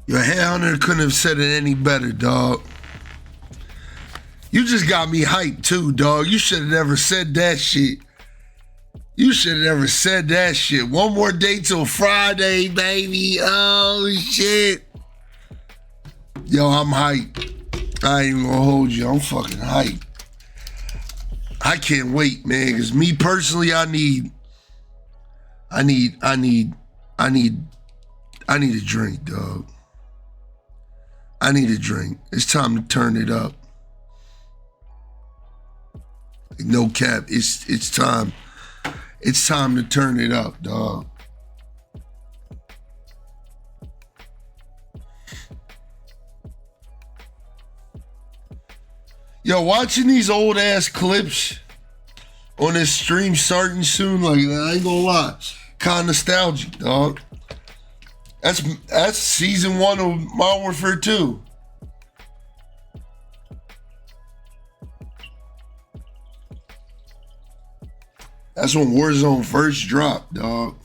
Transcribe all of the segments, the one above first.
Your headhunter couldn't have said it any better, dog. You just got me hyped too, dog. You should have never said that shit. You should have never said that shit. One more day till Friday, baby. Oh, shit. Yo, I'm hyped. I ain't even gonna hold you. I'm fucking hyped. I can't wait, man, because me personally, I need a drink, dog. I need a drink. It's time to turn it up. No cap. It's time. It's time to turn it up, dog. Yo, watching these old ass clips on this stream starting soon, like, I ain't gonna lie, kind of nostalgic, dog. That's season 1 of Modern Warfare 2. That's when Warzone first dropped, dog.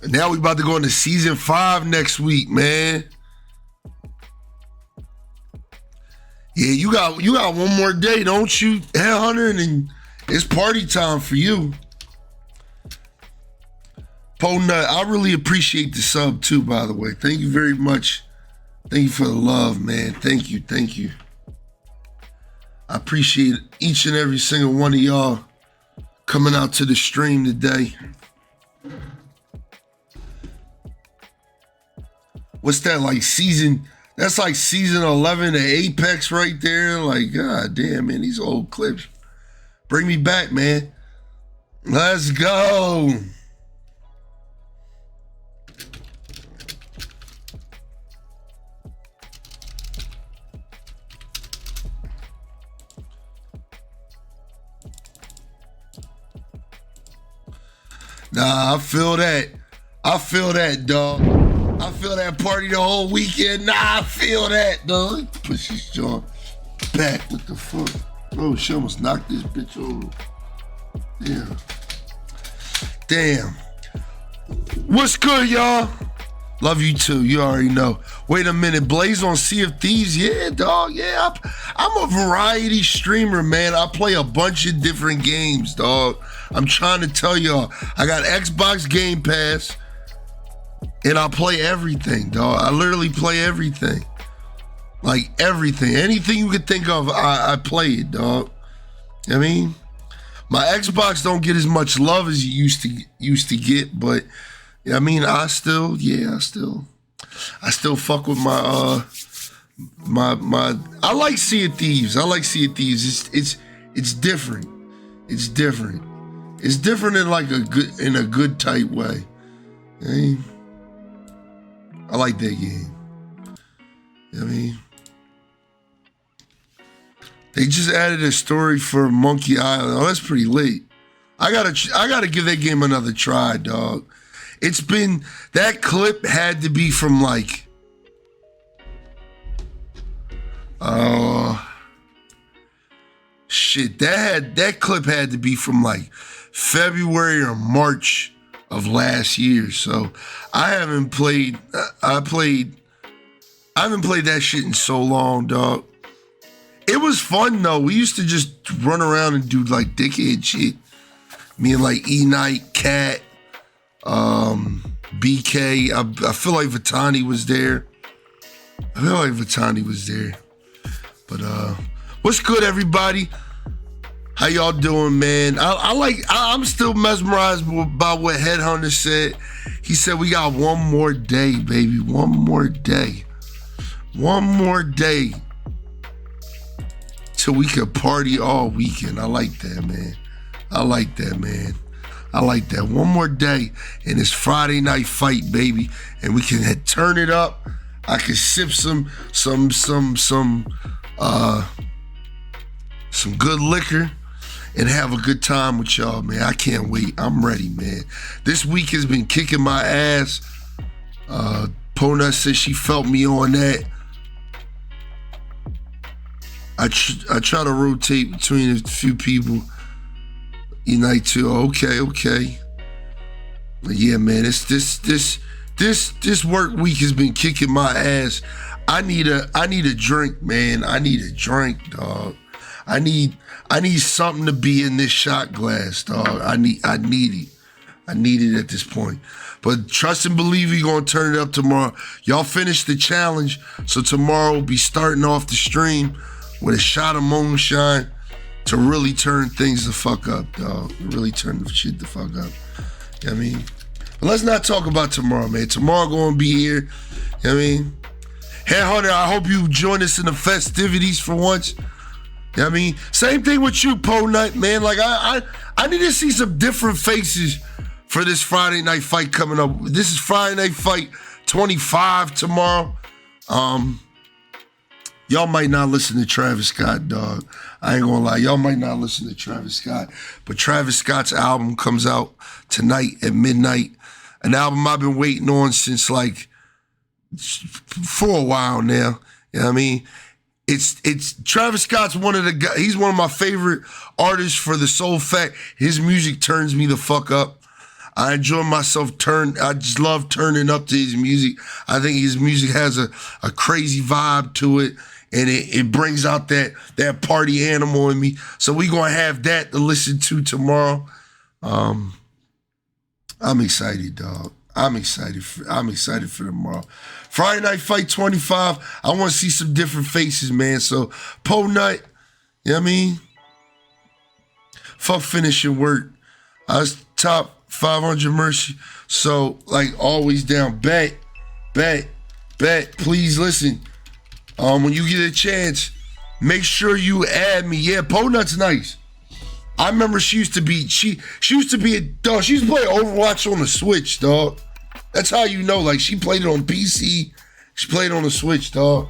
And now we about to go into season 5 next week, man. Yeah, you got one more day, don't you, Headhunter? And then it's party time for you. Nut, I really appreciate the sub too, by the way. Thank you very much. Thank you for the love, man. Thank you, thank you. I appreciate each and every single one of y'all coming out to the stream today. What's that, like season? That's like season 11 of Apex right there. Like, god damn, man, these old clips. Bring me back, man. Let's go. Nah, I feel that. I feel that, dog. I feel that party the whole weekend. Nah, I feel that, dog. Push this jaw back. What the fuck? Oh, she almost knocked this bitch over. Yeah. Damn. What's good, y'all? Love you too. You already know. Wait a minute. Blaze on Sea of Thieves? Yeah, dog. Yeah, I'm a variety streamer, man. I play a bunch of different games, dog. I'm trying to tell y'all. I got Xbox Game Pass, and I play everything, dog. I literally play everything. Like everything. Anything you could think of, I play it, dog. I mean, my Xbox don't get as much love as it used to get, but I mean, I still fuck with my I like Sea of Thieves. I like Sea of Thieves. It's different. It's different. It's different in a good type way. I mean, I like that game. I mean, they just added a story for Monkey Island. Oh, that's pretty late. I gotta give that game another try, dog. It's been, that clip had to be from like, that clip had to be from like February or March of last year. So I haven't played that shit in so long, dog. It was fun though. We used to just run around and do like dickhead shit. Me and like E-Night, Cat, BK. I feel like Vitani was there. But what's good, everybody? How y'all doing, man? I'm still mesmerized by what Headhunter said. He said we got one more day, baby. One more day. One more day till we could party all weekend. I like that, man. I like that, man. I like that. One more day and it's Friday night fight, baby. And we can turn it up. I can sip some good liquor and have a good time with y'all, man. I can't wait. I'm ready, man. This week has been kicking my ass. Pona said she felt me on that. I try to rotate between a few people. Unite too. Okay. But yeah, man, this this work week has been kicking my ass. I need a drink, man. I need a drink, dog. I need something to be in this shot glass, dog. I need it. I need it at this point. But trust and believe we're gonna turn it up tomorrow. Y'all finish the challenge, so tomorrow we'll be starting off the stream with a shot of moonshine to really turn things the fuck up, dog. Really turn the shit the fuck up. You know what I mean? But let's not talk about tomorrow, man. Tomorrow gonna be here. You know what I mean? Hey, Hunter, I hope you join us in the festivities for once. You know what I mean? Same thing with you, Po Nut, man. Like, I need to see some different faces for this Friday night fight coming up. This is Friday Night Fight 25 tomorrow. Y'all might not listen to Travis Scott, dog. I ain't gonna lie. Y'all might not listen to Travis Scott. But Travis Scott's album comes out tonight at midnight. An album I've been waiting on since, like, for a while now. You know what I mean? It's Travis Scott's one of the guys. He's one of my favorite artists for the sole fact his music turns me the fuck up. I enjoy myself I just love turning up to his music. I think his music has a crazy vibe to it, and it brings out that party animal in me. So we gonna have that to listen to tomorrow. I'm excited, dog. I'm excited for tomorrow. Friday Night Fight 25. I want to see some different faces, man. So Po Nut, you know what I mean? Fuck finishing work. I was top 500 Mercy. So, like, always down. Bet. Please listen. When you get a chance, make sure you add me. Yeah, Po Nut's nice. I remember she used to be a dog. She used to play Overwatch on the Switch, dog. That's how you know. Like, she played it on PC. She played on the Switch, dog.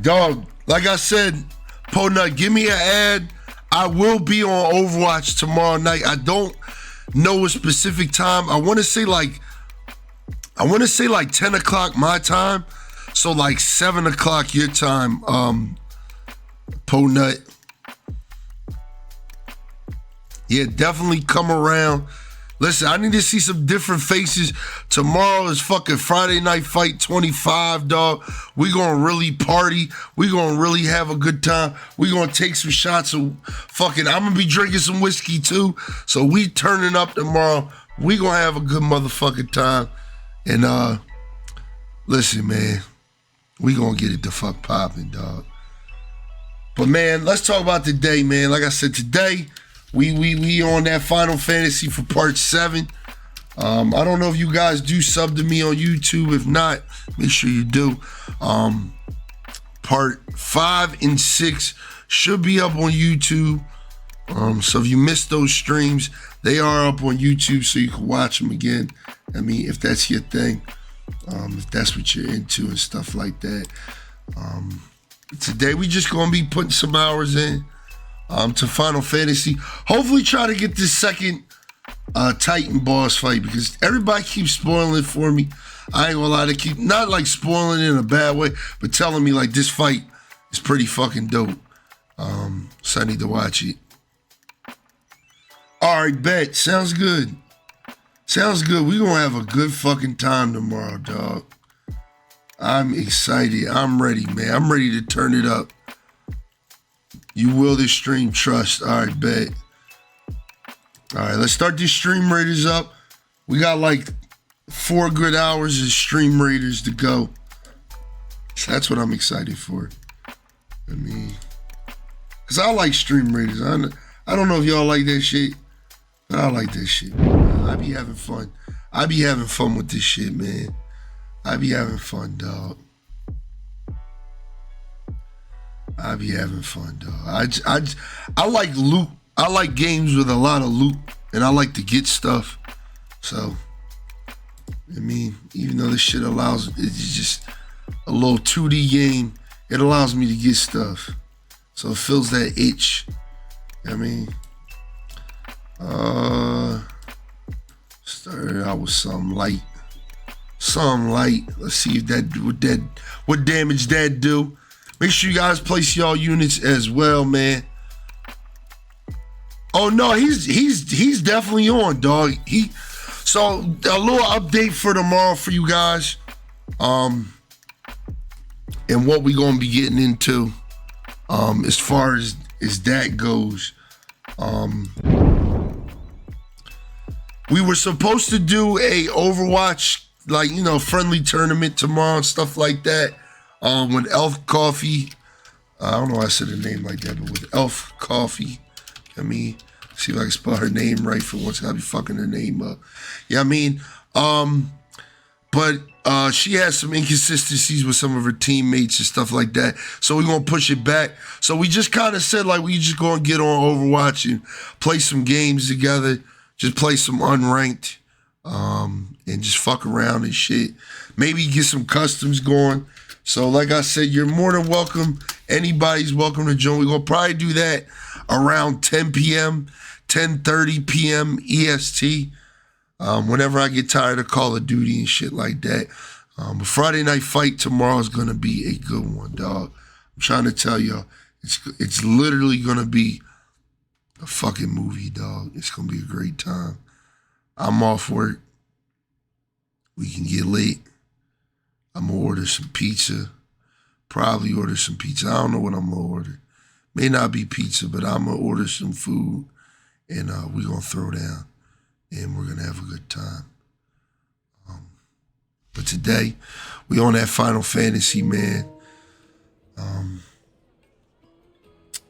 Dog, like I said, Po Nut, give me an ad. I will be on Overwatch tomorrow night. I don't know a specific time. I want to say like 10 o'clock my time. So like 7 o'clock your time, Po Nut. Yeah, definitely come around. Listen, I need to see some different faces. Tomorrow is fucking Friday Night Fight 25, dog. We gonna really party. We gonna really have a good time. We gonna take some shots of fucking, I'm gonna be drinking some whiskey too. So we turning up tomorrow. We gonna have a good motherfucking time. And listen, man, we gonna get it the fuck popping, dog. But man, let's talk about today, man. Like I said, today, we on that Final Fantasy for part 7. I don't know if you guys do sub to me on YouTube. If not, make sure you do. Part 5 and 6 should be up on YouTube. So if you missed those streams, they are up on YouTube so you can watch them again. I mean, if that's your thing, if that's what you're into and stuff like that. Today we just gonna be putting some hours in to Final Fantasy. Hopefully try to get this second Titan boss fight, because everybody keeps spoiling it for me. I ain't gonna lie, they keep not like spoiling it in a bad way, but telling me like this fight is pretty fucking dope. So I need to watch it. All right, bet. Sounds good. Sounds good. We gonna have a good fucking time tomorrow, dog. I'm excited. I'm ready, man. I'm ready to turn it up. You will this stream, trust. All right, bet. All right, let's start these stream raiders up. We got like 4 good hours of stream raiders to go. So that's what I'm excited for. I mean, because I like stream raiders. I don't know if y'all like that shit, but I like that shit. I be having fun. I be having fun with this shit, man. I be having fun, dog. I be having fun, dog. I like loot. I like games with a lot of loot, and I like to get stuff. So, I mean, even though this shit allows, it's just a little 2D game, it allows me to get stuff. So it fills that itch. I mean, started out with something light. Let's see if what damage that do. Make sure you guys place y'all units as well, man. Oh no, he's definitely on, dog. So a little update for tomorrow for you guys. And what we gonna be getting into. As far as that goes. We were supposed to do a Overwatch, like, you know, friendly tournament tomorrow and stuff like that. With Elf Coffee. I don't know why I said her name like that, but with Elf Coffee. I mean, see if I can spell her name right for once. I'll be fucking her name up. Yeah, I mean, but she has some inconsistencies with some of her teammates and stuff like that. So we're going to push it back. So we just kind of said, like, we just going to get on Overwatch and play some games together. Just play some unranked and just fuck around and shit. Maybe get some customs going. So like I said, you're more than welcome. Anybody's welcome to join. We're going to probably do that around 10 p.m., 10:30 p.m. EST. Whenever I get tired of Call of Duty and shit like that. But Friday Night Fight tomorrow is going to be a good one, dog. I'm trying to tell y'all, it's literally going to be a fucking movie, dog. It's going to be a great time. I'm off work. We can get late. I'm going to order some pizza. Probably order some pizza. I don't know what I'm going to order. May not be pizza, but I'm going to order some food. And we're going to throw down. And we're going to have a good time. But today, we on that Final Fantasy, man.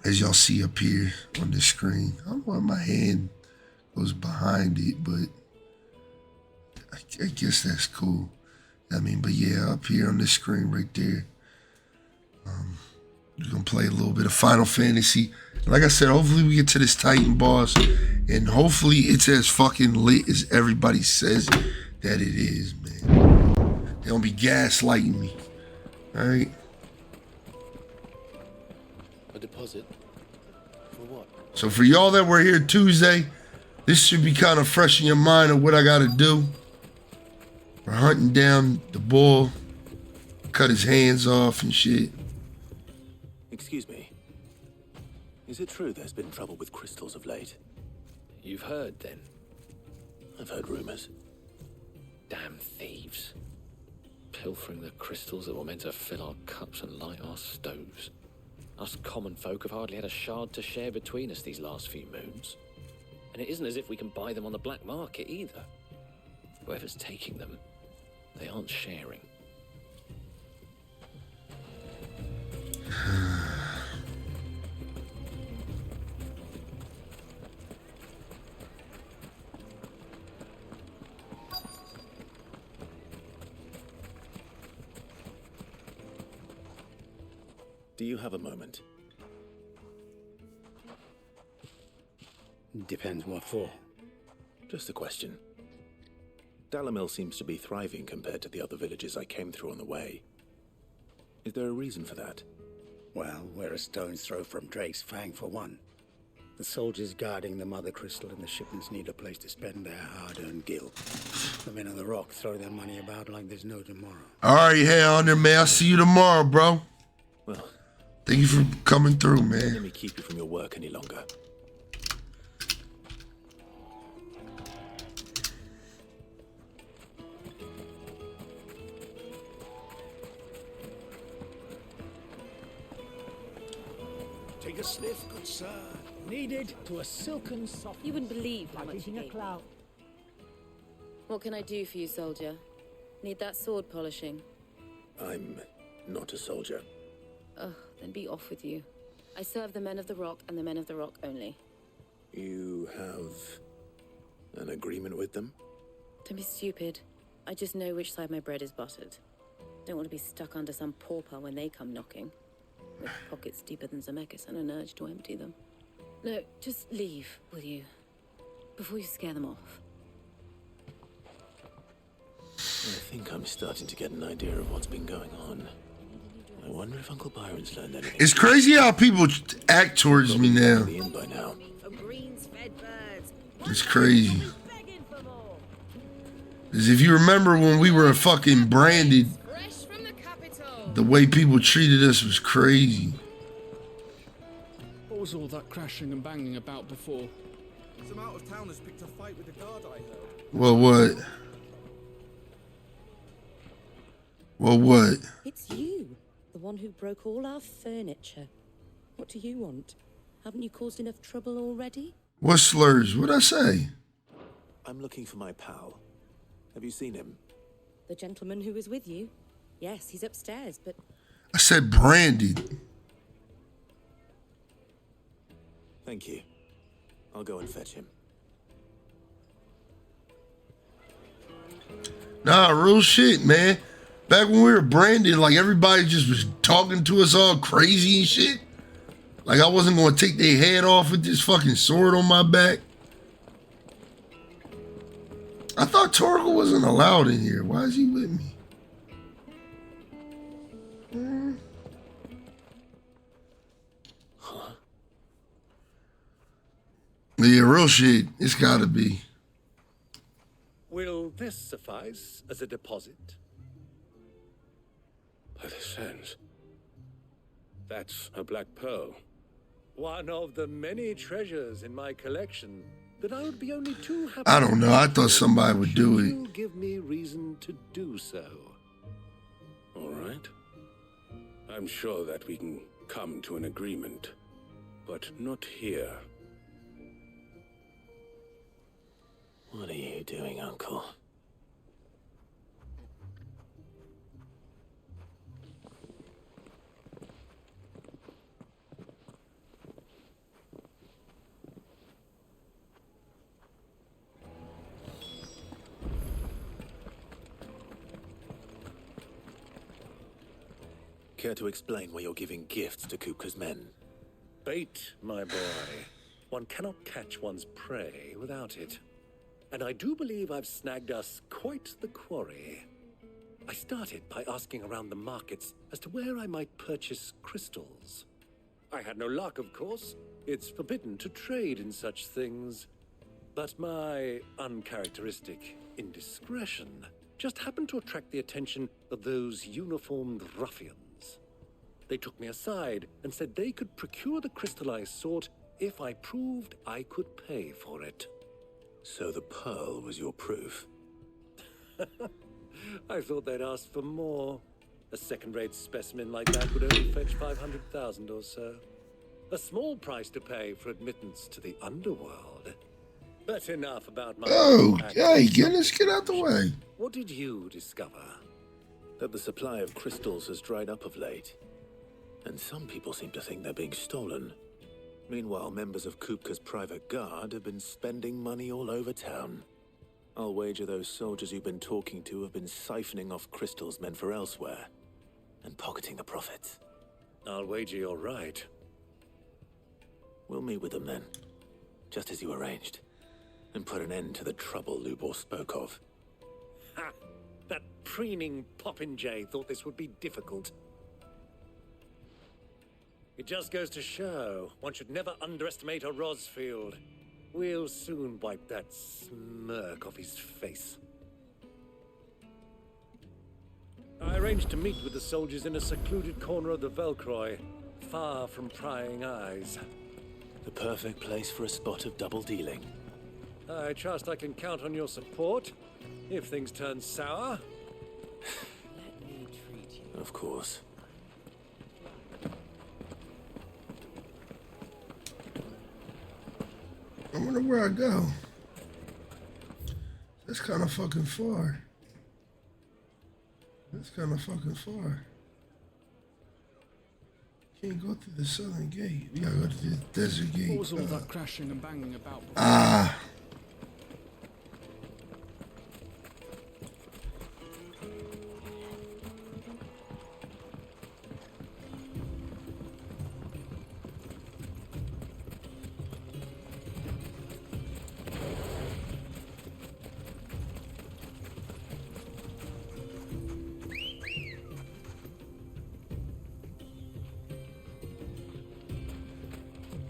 As y'all see up here on the screen. I don't know why my hand goes behind it, but I guess that's cool. I mean, but yeah, up here on this screen right there. We're going to play a little bit of Final Fantasy. Like I said, hopefully we get to this Titan boss. And hopefully it's as fucking lit as everybody says that it is, man. They don't be gaslighting me. All right? A deposit? For what? So for y'all that were here Tuesday, this should be kind of fresh in your mind of what I got to do. We're hunting down the bull, cut his hands off and shit. Excuse me. Is it true there's been trouble with crystals of late? You've heard, then? I've heard rumors. Damn thieves. Pilfering the crystals that were meant to fill our cups and light our stoves. Us common folk have hardly had a shard to share between us these last few moons. And it isn't as if we can buy them on the black market either. Whoever's taking them, they aren't sharing. Do you have a moment? Depends what for. Just a question. Dalamil seems to be thriving compared to the other villages I came through on the way. Is there a reason for that? Well, we're a stone's throw from Drake's Fang for one. The soldiers guarding the Mother Crystal and the shipments need a place to spend their hard-earned gil. The men on the rock throw their money about like there's no tomorrow. All right, hey, on there, man. I'll see you tomorrow, bro. Well, thank you for coming through, don't man. let me keep you from your work any longer. Take a sniff, good sir. Needed to a silken soft. You wouldn't believe how like much you eating a gave me. cloud. What can I do for you, soldier? Need that sword polishing? I'm not a soldier. Ugh, then be off with you. I serve the men of the rock and the men of the rock only. You have an agreement with them? Don't be stupid. I just know which side my bread is buttered. Don't want to be stuck under some pauper when they come knocking. With pockets deeper than Zemeckis and an urge to empty them. No, just leave, will you? Before you scare them off. I think I'm starting to get an idea of what's been going on. I wonder if Uncle Byron's learned anything. It's crazy how people act towards me now. Be in by now. It's crazy. Because if you remember when we were fucking branded, the way people treated us was crazy. What was all that crashing and banging about before? Some out-of-towners picked a fight with the guard, I heard. Well, what? Well, what? It's you, the one who broke all our furniture. What do you want? Haven't you caused enough trouble already? What slurs? What'd I say? I'm looking for my pal. Have you seen him? The gentleman who was with you? Yes, he's upstairs, but... I said branded. Thank you. I'll go and fetch him. Nah, real shit, man. Back when we were branded, like everybody just was talking to us all crazy and shit. Like I wasn't gonna take their head off with this fucking sword on my back. I thought Torgal wasn't allowed in here. Why is he with me? Huh? Yeah, real shit. It's gotta be. Will this suffice as a deposit? By the sands. That's a black pearl. One of the many treasures in my collection that I would be only too happy. I don't know. I thought somebody would do it. You give me reason to do so. All right. I'm sure that we can come to an agreement, but not here. What are you doing, Uncle? Care to explain why you're giving gifts to Kupka's men? Bait, my boy. One cannot catch one's prey without it. And I do believe I've snagged us quite the quarry. I started by asking around the markets as to where I might purchase crystals. I had no luck, of course. It's forbidden to trade in such things. But my uncharacteristic indiscretion just happened to attract the attention of those uniformed ruffians. They took me aside and said they could procure the crystal I sought if I proved I could pay for it. So the pearl was your proof? I thought they'd ask for more. A second-rate specimen like that would only fetch 500,000 or so. A small price to pay for admittance to the underworld. But enough about my... Oh, hey, let's get out the way. What did you discover? That the supply of crystals has dried up of late. And some people seem to think they're being stolen. Meanwhile, members of Kupka's private guard have been spending money all over town. I'll wager those soldiers you've been talking to have been siphoning off crystals meant for elsewhere, and pocketing the profits. I'll wager you're right. We'll meet with them then, just as you arranged, and put an end to the trouble Lubor spoke of. Ha! That preening popinjay thought this would be difficult. It just goes to show one should never underestimate a Rosfield. We'll soon wipe that smirk off his face. I arranged to meet with the soldiers in a secluded corner of the Velcroy, far from prying eyes. The perfect place for a spot of double dealing. I trust I can count on your support if things turn sour. Let me treat you. Of course. I wonder where I go. That's kind of fucking far. That's kind of fucking far. Can't go through the southern gate. We gotta go to the desert gate. What was all that crashing and banging about? Ah.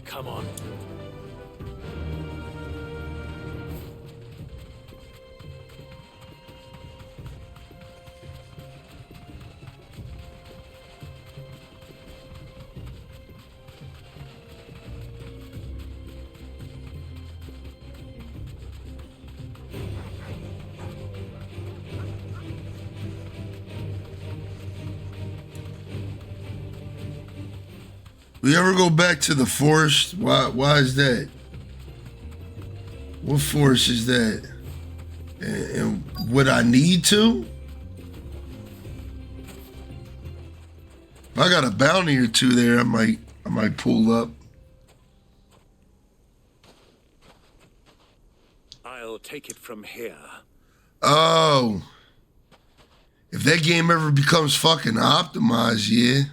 Come on. We ever go back to the forest? Why is that? What forest is that? And would I need to? If I got a bounty or two there, I might pull up. I'll take it from here. Oh. If that game ever becomes fucking optimized, yeah.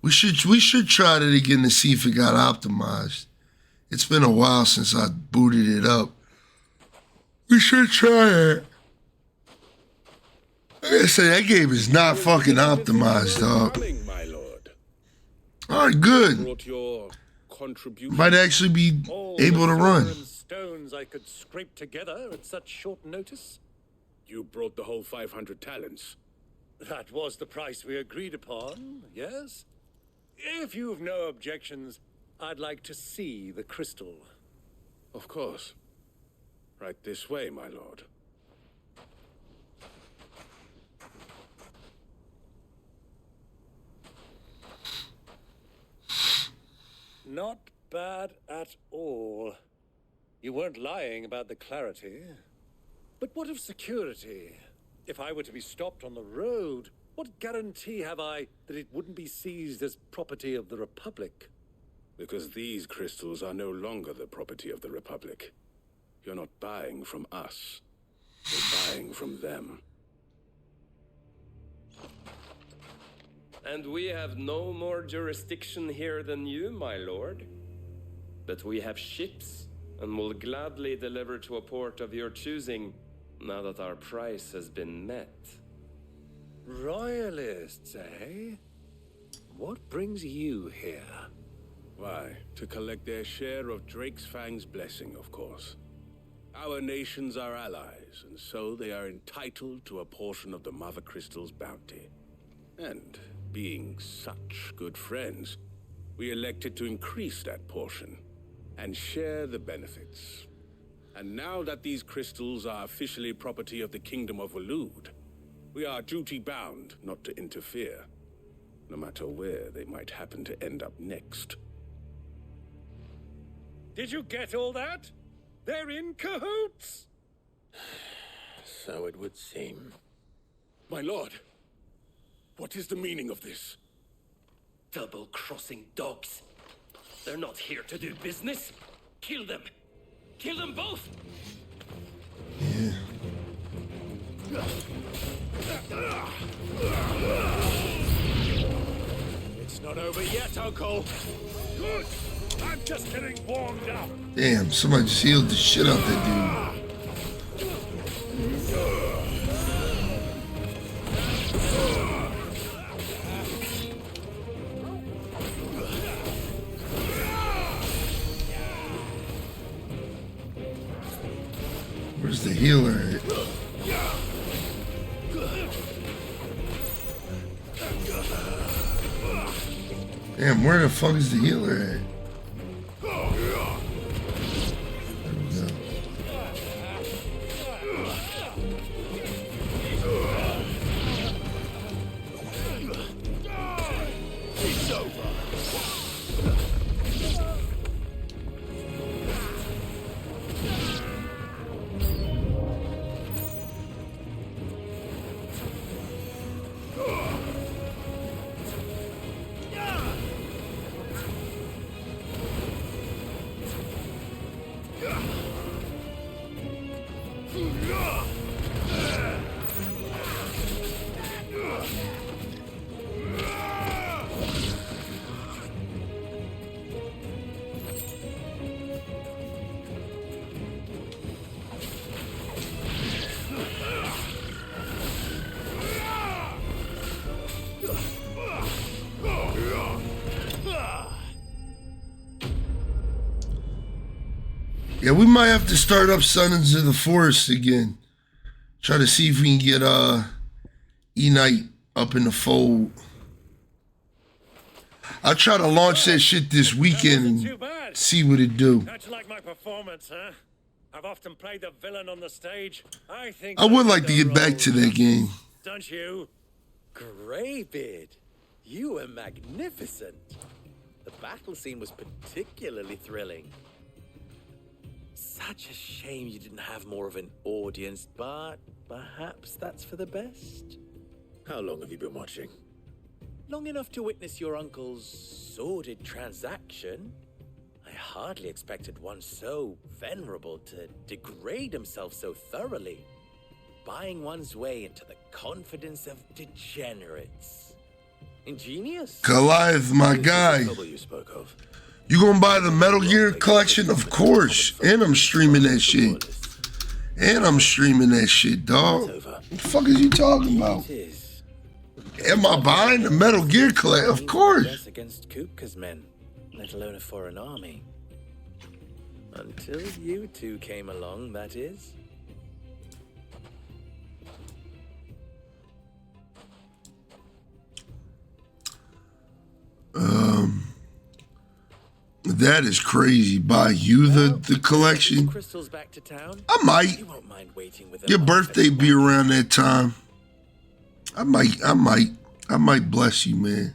We should try that again to see if it got optimized. It's been a while since I booted it up. We should try it. Like I say, that game is not fucking optimized, dog. My lord. Alright, good. Brought your contribution. Might actually be able to run. Stones I could scrape together at such short notice. You brought the whole 500 talents. That was the price we agreed upon, yes? If you've no objections, I'd like to see the crystal. Of course. Right this way, my lord. Not bad at all. You weren't lying about the clarity. But what of security? If I were to be stopped on the road, what guarantee have I that it wouldn't be seized as property of the Republic? Because these crystals are no longer the property of the Republic. You're not buying from us. You're buying from them. And we have no more jurisdiction here than you, my lord. But we have ships, and will gladly deliver to a port of your choosing, now that our price has been met. Royalists, eh? What brings you here? Why, to collect their share of Drake's Fang's blessing, of course. Our nations are allies, and so they are entitled to a portion of the Mother Crystal's bounty. And, being such good friends, we elected to increase that portion and share the benefits. And now that these crystals are officially property of the Kingdom of Interlude, we are duty-bound not to interfere, no matter where they might happen to end up next. Did you get all that? They're in cahoots! So it would seem. My lord, what is the meaning of this? Double-crossing dogs. They're not here to do business. Kill them. Kill them both. Yeah. It's not over yet, Uncle. Good. I'm just getting warmed up. Damn, somebody just healed the shit out that dude. Where's the healer at? Damn, where the fuck is the healer at? Yeah, we might have to start up Sons of the Forest again. Try to see if we can get E-Knight up in the fold. I'll try to launch that shit this weekend and see what it do. How'd you like my performance, huh? I've often played the villain on the stage. I think I would like to get back to that game. Don't you? Greybeard. You were magnificent. The battle scene was particularly thrilling. Such a shame you didn't have more of an audience, but perhaps that's for the best. How long have you been watching? Long enough to witness your uncle's sordid transaction. I hardly expected one so venerable to degrade himself so thoroughly, buying one's way into the confidence of degenerates. Ingenious. Goliath, my guy. You spoke of. You gonna buy the Metal Gear collection? Of course. And I'm streaming that shit. And I'm streaming that shit, dog. What the fuck is you talking about? Am I buying the Metal Gear collection? Of course. Against Kupka's men, let alone a foreign army. Until you two came along, that is. That is crazy. Buy you the collection? Crystals back to town. I might. You won't mind waiting with Your birthday be around that time. I might bless you, man.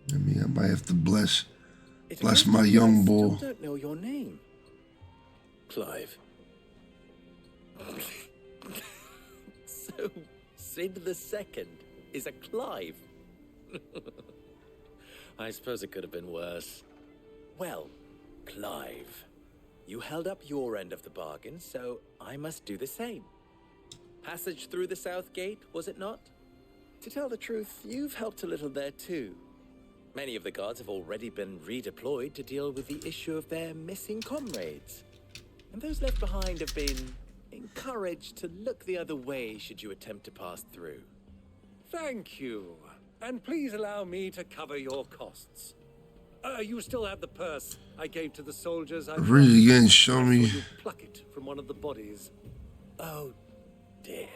I might have to bless my young bull. I still don't know your name. Clive. So, Sid the Second is a Clive. I suppose it could have been worse. Well, Clive, you held up your end of the bargain, so I must do the same. Passage through the South Gate, was it not? To tell the truth, you've helped a little there too. Many of the guards have already been redeployed to deal with the issue of their missing comrades. And those left behind have been encouraged to look the other way should you attempt to pass through. Thank you. And please allow me to cover your costs. You still have the purse I gave to the soldiers. Read it again, show me. You pluck it from one of the bodies. Oh, dear.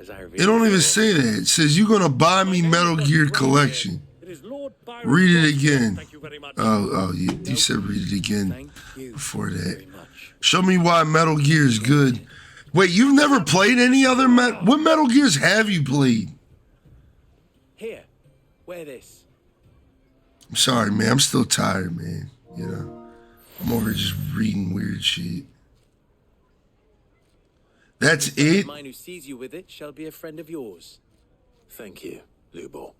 It don't even say that. It says you're gonna buy me Metal Gear collection. Read it again. Thank you very much. Oh, you said read it again before that. Show me why Metal Gear is good. Wait, you've never played any other what Metal Gears have you played? Here, wear this. I'm sorry, man. I'm still tired, man. You know, I'm over just reading weird shit. That's it? Mine who sees you with it shall be a friend of yours. Thank you, Lubor.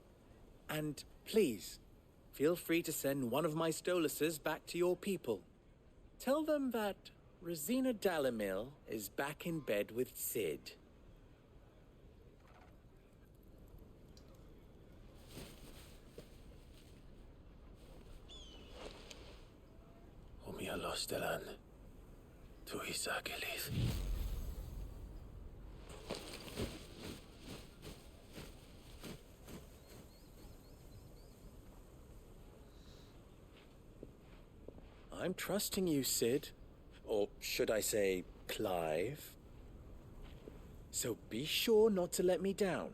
And please, feel free to send one of my Stoluses back to your people. Tell them that Rosina Dalamil is back in bed with Sid. Stelan. Tu Isaac Elith. I'm trusting you, Sid. Or should I say, Clive? So be sure not to let me down.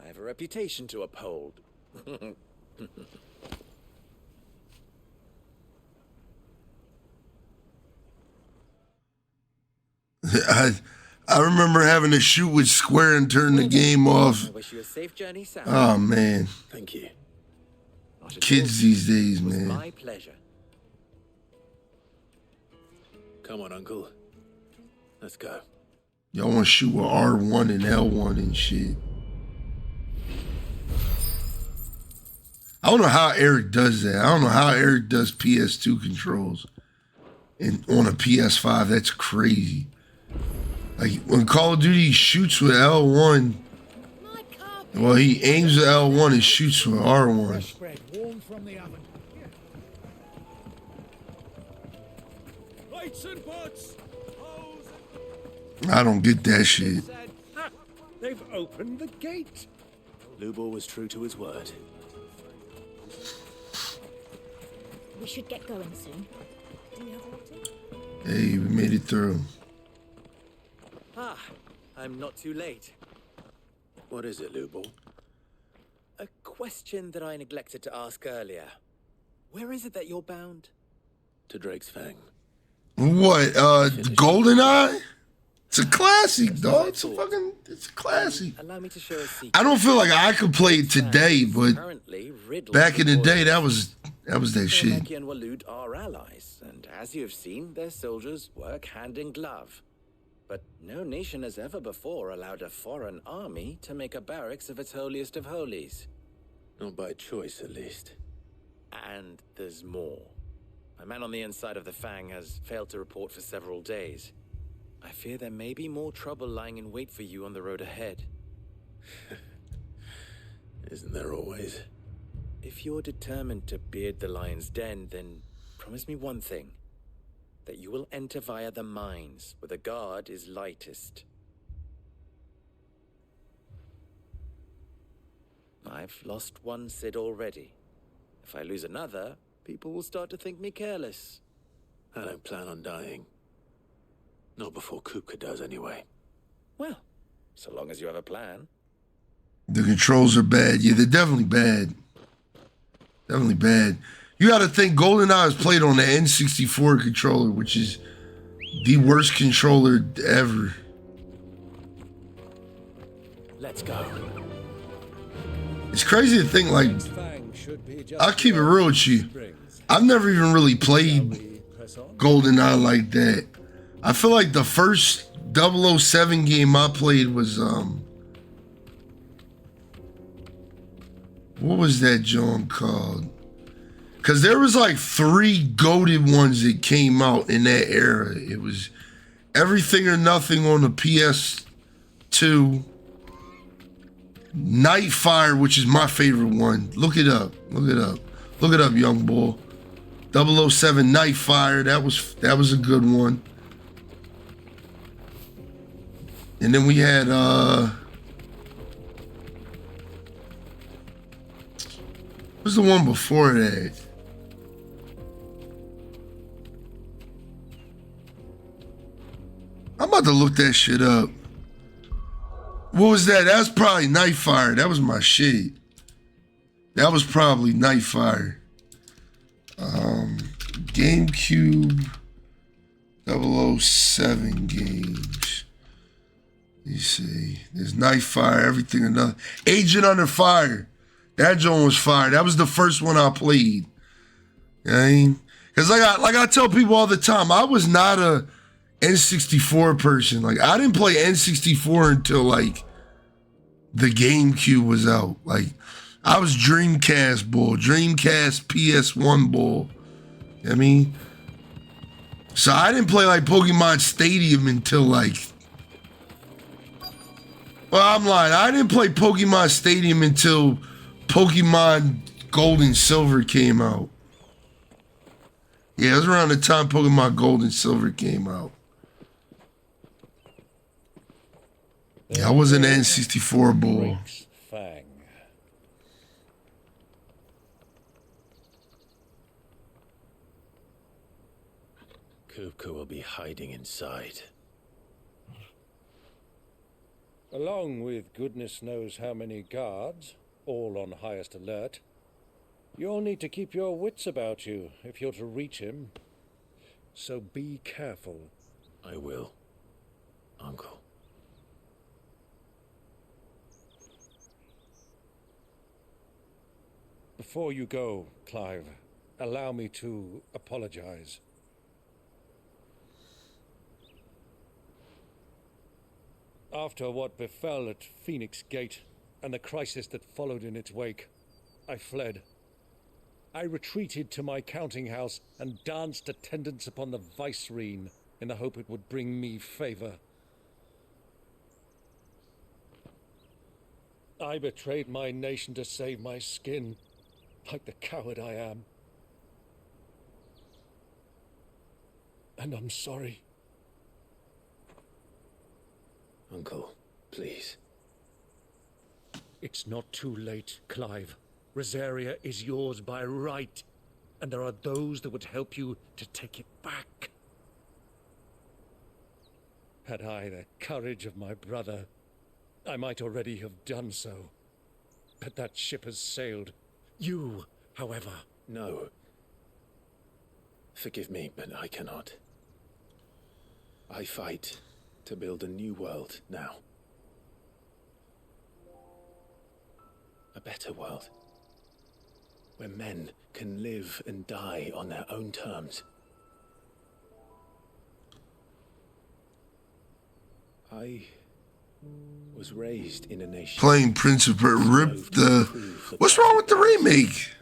I have a reputation to uphold. I remember having to shoot with square and turn the game off. I wish you a safe journey, Sam. Oh, man. Thank you. Kids these days, man. My pleasure. Come on, Uncle. Let's go. Y'all want to shoot with R1 and L1 and shit. I don't know how Eric does that. I don't know how Eric does PS2 controls and on a PS5. That's crazy. Like when Call of Duty shoots with L1, well, he aims with L1 and shoots with R1. Warm from the oven. Lights and butts. I don't get that shit. They've opened the gate. Lubor was true to his word. We should get going soon. Do you have water? Hey, we made it through. Ah, I'm not too late. What is it, Lubor? A question that I neglected to ask earlier. Where is it that you're bound? To Drake's Fang. What? GoldenEye? It's a classic, dog. It's a classic. Allow me to share a secret. I don't feel like I could play it today, but back in the day, that was that shit. Namek and Walud are allies, and as you have seen, their soldiers work hand in glove. But no nation has ever before allowed a foreign army to make a barracks of its holiest of holies. Not by choice, at least. And there's more. A man on the inside of the Fang has failed to report for several days. I fear there may be more trouble lying in wait for you on the road ahead. Isn't there always? If you're determined to beard the lion's den, then promise me one thing. That you will enter via the mines, where the guard is lightest. I've lost one Cid already. If I lose another, people will start to think me careless. I don't plan on dying. Not before Kupka does, anyway. Well, so long as you have a plan. The controls are bad. Yeah, they're definitely bad. Definitely bad. You got to think GoldenEye is played on the N64 controller, which is the worst controller ever. Let's go. It's crazy to think, like, I'll keep it real with you. I've never even really played GoldenEye like that. I feel like the first 007 game I played was, what was that joint called? Because there was like 3 goated ones that came out in that era. It was Everything or Nothing on the PS2. Nightfire, which is my favorite one. Look it up. Look it up. Look it up, young boy. 007 Nightfire. That was a good one. And then we had what's the one before that? I'm about to look that shit up. What was that? That was probably Nightfire. That was my shit. That was probably Nightfire. GameCube 007 games. You see, there's Nightfire, Everything or Nothing. Agent Under Fire. That joint was fire. That was the first one I played. You know what I mean? Because like I tell people all the time, I was not a N64 person. Like, I didn't play N64 until like the GameCube was out. Like, I was Dreamcast bull, Dreamcast PS1 bull. You know what I mean? So I didn't play like Pokemon Stadium until like, well, I'm lying. I didn't play Pokemon Stadium until Pokemon Gold and Silver came out. Yeah, it was around the time Pokemon Gold and Silver came out. Yeah, I was an N64 bull. Fang. Kupka will be hiding inside. Along with goodness knows how many guards, all on highest alert, you'll need to keep your wits about you if you're to reach him. So be careful. I will, Uncle. Before you go, Clive, allow me to apologize. After what befell at Phoenix Gate and the crisis that followed in its wake, I fled. I retreated to my counting house and danced attendance upon the vicereine in the hope it would bring me favor. I betrayed my nation to save my skin, like the coward I am. And I'm sorry. Uncle, please. It's not too late, Clive. Rosaria is yours by right, and there are those that would help you to take it back. Had I the courage of my brother, I might already have done so. But that ship has sailed. You, however... No. Forgive me, but I cannot. I fight to build a new world now. A better world. Where men can live and die on their own terms. I was raised in a nation playing Prince of Persia. Rip the. What's wrong with the remake?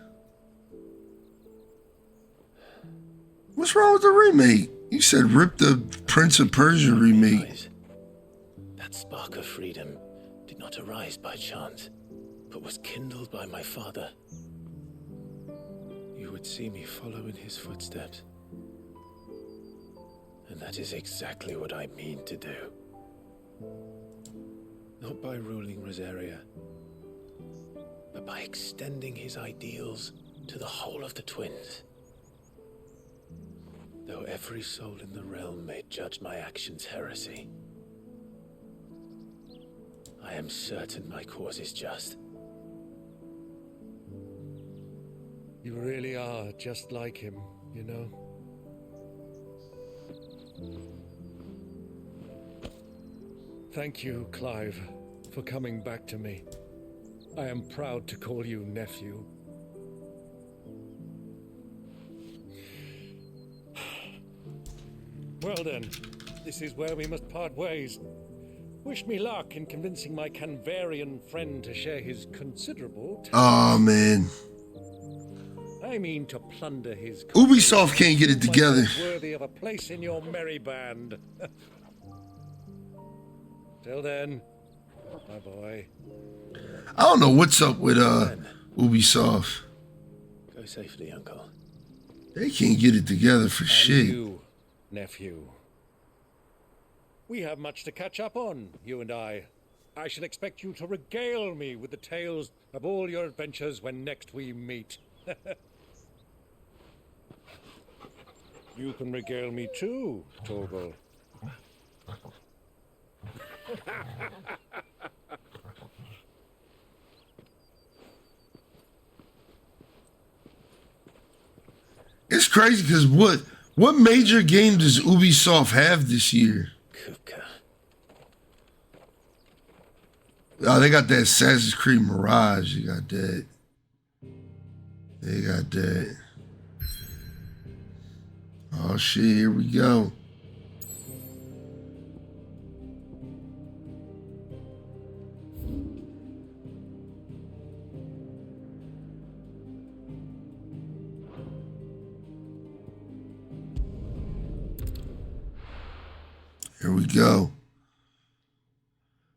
What's wrong with the remake? You said rip the Prince of Persia remake. That spark of freedom did not arise by chance, but was kindled by my father. You would see me follow in his footsteps. And that is exactly what I mean to do. Not by ruling Rosaria, but by extending his ideals to the whole of the twins. Though every soul in the realm may judge my actions heresy, I am certain my cause is just. You really are just like him, you know? Thank you, Clive, for coming back to me. I am proud to call you nephew. Well then, this is where we must part ways. Wish me luck in convincing my Canvarian friend to share his considerable talents. Oh man. I mean to plunder his Ubisoft can't get it together. worthy of a place in your merry band. Till then, my boy. I don't know what's up with Ubisoft. Go safely, Uncle. They can't get it together for shit. You, nephew. We have much to catch up on, you and I. I shall expect you to regale me with the tales of all your adventures when next we meet. You can regale me too, Torgal. It's crazy because what major game does Ubisoft have this year? Oh, they got that Assassin's Creed Mirage. They got that. They got that. Oh shit, here we go. Here we go.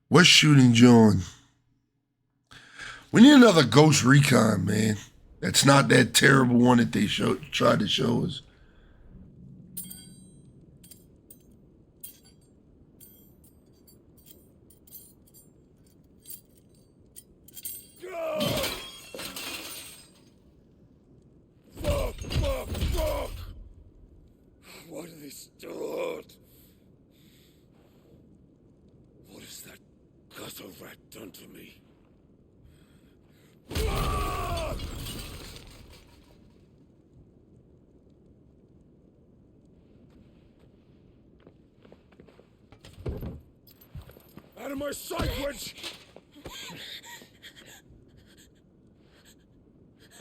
What's shooting John? We need another Ghost Recon, man. That's not that terrible one that they tried to show us. Fuck! What are they stored? What has that gutter rat done to me? Out of my sight, witch!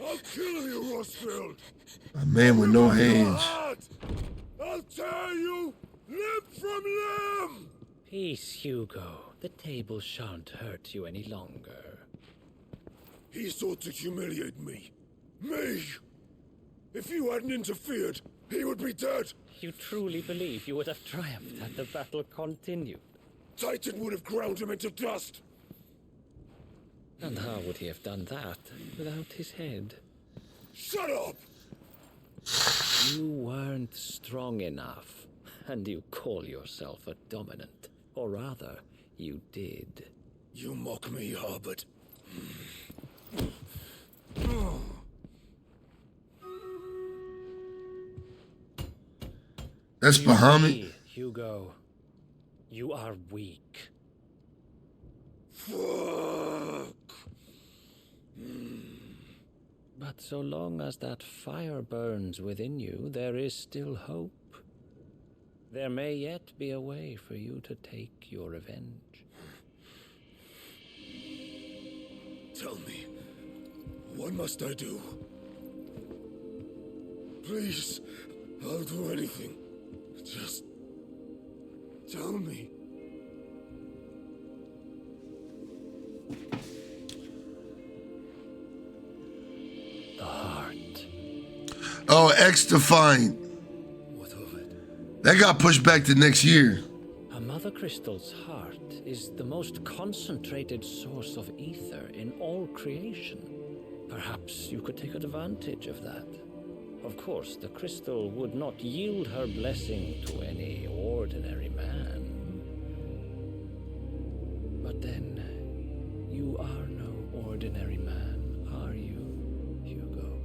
I'll kill you, Rosfield! A man with no hands. I'll tear you limb from limb! Peace, Hugo. The table shan't hurt you any longer. He sought to humiliate me. Me! If you hadn't interfered, he would be dead! You truly believe you would have triumphed had the battle continued? Titan would have ground him into dust! And how would he have done that without his head? Shut up! You weren't strong enough, and you call yourself a dominant. Or rather, you did. You mock me, Harbert. That's Bahamut. Hugo, you are weak. Fuck. But so long as that fire burns within you, there is still hope. There may yet be a way for you to take your revenge. Tell me, what must I do? Please, I'll do anything. Just tell me. The heart. Oh, X-Defined. What of it? That got pushed back to next year. A Mother Crystal's heart is the most concentrated source of ether in all creation. Perhaps you could take advantage of that. Of course, the crystal would not yield her blessing to any ordinary man. But then, you are no ordinary man, are you, Hugo?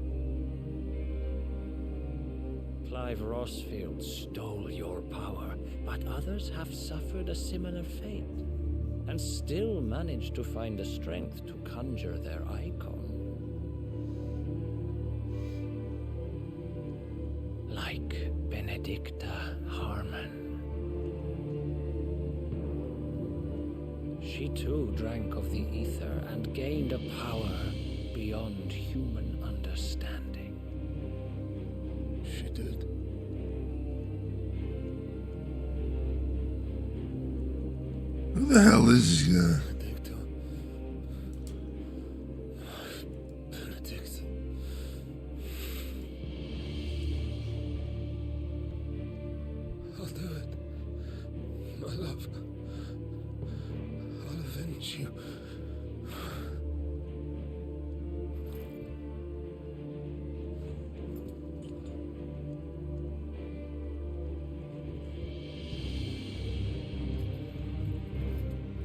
Clive Rossfield stole your power, but others have suffered a similar fate, and still managed to find the strength to conjure their icon. Like Benedicta Harmon. She too drank of the ether and gained a power beyond human understanding. She did. Who the hell is this guy? I'll do it. My love. I'll avenge you.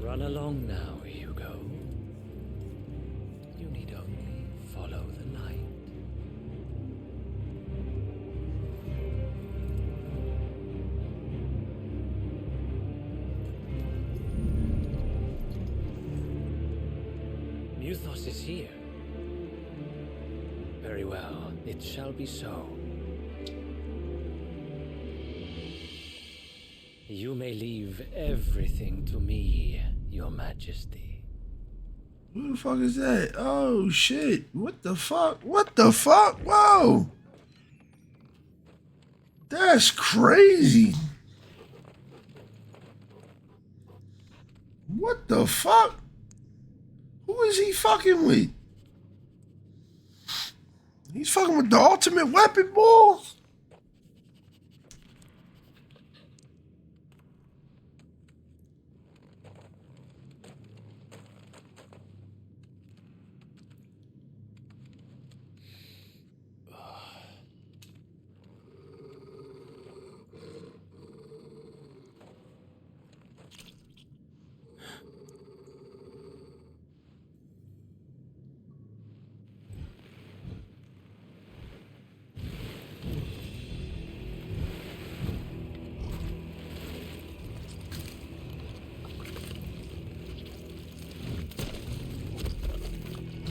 Run along now, Hugo. You need only follow the light. Muthos is here. Very well, it shall be so. You may leave everything to me, Your Majesty. Who the fuck is that? Oh shit. What the fuck? What the fuck? Whoa. That's crazy. What the fuck? Who is he fucking with? He's fucking with the ultimate weapon, boy.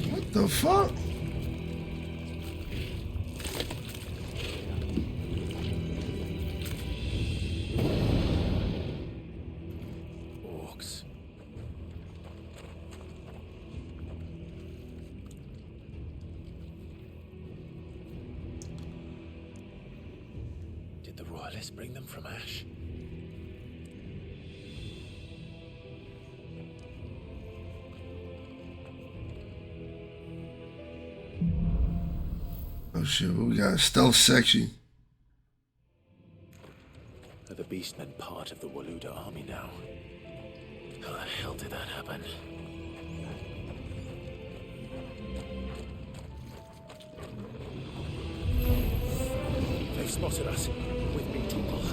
What the fuck? Orcs. Did the royalists bring them from Ash? Oh shit, we got a stealth section. Are the Beastmen part of the Waluda army now? How the hell did that happen? They've spotted us. With me, people.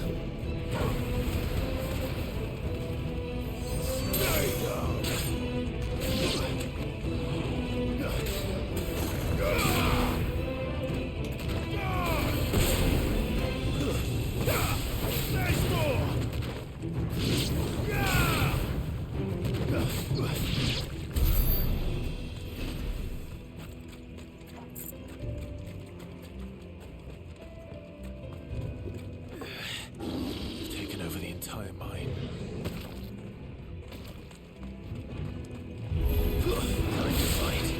entire mine. Time to fight.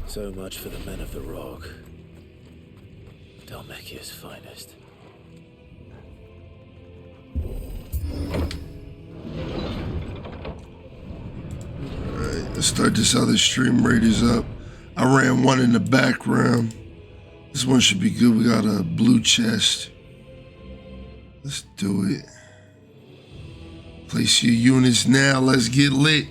So much for the men of the rock. Dhalmekia's finest. Alright, let's start this other stream raiders up. I ran one in the background. This one should be good. We got a blue chest. Let's do it. Place your units now. Let's get lit.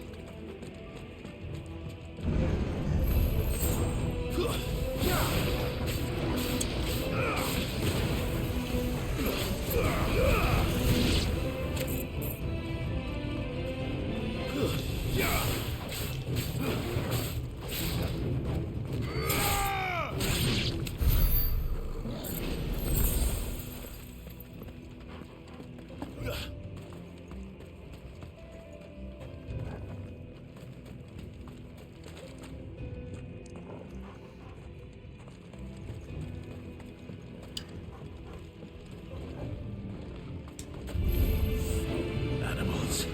Animals.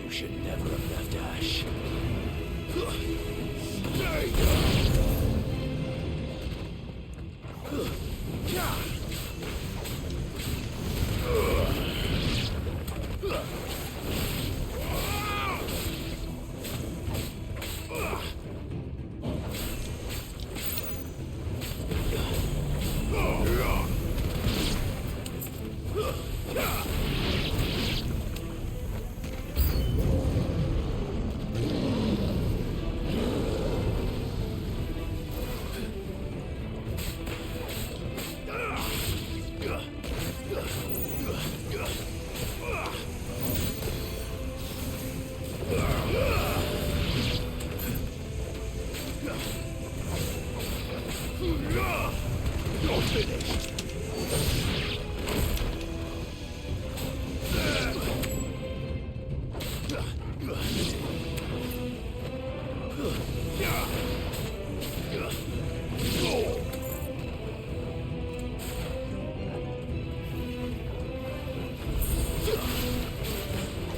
You should never have left Ash.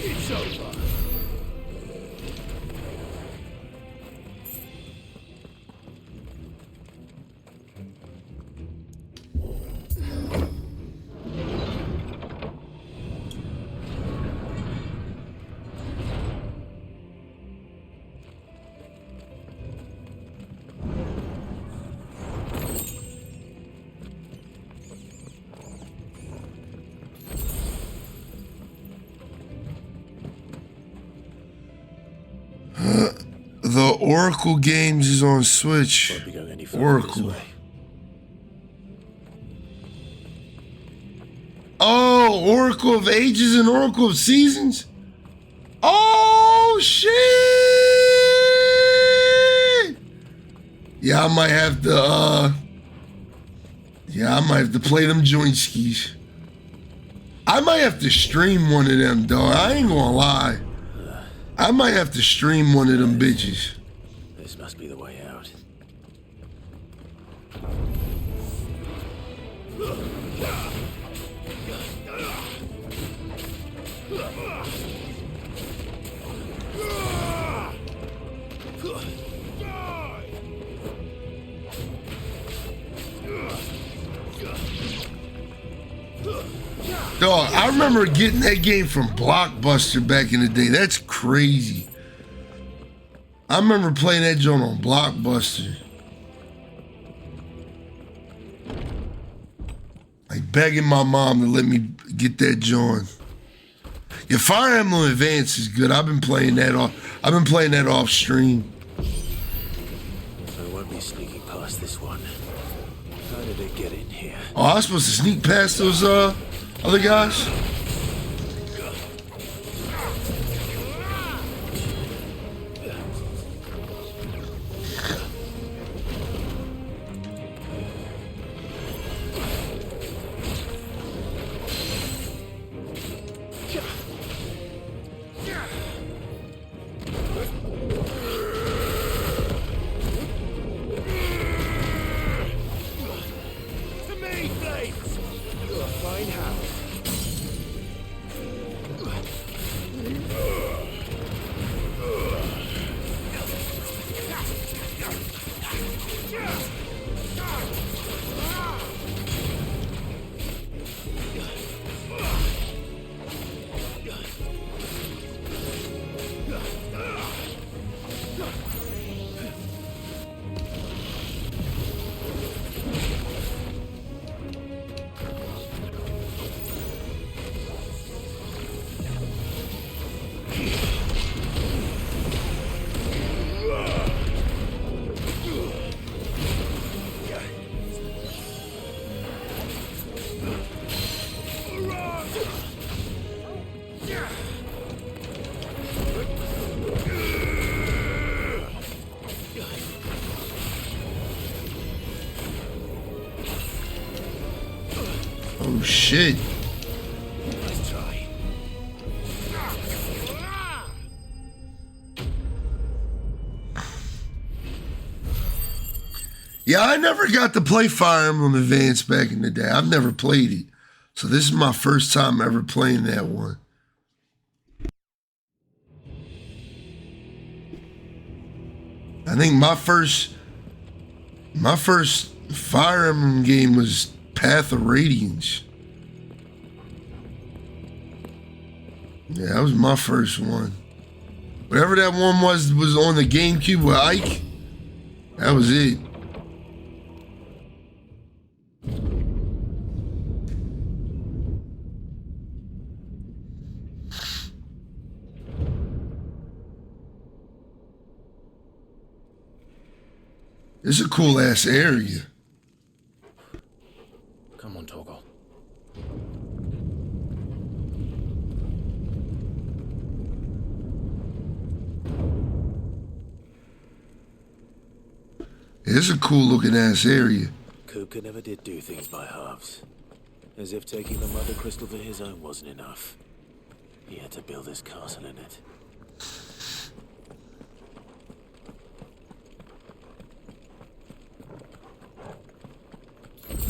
It's over. The Oracle games is on Switch. Oracle. Oh, Oracle of Ages and Oracle of Seasons? Oh, shit! Yeah, I might have to, play them joint skis. I might have to stream one of them, dog. I ain't gonna lie. I might have to stream one of them bitches. This must be the way out. Dog, I remember getting that game from Blockbuster back in the day. That's crazy. I remember playing that joint on Blockbuster. Like begging my mom to let me get that joint. Yeah, Fire Emblem Advance is good. I've been playing that off stream. I won't be sneaking past this one. How did it get in here? Oh, I was supposed to sneak past those other guys? Oh shit. Nice try. Yeah, I never got to play Fire Emblem Advance back in the day. I've never played it. So this is my first time ever playing that one. I think my first Fire Emblem game was Path of Radiance. Yeah, that was my first one. Whatever that one was on the GameCube with Ike. That was it. It's a cool ass area. Come on, Torgal. It's a cool looking ass area. Kupka never did do things by halves. As if taking the Mother Crystal for his own wasn't enough. He had to build his castle in it.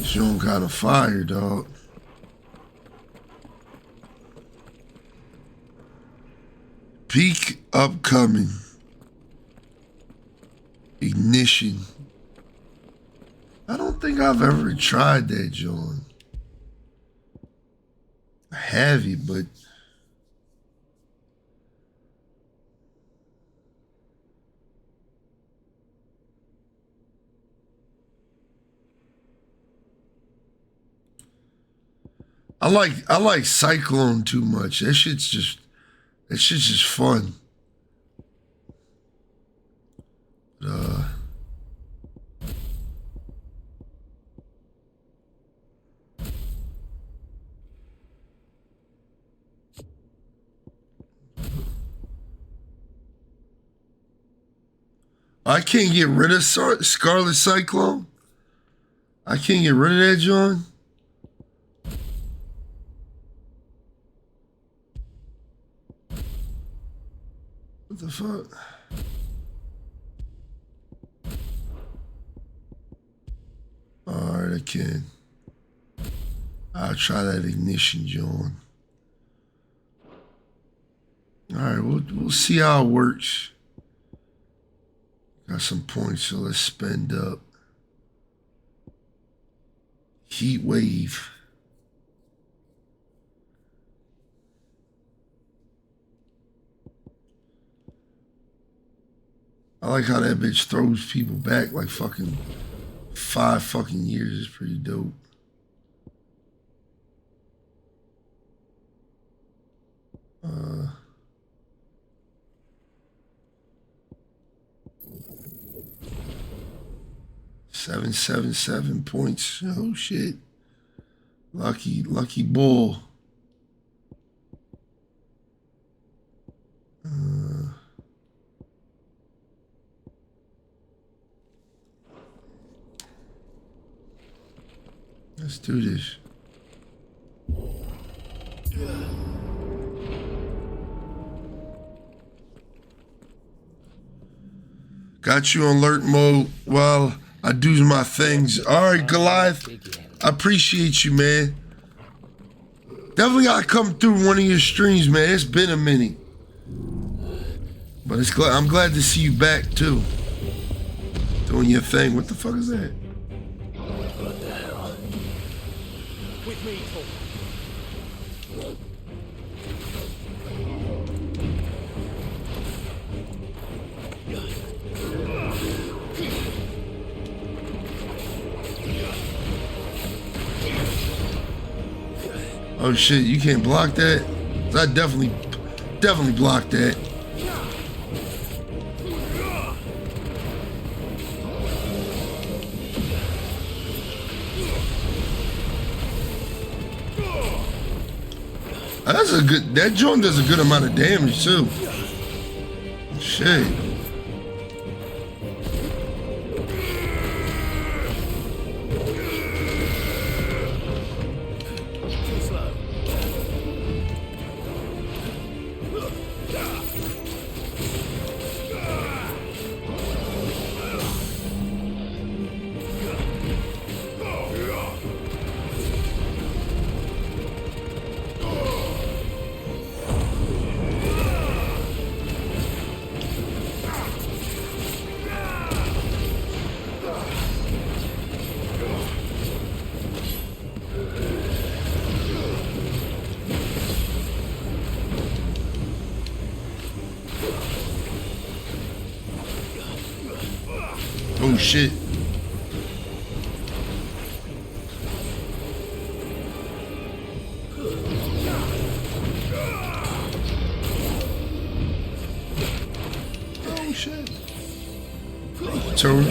Showing kind of fire, dog. Peak upcoming. Ignition. I don't think I've ever tried that, John. I have it, but I like Cyclone too much. That shit's just fun. I can't get rid of Scarlet Cyclone. I can't get rid of that, John. What the fuck? Alright, I can. I'll try that ignition, John. Alright, we'll see how it works. Got some points, so let's spend up. Heat wave. I like how that bitch throws people back like fucking 5 fucking years. It's pretty dope. 777 points. Oh shit. Lucky bull. Let's do this. Got you on alert mode while I do my things. All right, Goliath. I appreciate you, man. Definitely gotta come through one of your streams, man. It's been a minute. But I'm glad to see you back, too. Doing your thing. What the fuck is that? What the hell? With me, Tom. Oh shit, you can't block that? I definitely blocked that. That joint does a good amount of damage too. Shit. Oh shit. Oh shit. Turn.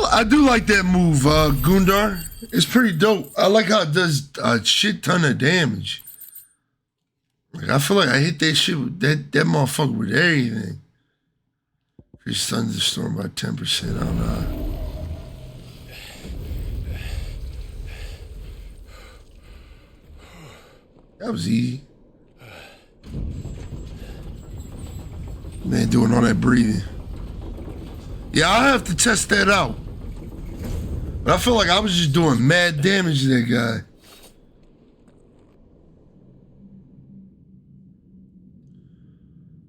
I do like that move, Gundar. It's pretty dope. I like how it does a shit ton of damage. Like, I feel like I hit that shit with that motherfucker with everything. Increase thunderstorm by 10%. I don't know. That was easy. Man, doing all that breathing. Yeah, I'll have to test that out. But I feel like I was just doing mad damage to that guy.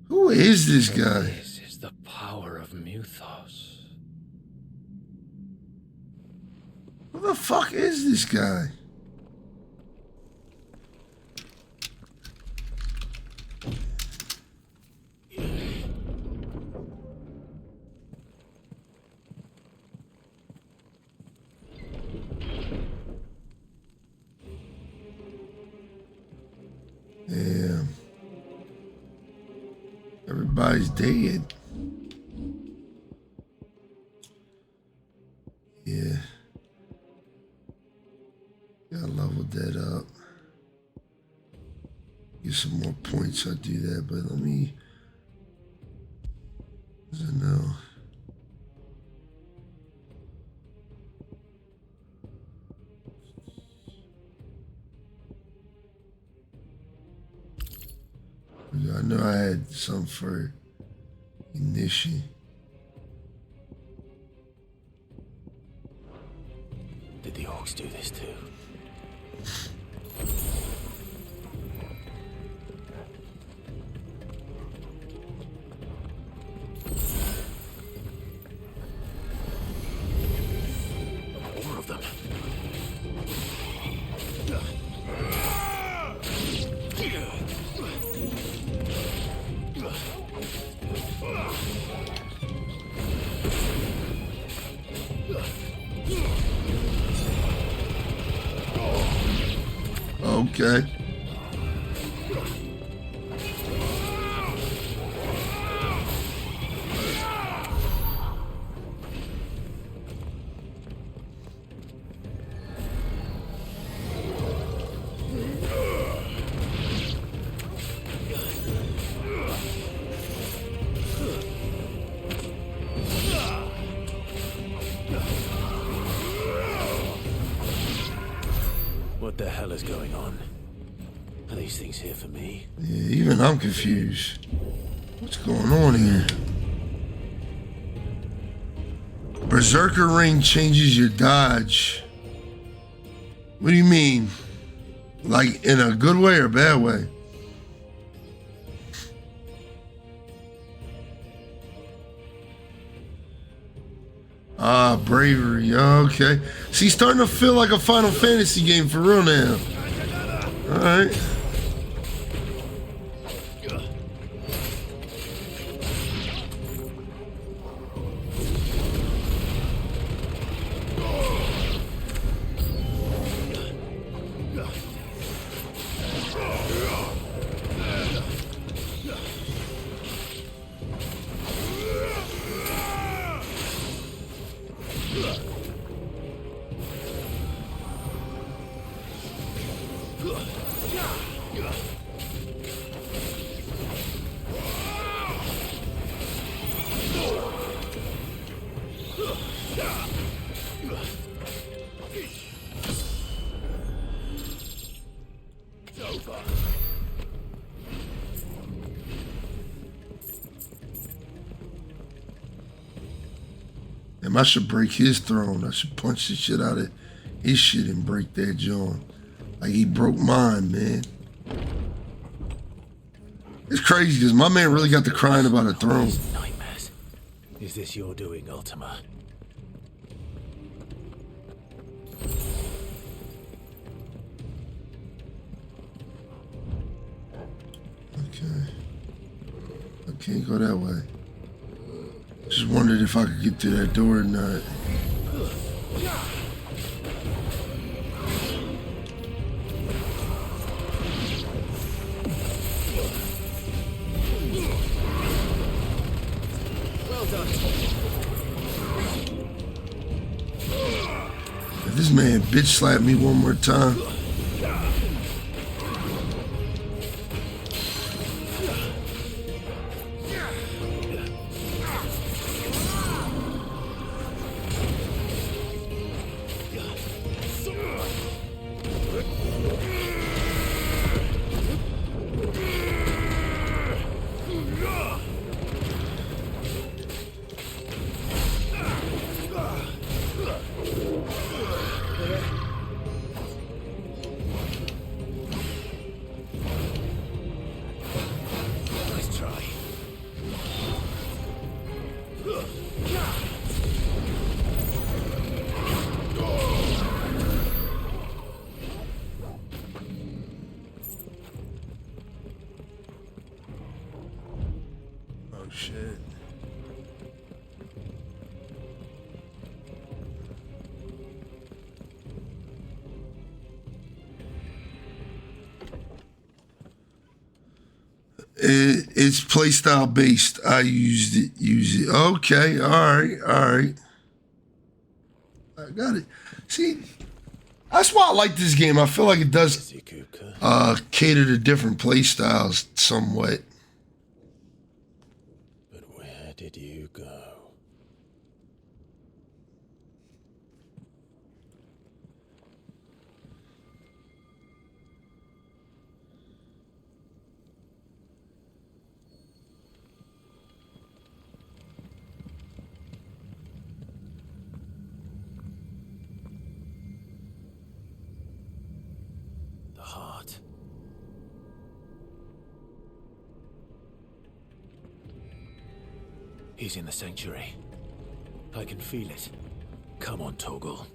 Who is this guy? This is the power of Muthos. Who the fuck is this guy? Yeah. Everybody's dead. Yeah. Gotta level that up. Get some more points, I'll do that, but let me... I don't know. I know I had some for ignition. Did the orcs do this too? More of them. Okay. What the hell is going on? Are these things here for me? Yeah, even I'm confused. What's going on here? Berserker ring changes your dodge. What do you mean? Like in a good way or bad way? Ah, bravery. Okay. See, starting to feel like a Final Fantasy game for real now. All right. Damn, I should break his throne. I should punch the shit out of his shit and break that joint. Like he broke mine, man. It's crazy because my man really got to crying about a throne. Nightmares. Is this your doing, Ultima? Okay. I can't go that way. Just wondered if I could get through that door or not. Well done. If this man bitch slapped me one more time. Nice try. Oh shit. It's playstyle based. I use it. Okay, all right. I got it. See, that's why I like this game. I feel like it does cater to different playstyles somewhat. But where did you go? The heart. He's in the sanctuary. I can feel it. Come on, Torgal.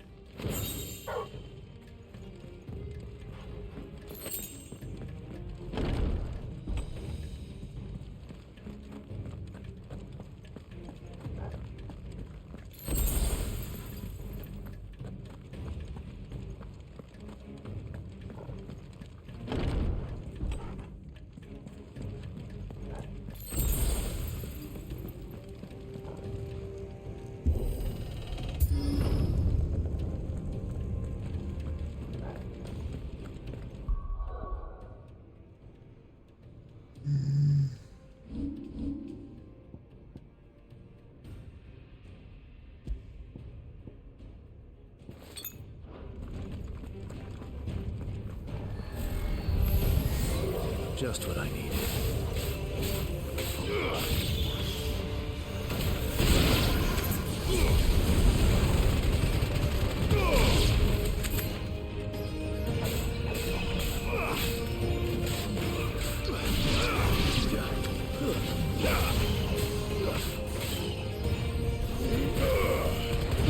Just what I needed.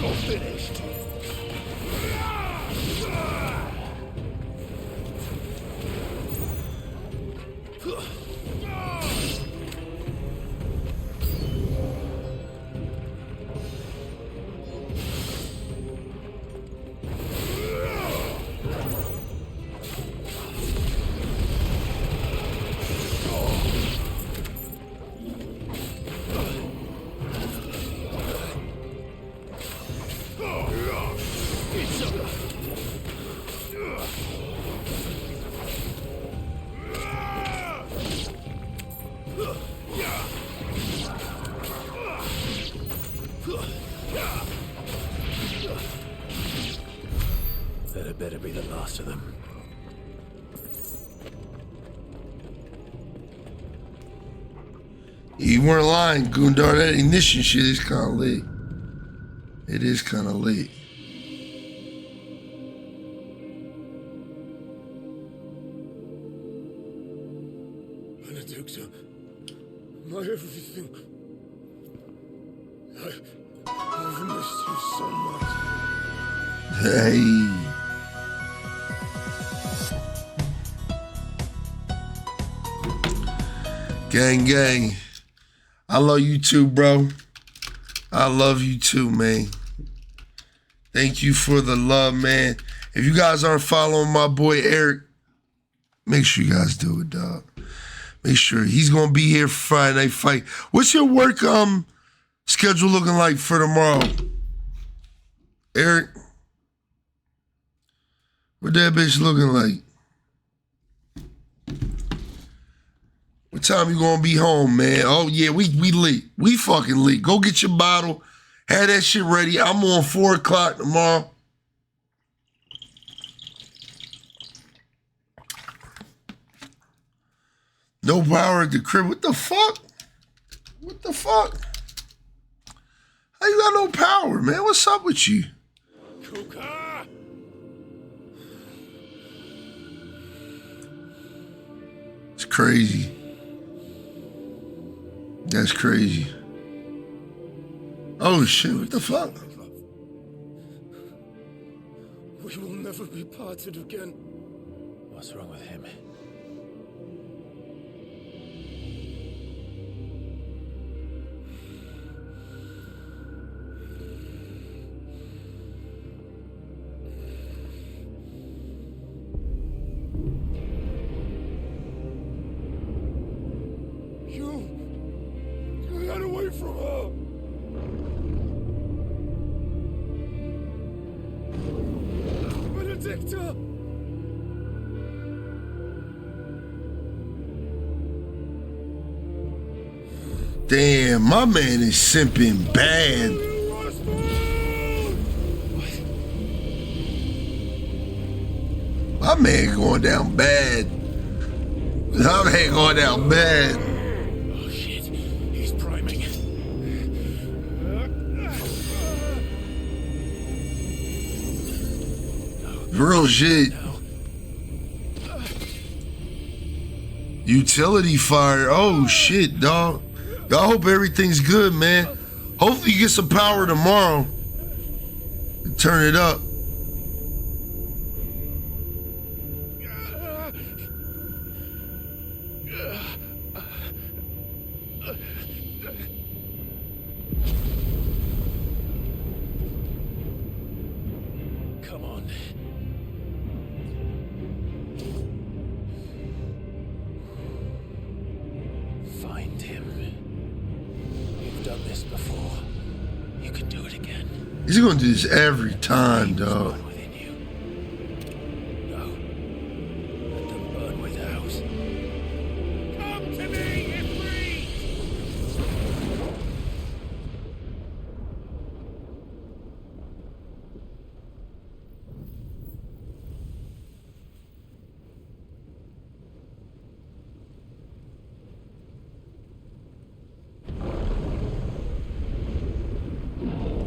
You're finished. That had better be the last of them. You weren't lying, Gundar. That ignition shit is kind of late. It is kind of late. Benedicta, my everything. I've missed you so much. Hey. Gang, gang. I love you too, bro. I love you too, man. Thank you for the love, man. If you guys aren't following my boy Eric, make sure you guys do it, dog. Make sure he's gonna be here for Friday Night Fight. What's your work schedule looking like for tomorrow, Eric? What that bitch looking like? What time you gonna be home, man? Oh yeah, we lit. We fucking lit. Go get your bottle. Have that shit ready. I'm on 4 o'clock tomorrow. No power at the crib. What the fuck? What the fuck? How you got no power, man? What's up with you? Kuka! It's crazy. That's crazy. Oh shit, what the fuck? We will never be parted again. What's wrong with him? You got away from her. Benedicta! Damn, my man is simping bad. My man going down bad. My man going down bad. Oh shit, he's priming. Real shit. Utility fire. Oh shit, dog. I hope everything's good, man. Hopefully you get some power tomorrow. Turn it up. Come on. Find him. You've done this before. You can do it again. He's gonna do this every time, dog. Let them burn without. Come to me, Ifrit!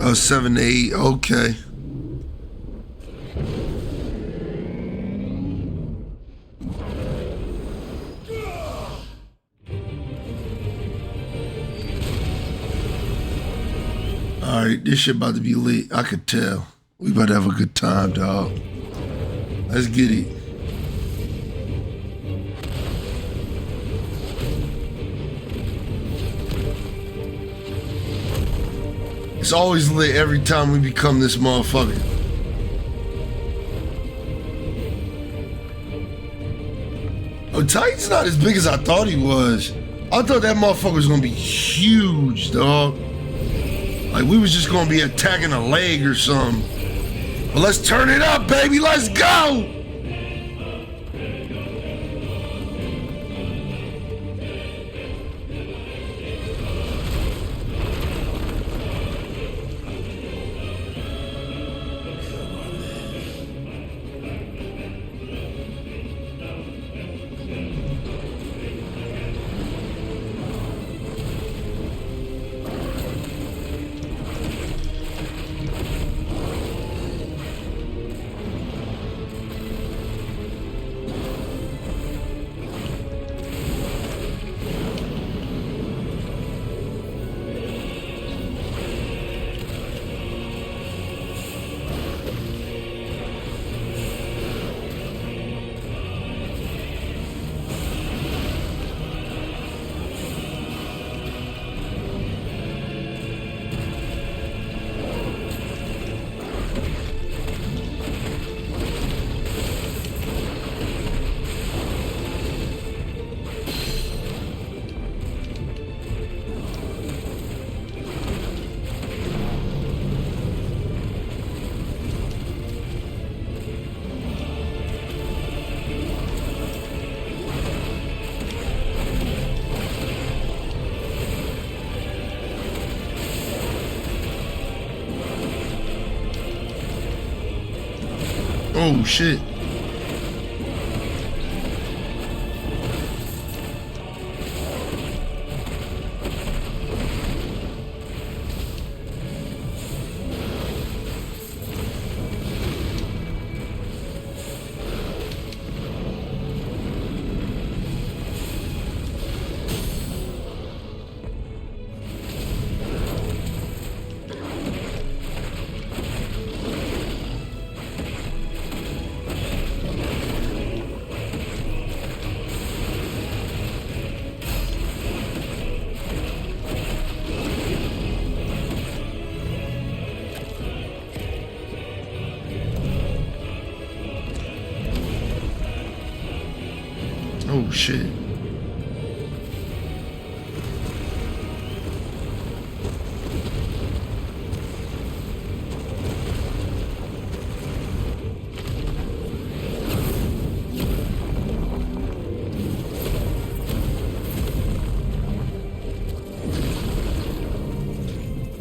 Oh, 7 to 8. Okay. All right, this shit about to be lit. I could tell. We about to have a good time, dog. Let's get it. It's always lit every time we become this motherfucker. Oh, Titan's not as big as I thought he was. I thought that motherfucker was gonna be huge, dog. Like we was just gonna be attacking a leg or something. But let's turn it up, baby. Let's go. Oh shit. Oh shit.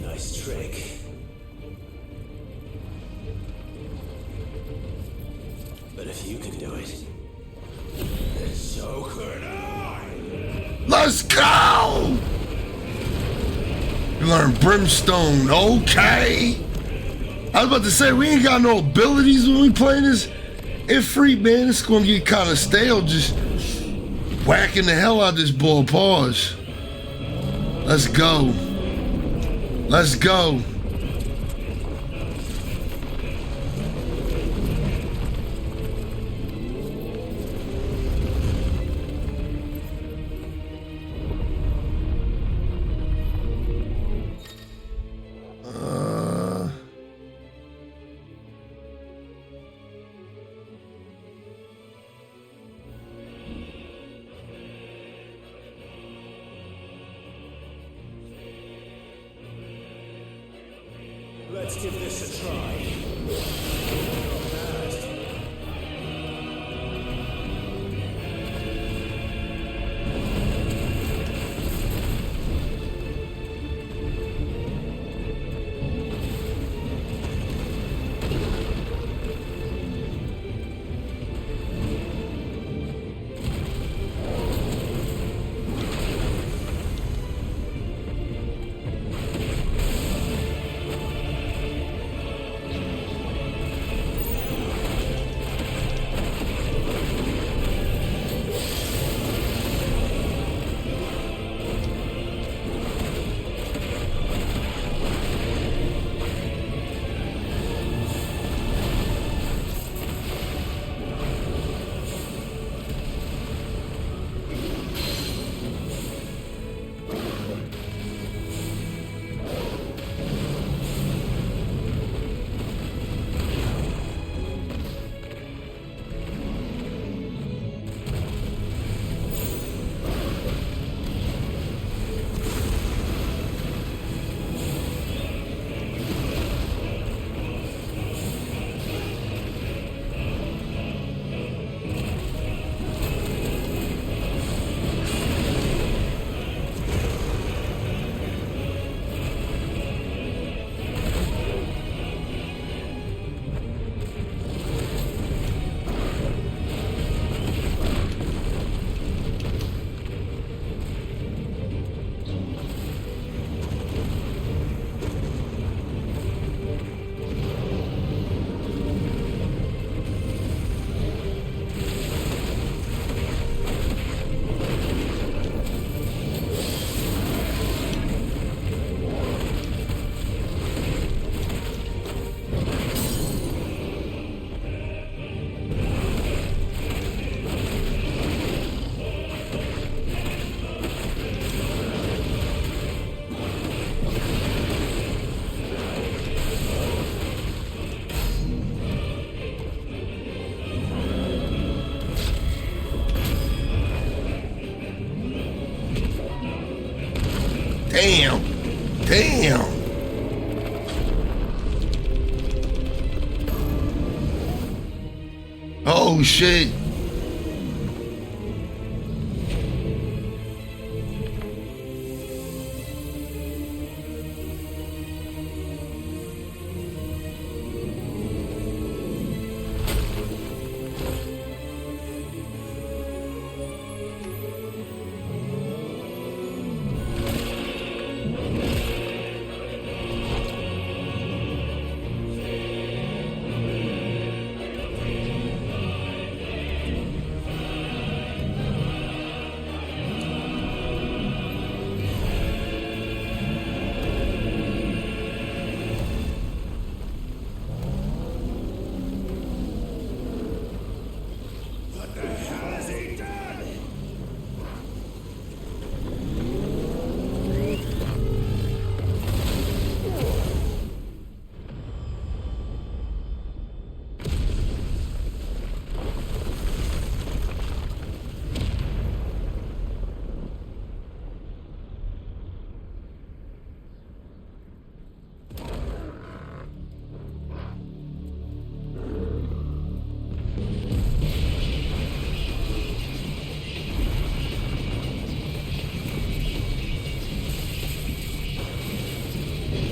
Nice trick. But if you can do it, then so could I. Let's go! You learn brimstone, okay? I was about to say, we ain't got no abilities when we play this. It's free, man. It's gonna get kind of stale just whacking the hell out of this ball. Pause. Let's go. Let's go. Let's give this a try. Damn. Damn. Oh, shit.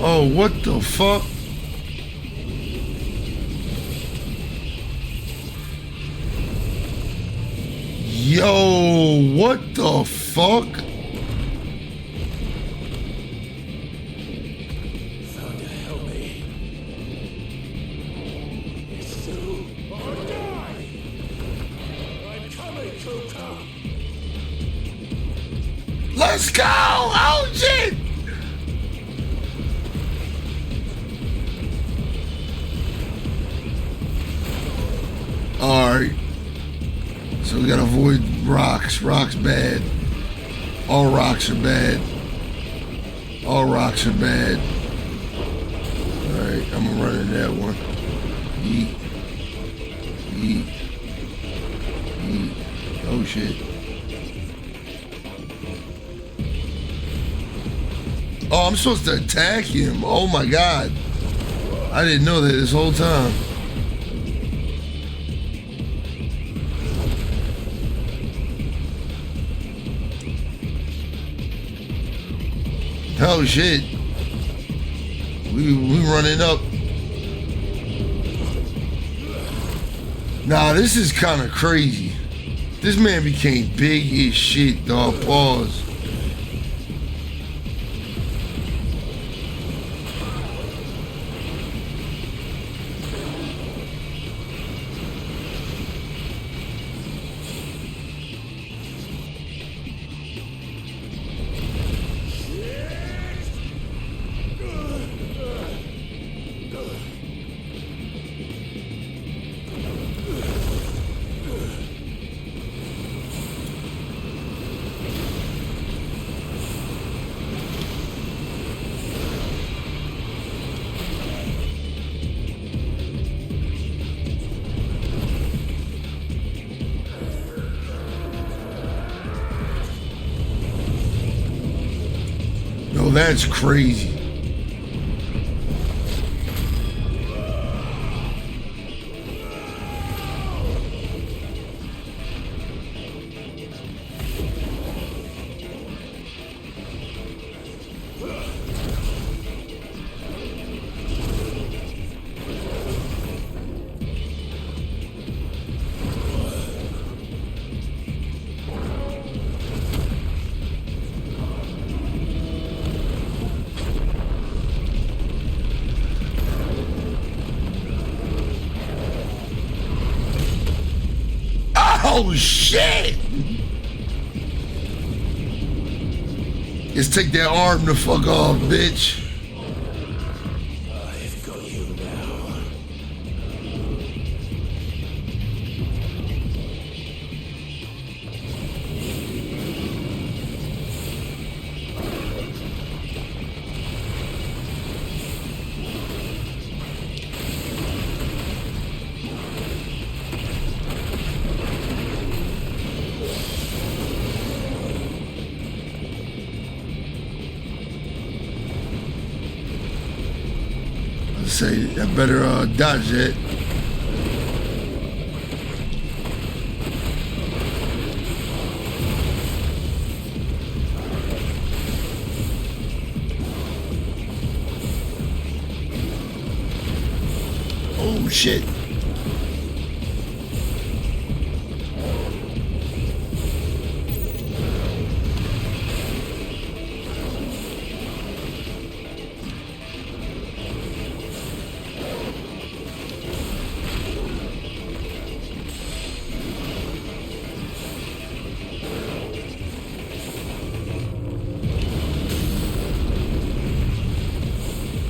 Oh, what the fuck? Yo, what the fuck? Thunder, help me. It's through or die. I'm coming, Kuka. Let's go! Oh, shit! Alright. So we gotta avoid rocks. Rocks bad. All rocks are bad. All rocks are bad. Alright, I'm gonna run in that one. Yeet. Yeet. Yeet. Oh shit. Oh, I'm supposed to attack him. Oh my god. I didn't know that this whole time. Oh shit. We running up. Nah, this is kind of crazy. This man became big as shit, dog. Pause. No, that's crazy. Oh shit! Let's take that arm the fuck off, bitch. I've got you now. say I better dodge that. Oh shit.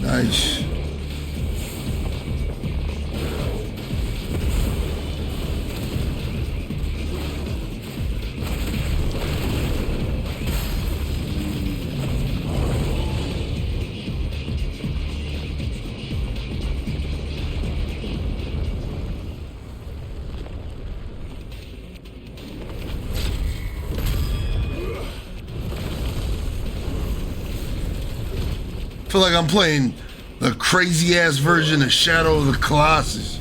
Nice. I feel like I'm playing the crazy ass version of Shadow of the Colossus.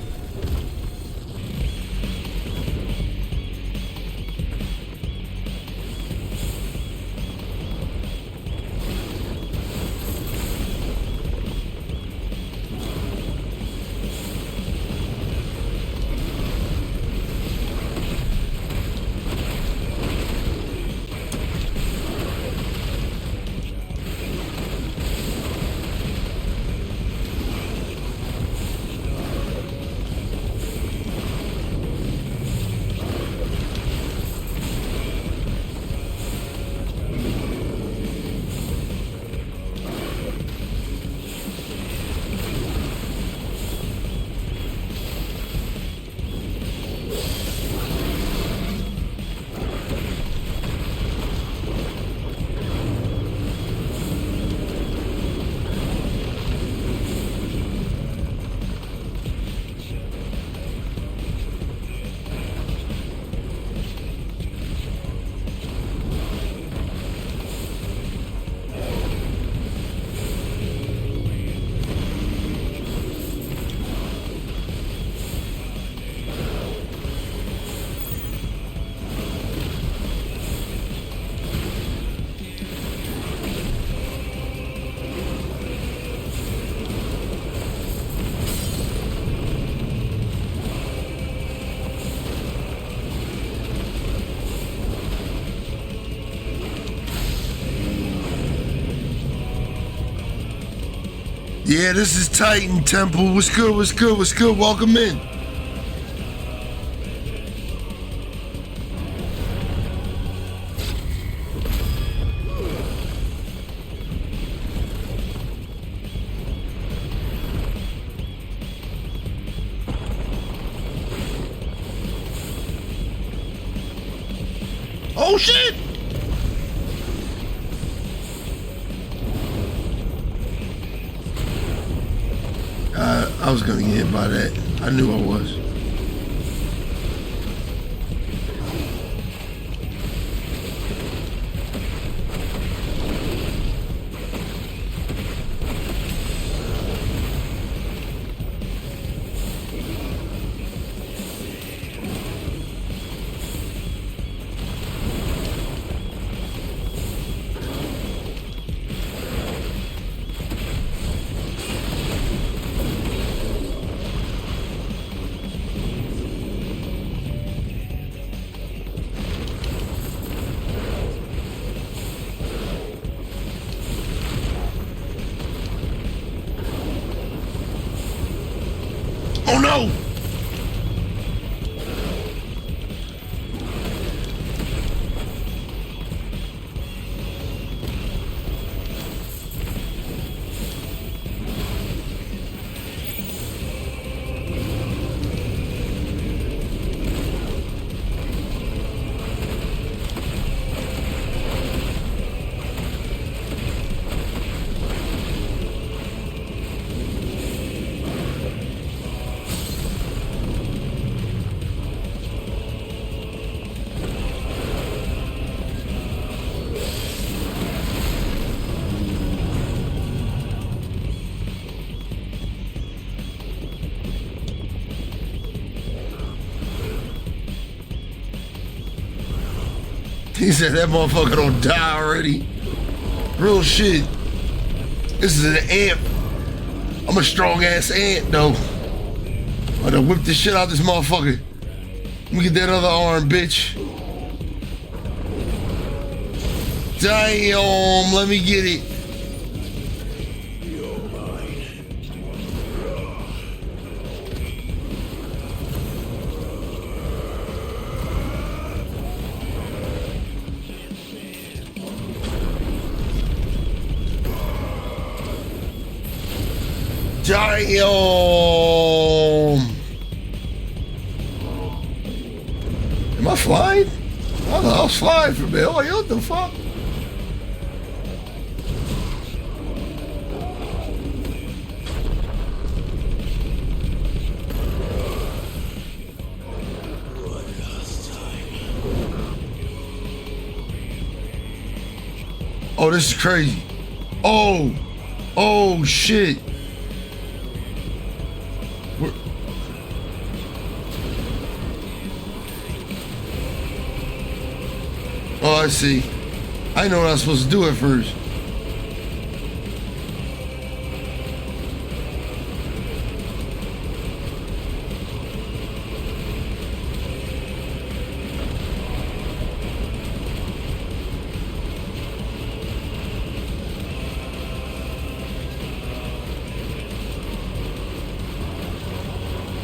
Yeah, this is Titan Temple. What's good? What's good? What's good? Welcome in. Oh shit! I was gonna get hit by that. I knew I was. He said that motherfucker don't die already. Real shit. This is an ant. I'm a strong ass ant though. I done whip the shit out this motherfucker. Let me get that other arm, bitch. Damn, let me get it. Damn! Am I flying? I was flying for a minute. Oh, what the fuck? Oh, this is crazy. Oh, shit. Oh, I see. I know what I was supposed to do at first.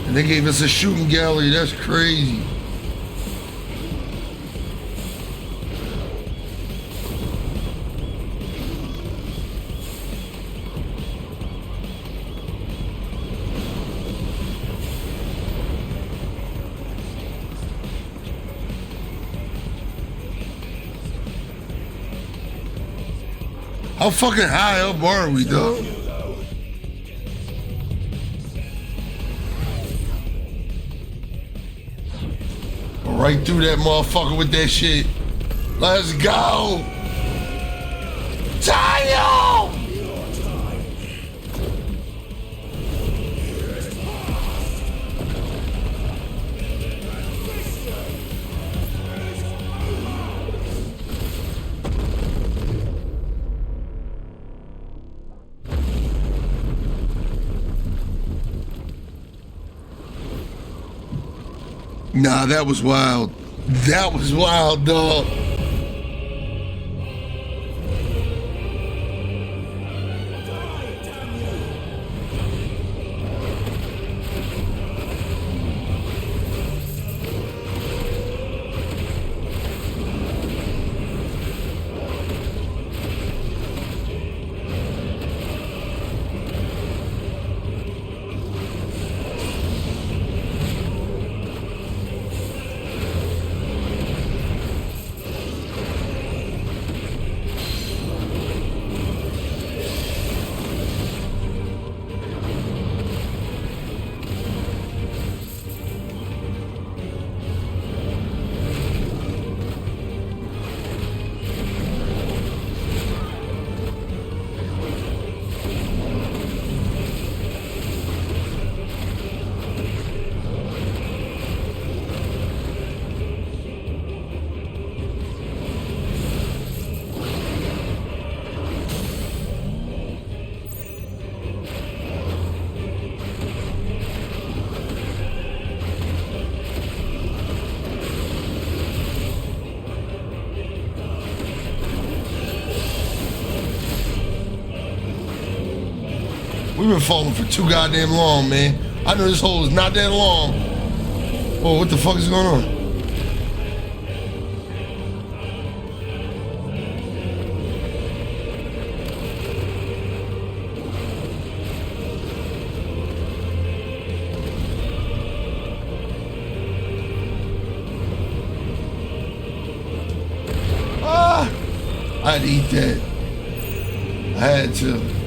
And they gave us a shooting gallery. That's crazy. How fucking high up are we, though? Right through that motherfucker with that shit. Let's go! Tayo! Nah, that was wild. That was wild, dog. We've been falling for too goddamn long, man. I know this hole is not that long. Oh, what the fuck is going on? Ah! I had to eat that. I had to.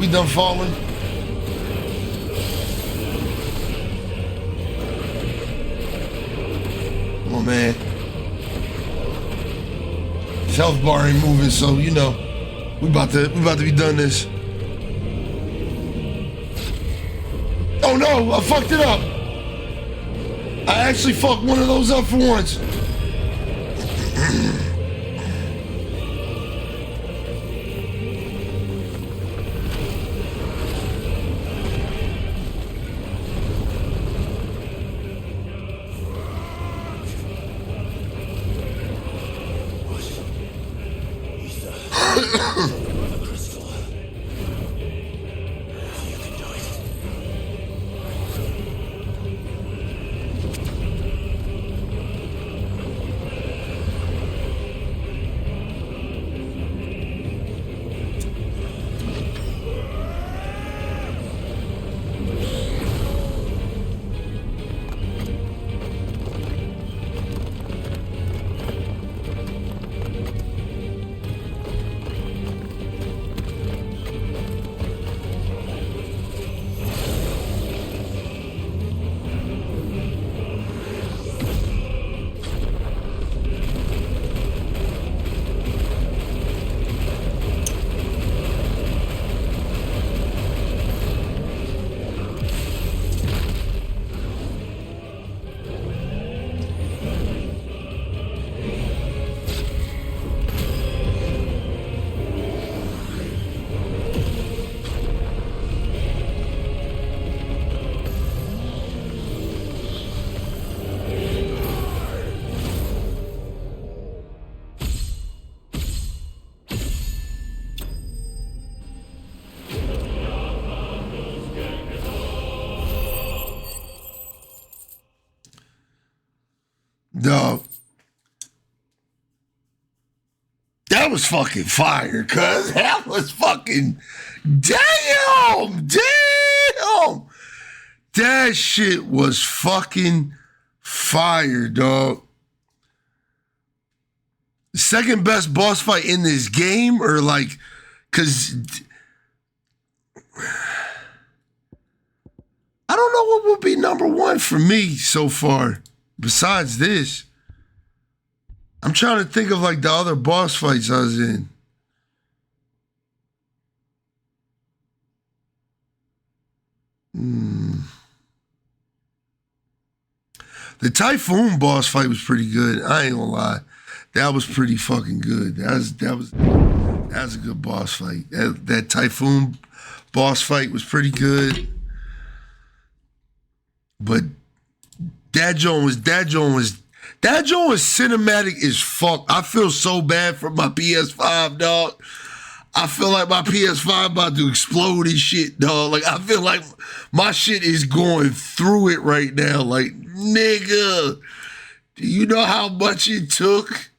we done falling? Come on, man. His health bar ain't moving, so you know we about to be done this. Oh no, I fucked it up. I actually fucked one of those up for once. Dog. That was fucking fire, cuz. That was fucking damn. That shit was fucking fire, dog. Second best boss fight in this game, or like, cause I don't know what would be number one for me so far. Besides this, I'm trying to think of like the other boss fights I was in. The Typhoon boss fight was pretty good. I ain't gonna lie. That was pretty fucking good. That was a good boss fight. That Typhoon boss fight was pretty good. But that joint was cinematic as fuck. I feel so bad for my PS5, dog. I feel like my PS5 about to explode and shit, dog. Like, I feel like my shit is going through it right now. Like, nigga, do you know how much it took?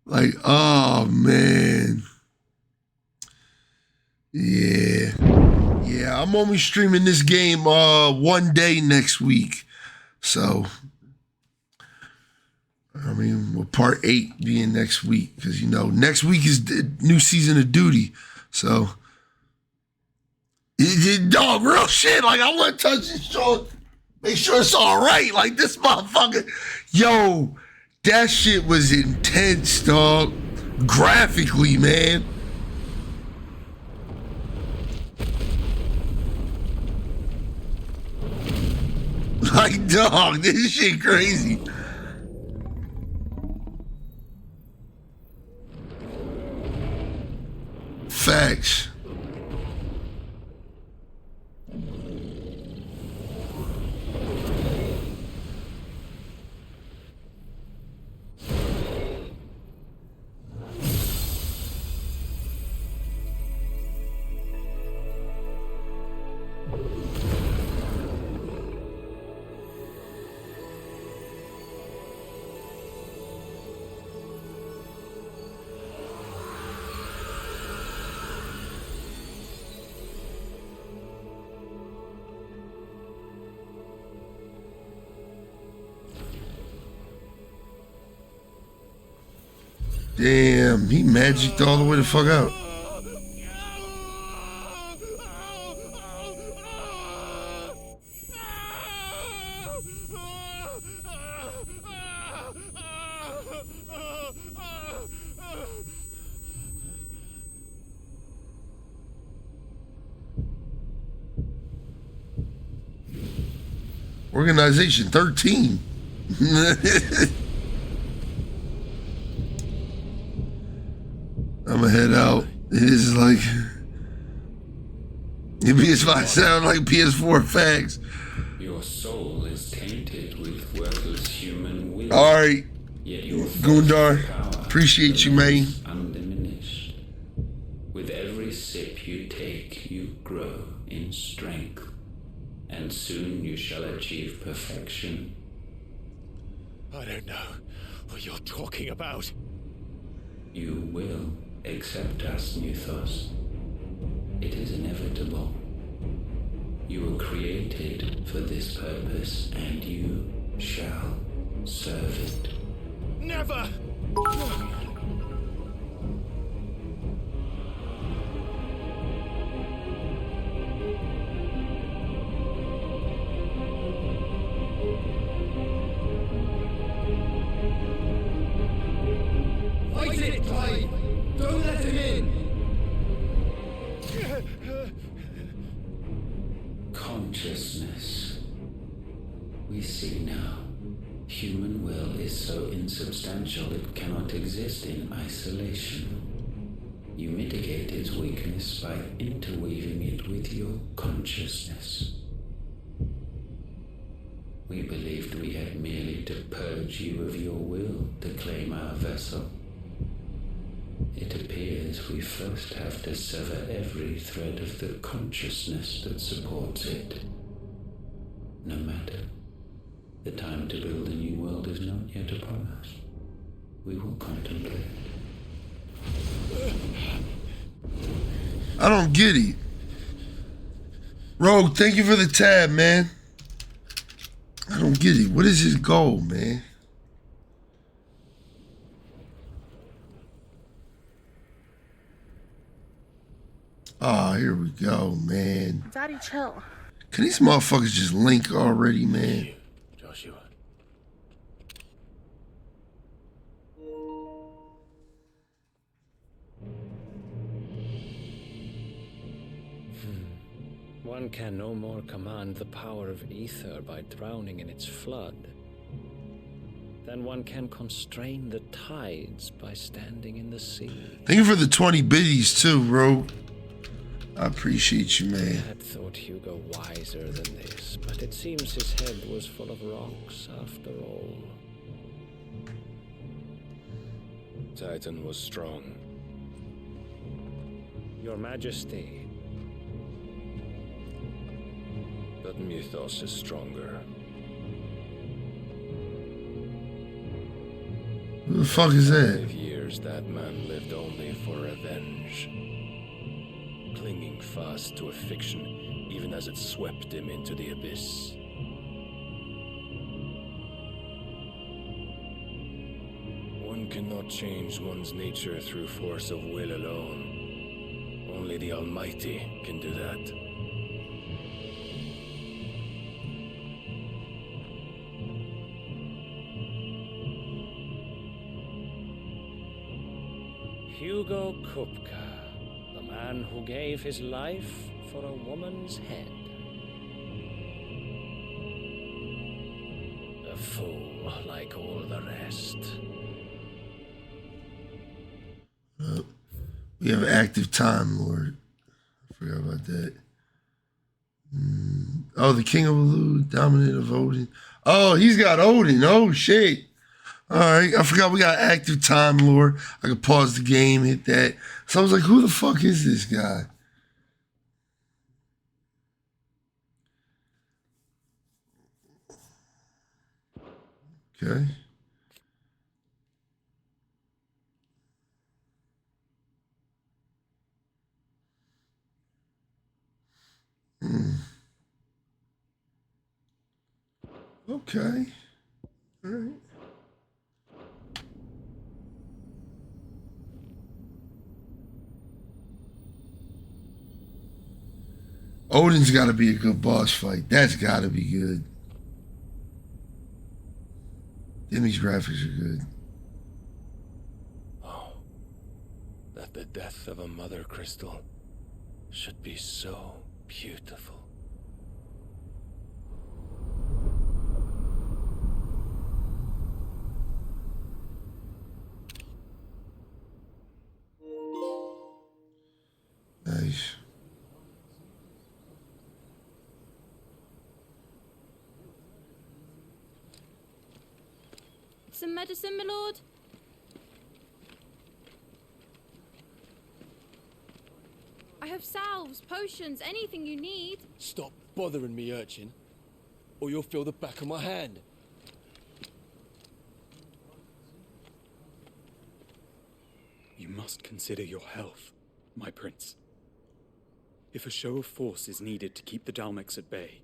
Like, oh, man. Yeah, I'm only streaming this game one day next week. So, I mean, with part 8 being next week, because, you know, next week is the new season of Duty. So, dog, real shit. Like, I want to touch this show, make sure it's all right. Like, this motherfucker, yo, that shit was intense, dog. Graphically, man. Like, dog, this shit crazy. Facts. Damn, he magicked all the way the fuck out. Organization 13. I'ma head out. It is like it PS5 sound like PS4 facts. Your soul is tainted with worthless human will. Alright. Gundar. Appreciate you, man. Undiminished. With every sip you take, you grow in strength. And soon you shall achieve perfection. I don't know what you're talking about. You will accept us, Mythos. It is inevitable. You were created for this purpose, and you shall serve it. Never! Fight it, Clive! Don't let him in! Consciousness. We see now. Human will is so insubstantial it cannot exist in isolation. You mitigate its weakness by interweaving it with your consciousness. We believed we had merely to purge you of your will to claim our vessel. It appears we first have to sever every thread of the consciousness that supports it. No matter. The time to build a new world is not yet upon us. We will contemplate. I don't get it. Rogue, thank you for the tab, man. I don't get it. What is his goal, man? Oh, here we go, man. Daddy, chill. Can these motherfuckers just link already, man? Joshua. One can no more command the power of ether by drowning in its flood than one can constrain the tides by standing in the sea. Thank you for the 20 biddies too, bro. I appreciate you, man. I had thought Hugo wiser than this, but it seems his head was full of rocks after all. Titan was strong. Your Majesty. But Mythos is stronger. Who the fuck is that? 5 years that man lived only for revenge. Clinging fast to a fiction, even as it swept him into the abyss. One cannot change one's nature through force of will alone. Only the Almighty can do that. Hugo Kupka, the man who gave his life for a woman's head. A fool like all the rest. We have active time, Lord. I forgot about that. Oh, the King of Elude, dominant of Odin. Oh, he's got Odin. Oh, shit. All right, I forgot we got active time, Lord. I could pause the game, hit that. So I was like, who the fuck is this guy? Okay. Okay. All right. Odin's got to be a good boss fight. That's got to be good. Damn, these graphics are good. Oh, that the death of a mother crystal should be so beautiful. Nice. Some medicine, my lord? I have salves, potions, anything you need. Stop bothering me, urchin, or you'll feel the back of my hand. You must consider your health, my prince. If a show of force is needed to keep the Dalmex at bay,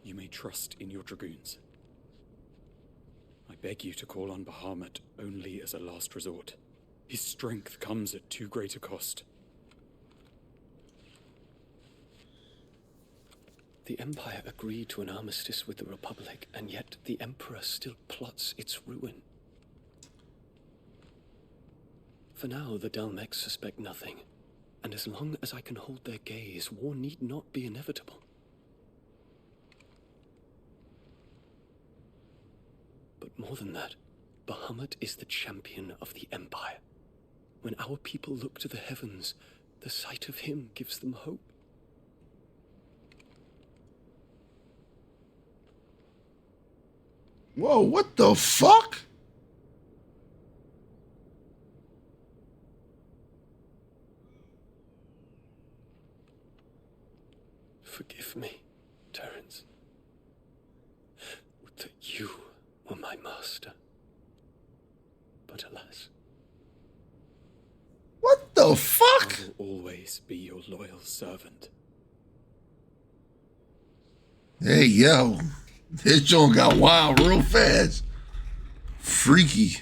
you may trust in your dragoons. I beg you to call on Bahamut only as a last resort. His strength comes at too great a cost. The Empire agreed to an armistice with the Republic, and yet the Emperor still plots its ruin. For now, the Dalmex suspect nothing, and as long as I can hold their gaze, war need not be inevitable. But more than that, Bahamut is the champion of the Empire. When our people look to the heavens, the sight of him gives them hope. Whoa, what the fuck? Forgive me, Terence. Would that you were my master. But alas. What the fuck? I will always be your loyal servant. Hey, yo. This joint got wild real fast. Freaky.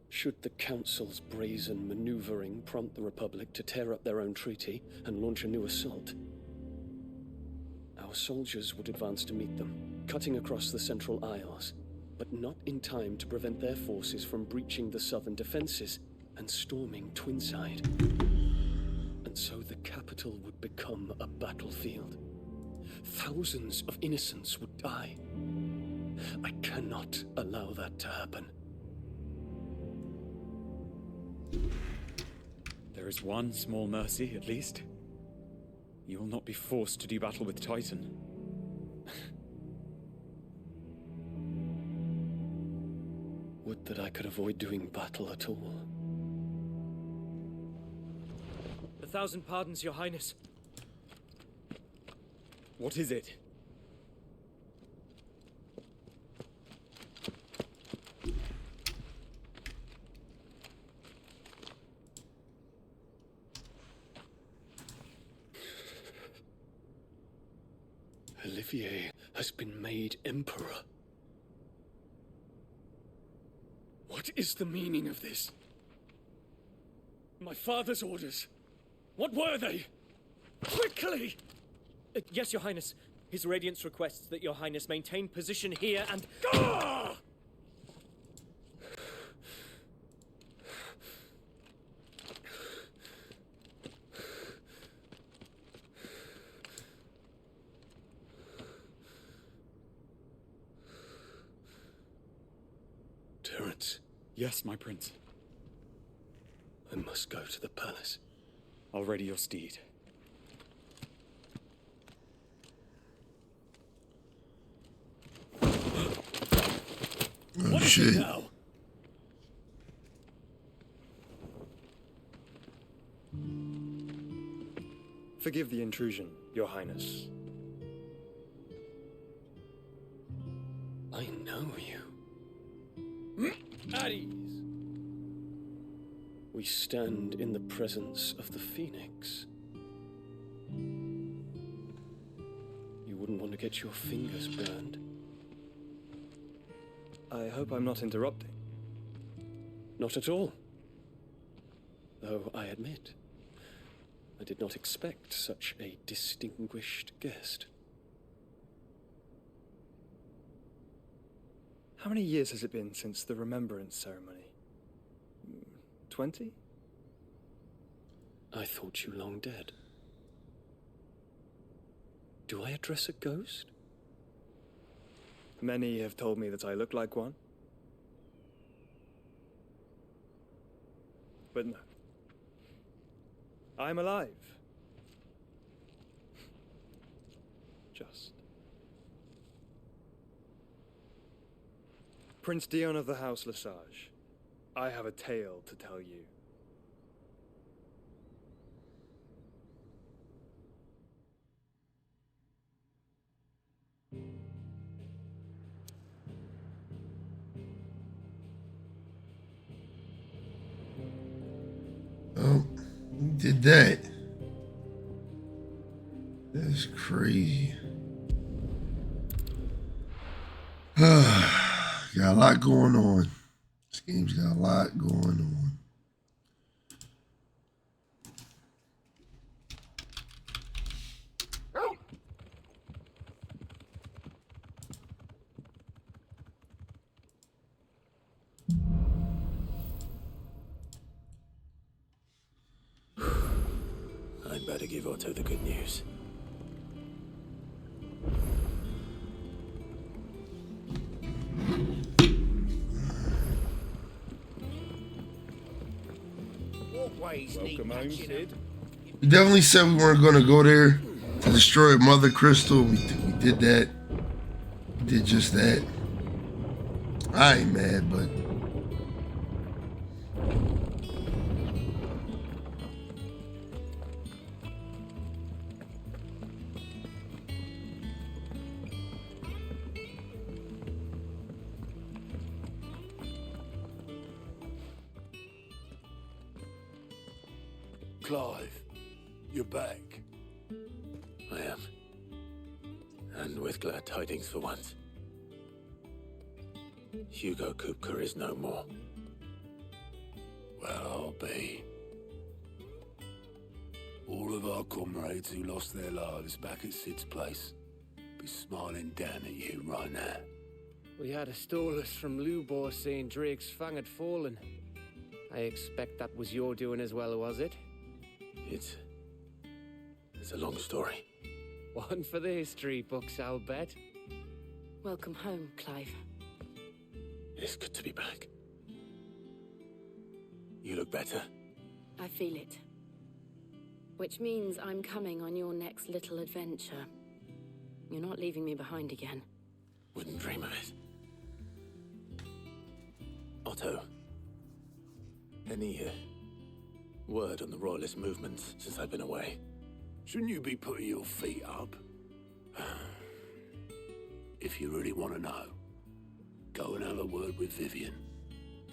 Should the Council's brazen maneuvering prompt the Republic to tear up their own treaty and launch a new assault, our soldiers would advance to meet them, cutting across the Central Isles, but not in time to prevent their forces from breaching the southern defenses and storming Twinside. And so the capital would become a battlefield. Thousands of innocents would die. I cannot allow that to happen. There is one small mercy, at least. You will not be forced to do battle with Titan. Would that I could avoid doing battle at all. 1,000 pardons, Your Highness. What is it? Olivier has been made Emperor. What is the meaning of this? My father's orders. What were they? Quickly! Yes, Your Highness. His Radiance requests that Your Highness maintain position here and... Ah! Terence. Yes, my prince. I must go to the palace. I'll ready your steed. Oh, shit. Now? Forgive the intrusion, Your Highness. I know you. At ease. We stand in the presence of the Phoenix. You wouldn't want to get your fingers burned. I hope I'm not interrupting. Not at all. Though I admit, I did not expect such a distinguished guest. How many years has it been since the remembrance ceremony? 20? I thought you long dead. Do I address a ghost? Many have told me that I look like one. But no. I'm alive. Just. Prince Dion of the House Lesage, I have a tale to tell you. Oh, he did that. That's crazy. Got a lot going on. This game's got a lot going on. I'd better give Otto the good news. Welcome home, Sid. We definitely said we weren't going to go there to destroy Mother Crystal. We did that. We did just that. I ain't mad, but... Clive, you're back. I am. And with glad tidings for once. Hugo Kupka is no more. Well, I'll be. All of our comrades who lost their lives back at Sid's place be smiling down at you right now. We had a stolus from Lubor saying Drake's fang had fallen. I expect that was your doing as well, was it? It's a long story. One for the history books, I'll bet. Welcome home, Clive. It's good to be back. You look better. I feel it. Which means I'm coming on your next little adventure. You're not leaving me behind again. Wouldn't dream of it. Otto, any word on the Royalist movements since I've been away? Shouldn't you be putting your feet up? If you really want to know, go and have a word with Vivian.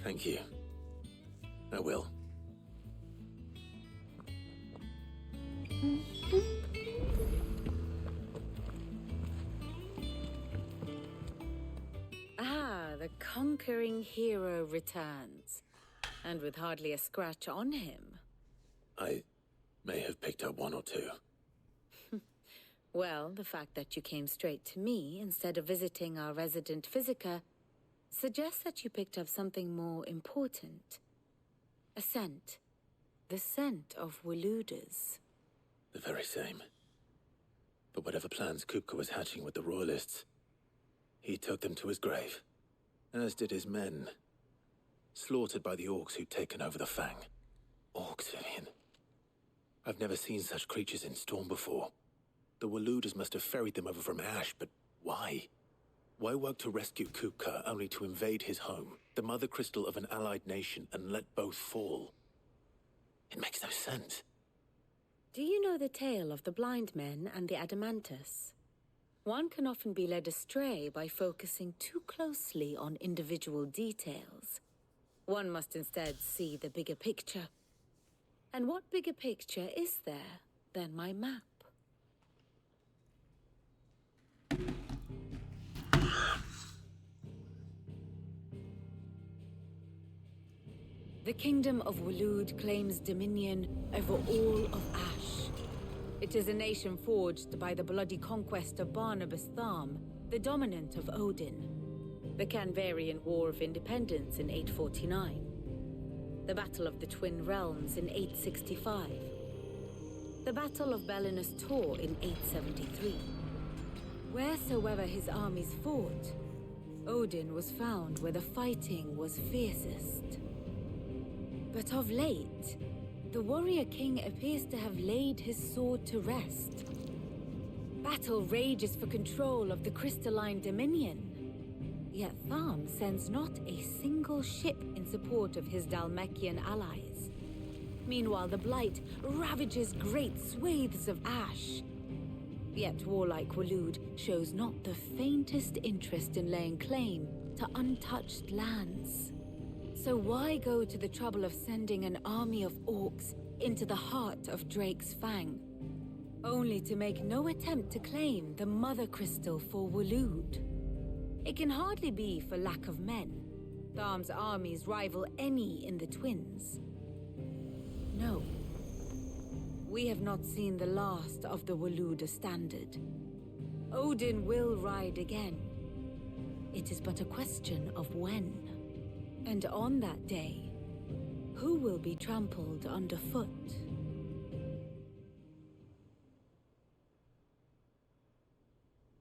Thank you. I will. Ah, the conquering hero returns. And with hardly a scratch on him. I may have picked up one or two. Well, the fact that you came straight to me instead of visiting our resident physiker suggests that you picked up something more important. A scent. The scent of Waludas. The very same. But whatever plans Kupka was hatching with the Royalists, he took them to his grave. As did his men. Slaughtered by the orcs who'd taken over the Fang. Orcs, Vivian. I've never seen such creatures in Storm before. The Waludas must have ferried them over from Ash, but why? Why work to rescue Kupka only to invade his home, the mother crystal of an allied nation, and let both fall? It makes no sense. Do you know the tale of the blind men and the Adamantus? One can often be led astray by focusing too closely on individual details. One must instead see the bigger picture. And what bigger picture is there than my map? the kingdom of Waloed claims dominion over all of Ash. It is a nation forged by the bloody conquest of Barnabas Tharm, the dominant of Odin. The Canvarian War of Independence in 849. The Battle of the Twin Realms in 865. The Battle of Belinus Tor in 873. Wheresoever his armies fought, Odin was found where the fighting was fiercest. But of late, the warrior king appears to have laid his sword to rest. Battle rages for control of the crystalline dominion. Yet Tharm sends not a single ship in support of his Dhalmekian allies. Meanwhile, the Blight ravages great swathes of Ash. Yet warlike Waloed shows not the faintest interest in laying claim to untouched lands. So why go to the trouble of sending an army of orcs into the heart of Drake's Fang, only to make no attempt to claim the Mother Crystal for Waloed? It can hardly be for lack of men. Tharm's armies rival any in the Twins. No. We have not seen the last of the Waloed standard. Odin will ride again. It is but a question of when. And on that day, who will be trampled underfoot?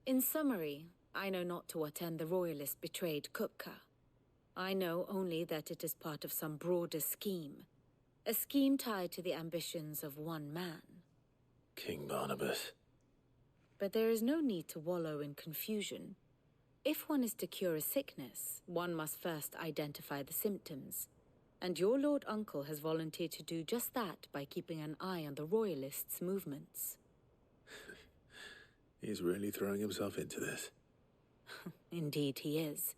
In summary, I know not to what end the royalist betrayed Kupka. I know only that it is part of some broader scheme. A scheme tied to the ambitions of one man. King Barnabas. But there is no need to wallow in confusion. If one is to cure a sickness, one must first identify the symptoms. And your Lord Uncle has volunteered to do just that by keeping an eye on the royalists' movements. He's really throwing himself into this. Indeed he is.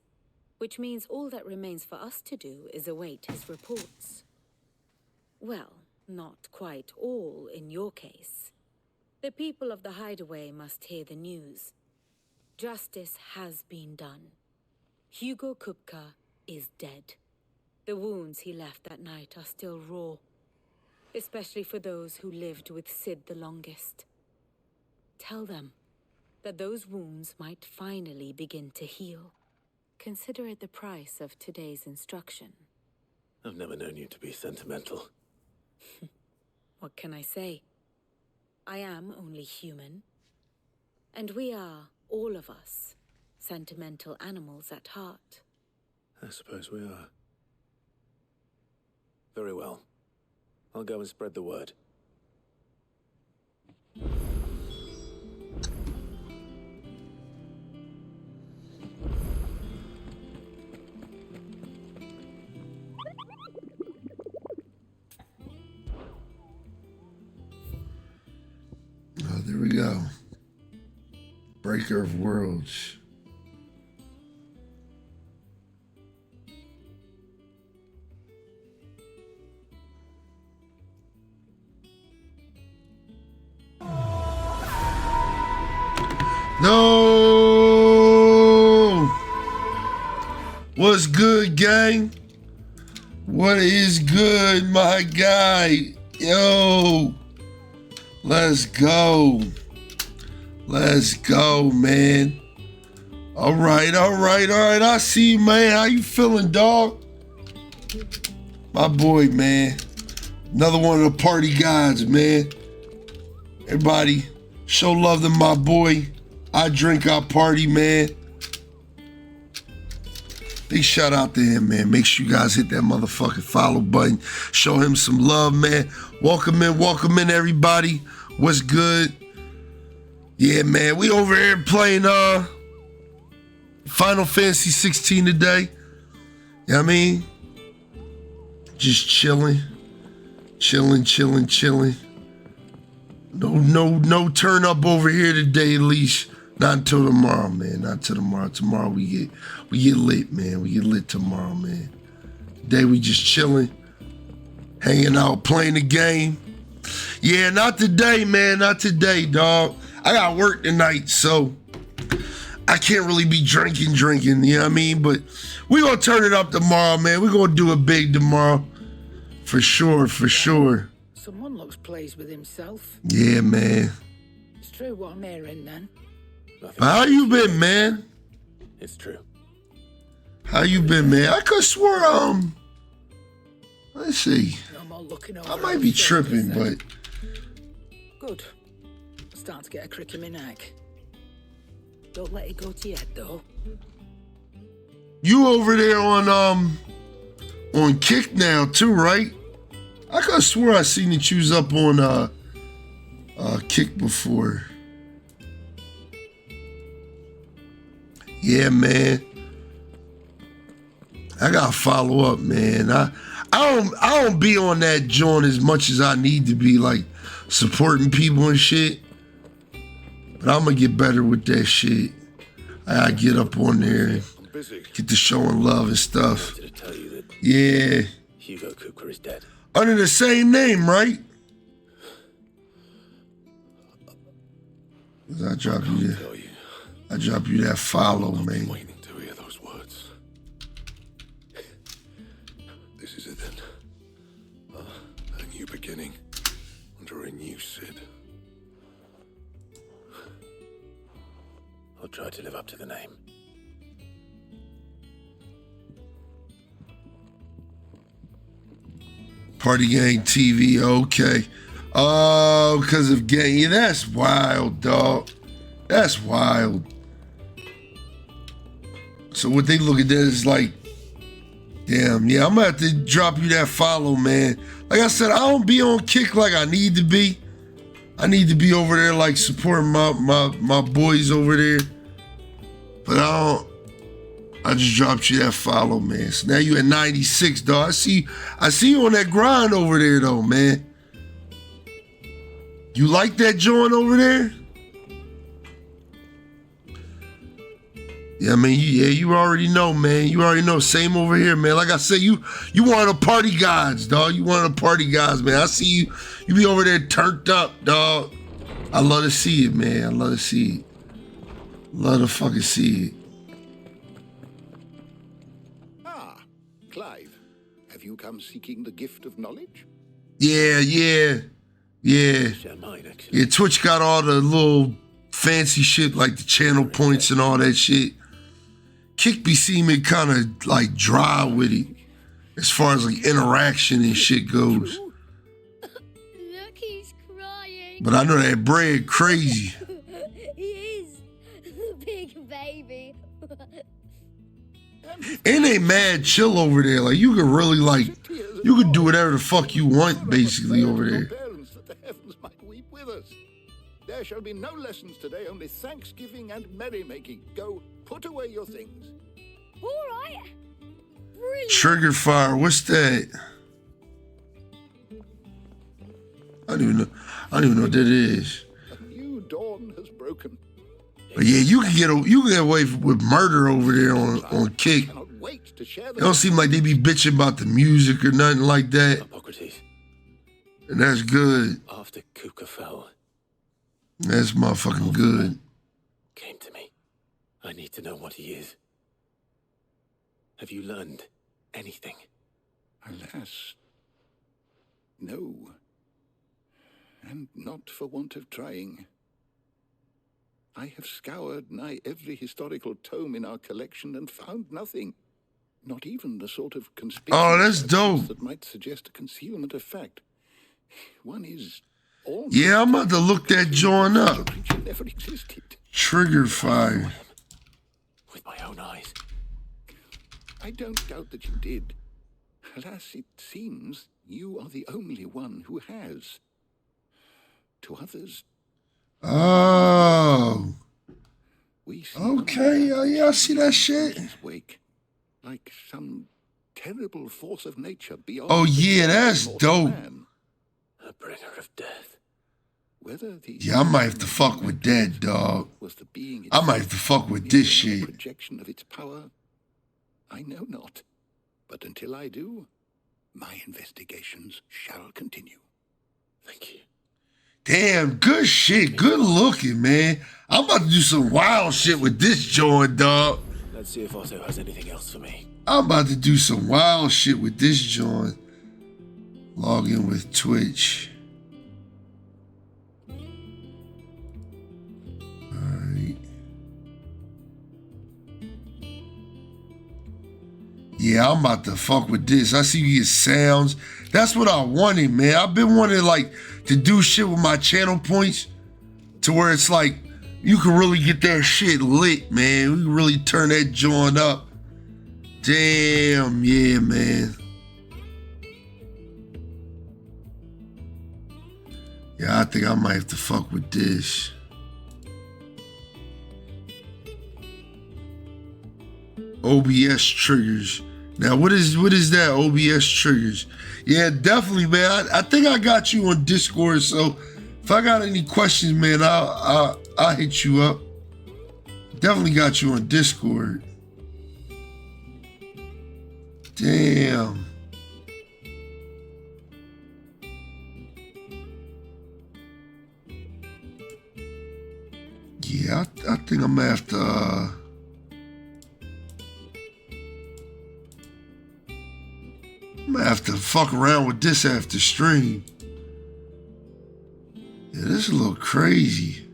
Which means all that remains for us to do is await his reports. Well, not quite all in your case. The people of the Hideaway must hear the news. Justice has been done. Hugo Kupka is dead. The wounds he left that night are still raw, especially for those who lived with Sid the longest. Tell them that those wounds might finally begin to heal. Consider it the price of today's instruction. I've never known you to be sentimental. What can I say? I am only human. And we are, all of us, sentimental animals at heart. I suppose we are. Very well. I'll go and spread the word. Oh, there we go. Breaker of Worlds. No! What's good, gang? What is good, my guy? Yo! Let's go. Let's go, man. All right. I see you, man. How you feeling, dog? My boy, man. Another one of the party gods, man. Everybody, show love to my boy. I drink, I party, man. Big shout out to him, man. Make sure you guys hit that motherfucking follow button. Show him some love, man. Welcome in, everybody. What's good? Yeah, man. We over here playing Final Fantasy 16 today. You know what I mean? Just chilling. No turn up over here today, at least. Not until tomorrow, man. Not till tomorrow. Tomorrow we get lit, man. We get lit tomorrow, man. Today we just chilling, hanging out, playing the game. Yeah, not today, man. Not today, dog. I got work tonight, so I can't really be drinking, you know what I mean? But we gonna turn it up tomorrow, man. We gonna do it big tomorrow. For sure, for sure. Someone looks pleased with himself. Yeah, man. It's true what I'm hearing, then. How you been, man? It's true. How you been, man? I could swear, let's see. No more looking over I might be tripping, but good. I'm starting to get a crick in my neck. Don't let it go to your head, though. you over there on Kick now too, right? I could swear I seen that you was up on Kick before. Yeah, man. I gotta follow up, man. I don't be on that joint as much as I need to be, like supporting people and shit. But I'm gonna get better with that shit. I get up on there and get to showing love and stuff. Yeah. Hugo Cooper is dead. Under the same name, right? I drop you that follow, man. Waiting to hear those words. This is it then. A new beginning under a new Sid. I'll try to live up to the name. Party Gang TV, okay. Oh, because of gang. Yeah, that's wild, dog. That's wild. So what they look at that is like, damn, yeah, I'm gonna have to drop you that follow, man. Like I said, I don't be on Kick like I need to be. I need to be over there like supporting my boys over there. But I just dropped you that follow, man. So now you at 96, dog. I see you on that grind over there though, man. You like that joint over there? Yeah, I mean, you already know, man. You already know. Same over here, man. Like I said, you one of the party guys, dog. You one of the party guys, man. I see you. You be over there turned up, dog. I love to see it, man. I love to see it. Love to fucking see it. Ah, Clive. Have you come seeking the gift of knowledge? Yeah. Yeah, Twitch got all the little fancy shit like the channel points and all that shit. Kick be seeming kind of like dry with it as far as like interaction and shit goes. Look, he's crying. But I know that bread crazy. He is. Big baby. And they mad chill over there. Like you could really like, you could do whatever the fuck you want basically over there. There shall be no lessons today, only thanksgiving and merrymaking. Go, put away your things. All right. Brilliant. Trigger fire, what's that? I don't even know what that is. A new dawn has broken. But yeah, you can get away with murder over there on Kick. It don't seem like they be bitching about the music or nothing like that. Hippocrates. And that's good. After Kuka fell, that's motherfucking good. came to me. I need to know what he is. Have you learned anything? Alas, no. And not for want of trying. I have scoured nigh every historical tome in our collection and found nothing. Not even the sort of conspiracy that's dope. that might suggest a concealment of fact. One is yeah, I'm about to look that joint up. Never existed. Trigger fire. With my own eyes. I don't doubt that you did. Alas, it seems you are the only one who has. To others. Oh. We see okay, yeah, I see that shit. Wake, like some terrible force of nature beyond. Oh yeah, that's dope. A bringer of death. Yeah, I might have to fuck with that, dog. I might have to fuck with this shit. Projection of its power, I know not. But until I do, my investigations shall continue. Thank you. Damn, good shit. Good looking, man. I'm about to do some wild shit with this joint, dog. Let's see if Otto has anything else for me. I'm about to do some wild shit with this joint. Log in with Twitch. Alright. Yeah, I'm about to fuck with this. I see you get sounds. That's what I wanted, man. I've been wanting like to do shit with my channel points to where it's like you can really get that shit lit, man. We can really turn that joint up. Damn, yeah, man. Yeah, I think I might have to fuck with this. OBS triggers. Now, what is that? OBS triggers. Yeah, definitely, man. I think I got you on Discord, so if I got any questions, man, I'll hit you up. Definitely got you on Discord. Damn. Yeah, I think I'm gonna have to I'm gonna have to fuck around with this after stream. Yeah, this is a little crazy.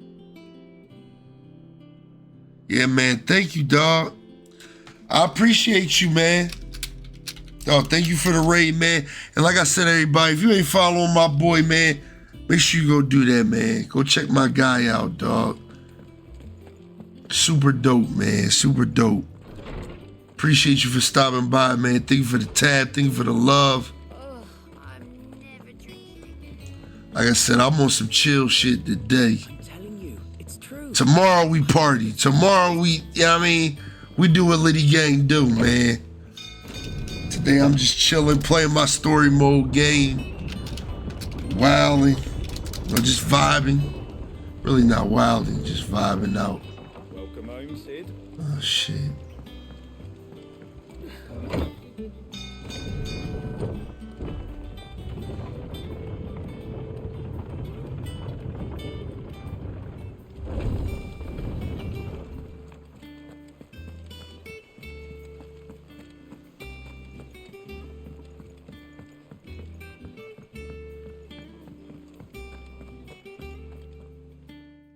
Yeah, man, thank you, dog. I appreciate you, man. Dog, thank you for the raid, man. And like I said, everybody, if you ain't following my boy, man, make sure you go do that, man. Go check my guy out, dog. Super dope, man. Super dope. Appreciate you for stopping by, man. Thank you for the tab. Thank you for the love. Like I said, I'm on some chill shit today. I'm telling you, it's true. Tomorrow we party. Tomorrow we, you know what I mean? We do what Liddy Gang do, man. Today I'm just chilling, playing my story mode game. Wilding. Or just vibing. Really not wilding, just vibing out. Welcome home, Sid. Oh, shit.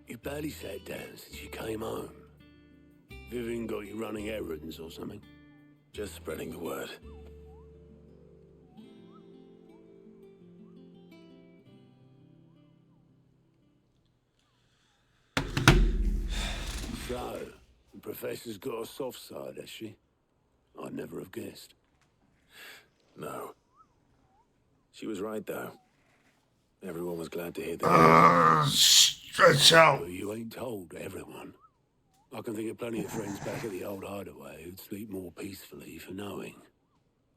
You barely sat down since you came home. Vivian got you running errands or something? Just spreading the word. So, the Professor's got a soft side, has she? I'd never have guessed. No. She was right, though. Everyone was glad to hear that. Stretch out. Well, you ain't told everyone. I can think of plenty of friends back at the old hideaway who'd sleep more peacefully for knowing.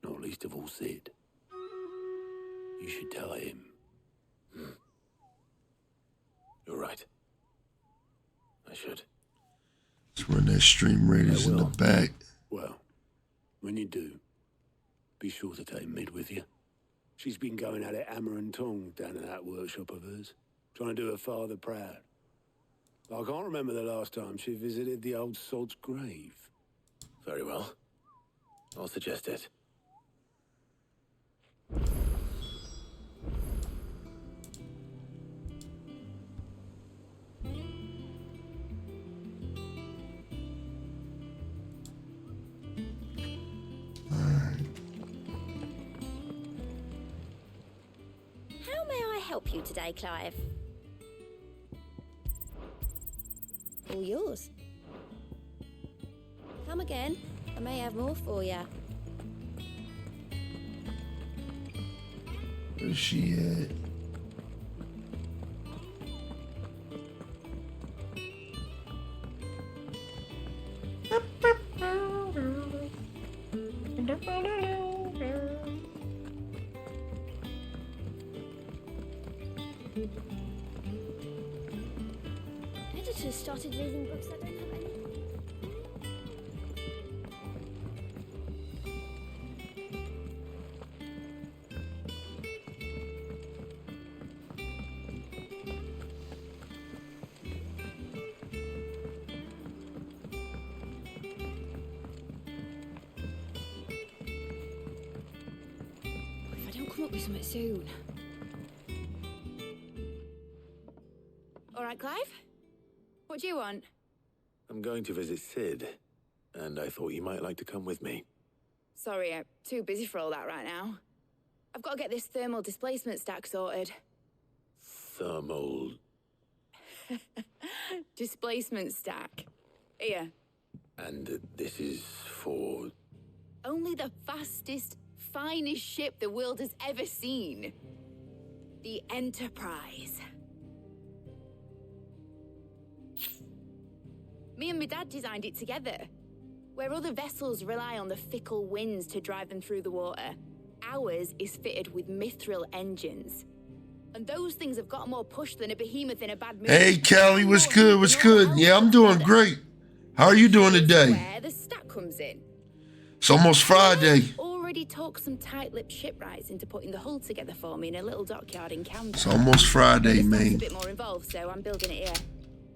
Not least of all Sid. You should tell him. You're right. I should. Let's run that stream raiders in the back. Well, when you do, be sure to take Mid with you. She's been going at it hammer and tongs down in that workshop of hers, trying to do her father proud. I can't remember the last time she visited the old sod's grave. Very well. I'll suggest it. How may I help you today, Clive? All yours. Come again. I may have more for you. Where's she at? Editors started reading books that don't have any. If I don't come up be something soon. All right, Clive? What do you want? I'm going to visit Sid, and I thought you might like to come with me. Sorry, I'm too busy for all that right now. I've got to get this thermal displacement stack sorted. Thermal... Displacement stack. Here. And this is for... Only the fastest, finest ship the world has ever seen. The Enterprise. Me and my dad designed it together. Where other vessels rely on the fickle winds to drive them through the water, ours is fitted with mithril engines. And those things have got more push than a behemoth in a bad mood. Hey, Callie, what's good? What's good? Yeah, I'm doing great. How are you doing today? Where the stack comes in. It's almost Friday. Already talked some tight-lipped shipwrights into putting the hull together for me in a little dockyard in Canberra. It's almost Friday, This man. a bit more involved, so I'm building it here.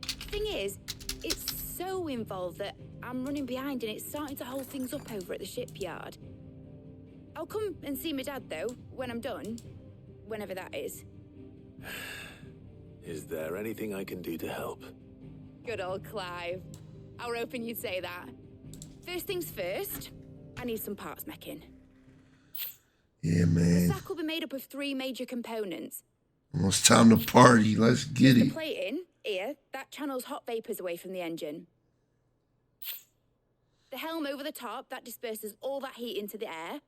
Thing is, it's so involved that I'm running behind and it's starting to hold things up over at the shipyard. I'll come and see my dad, though, when I'm done. Whenever that is. Is there anything I can do to help? Good old Clive. I were hoping you'd say that. First things first, I need some parts meching. Yeah, The man. stack will be made up of 3 major components. Well, it's time to party. Let's get The it. plating, here, that channels hot vapors away from the engine. The helm over the top, that disperses all that heat into the air.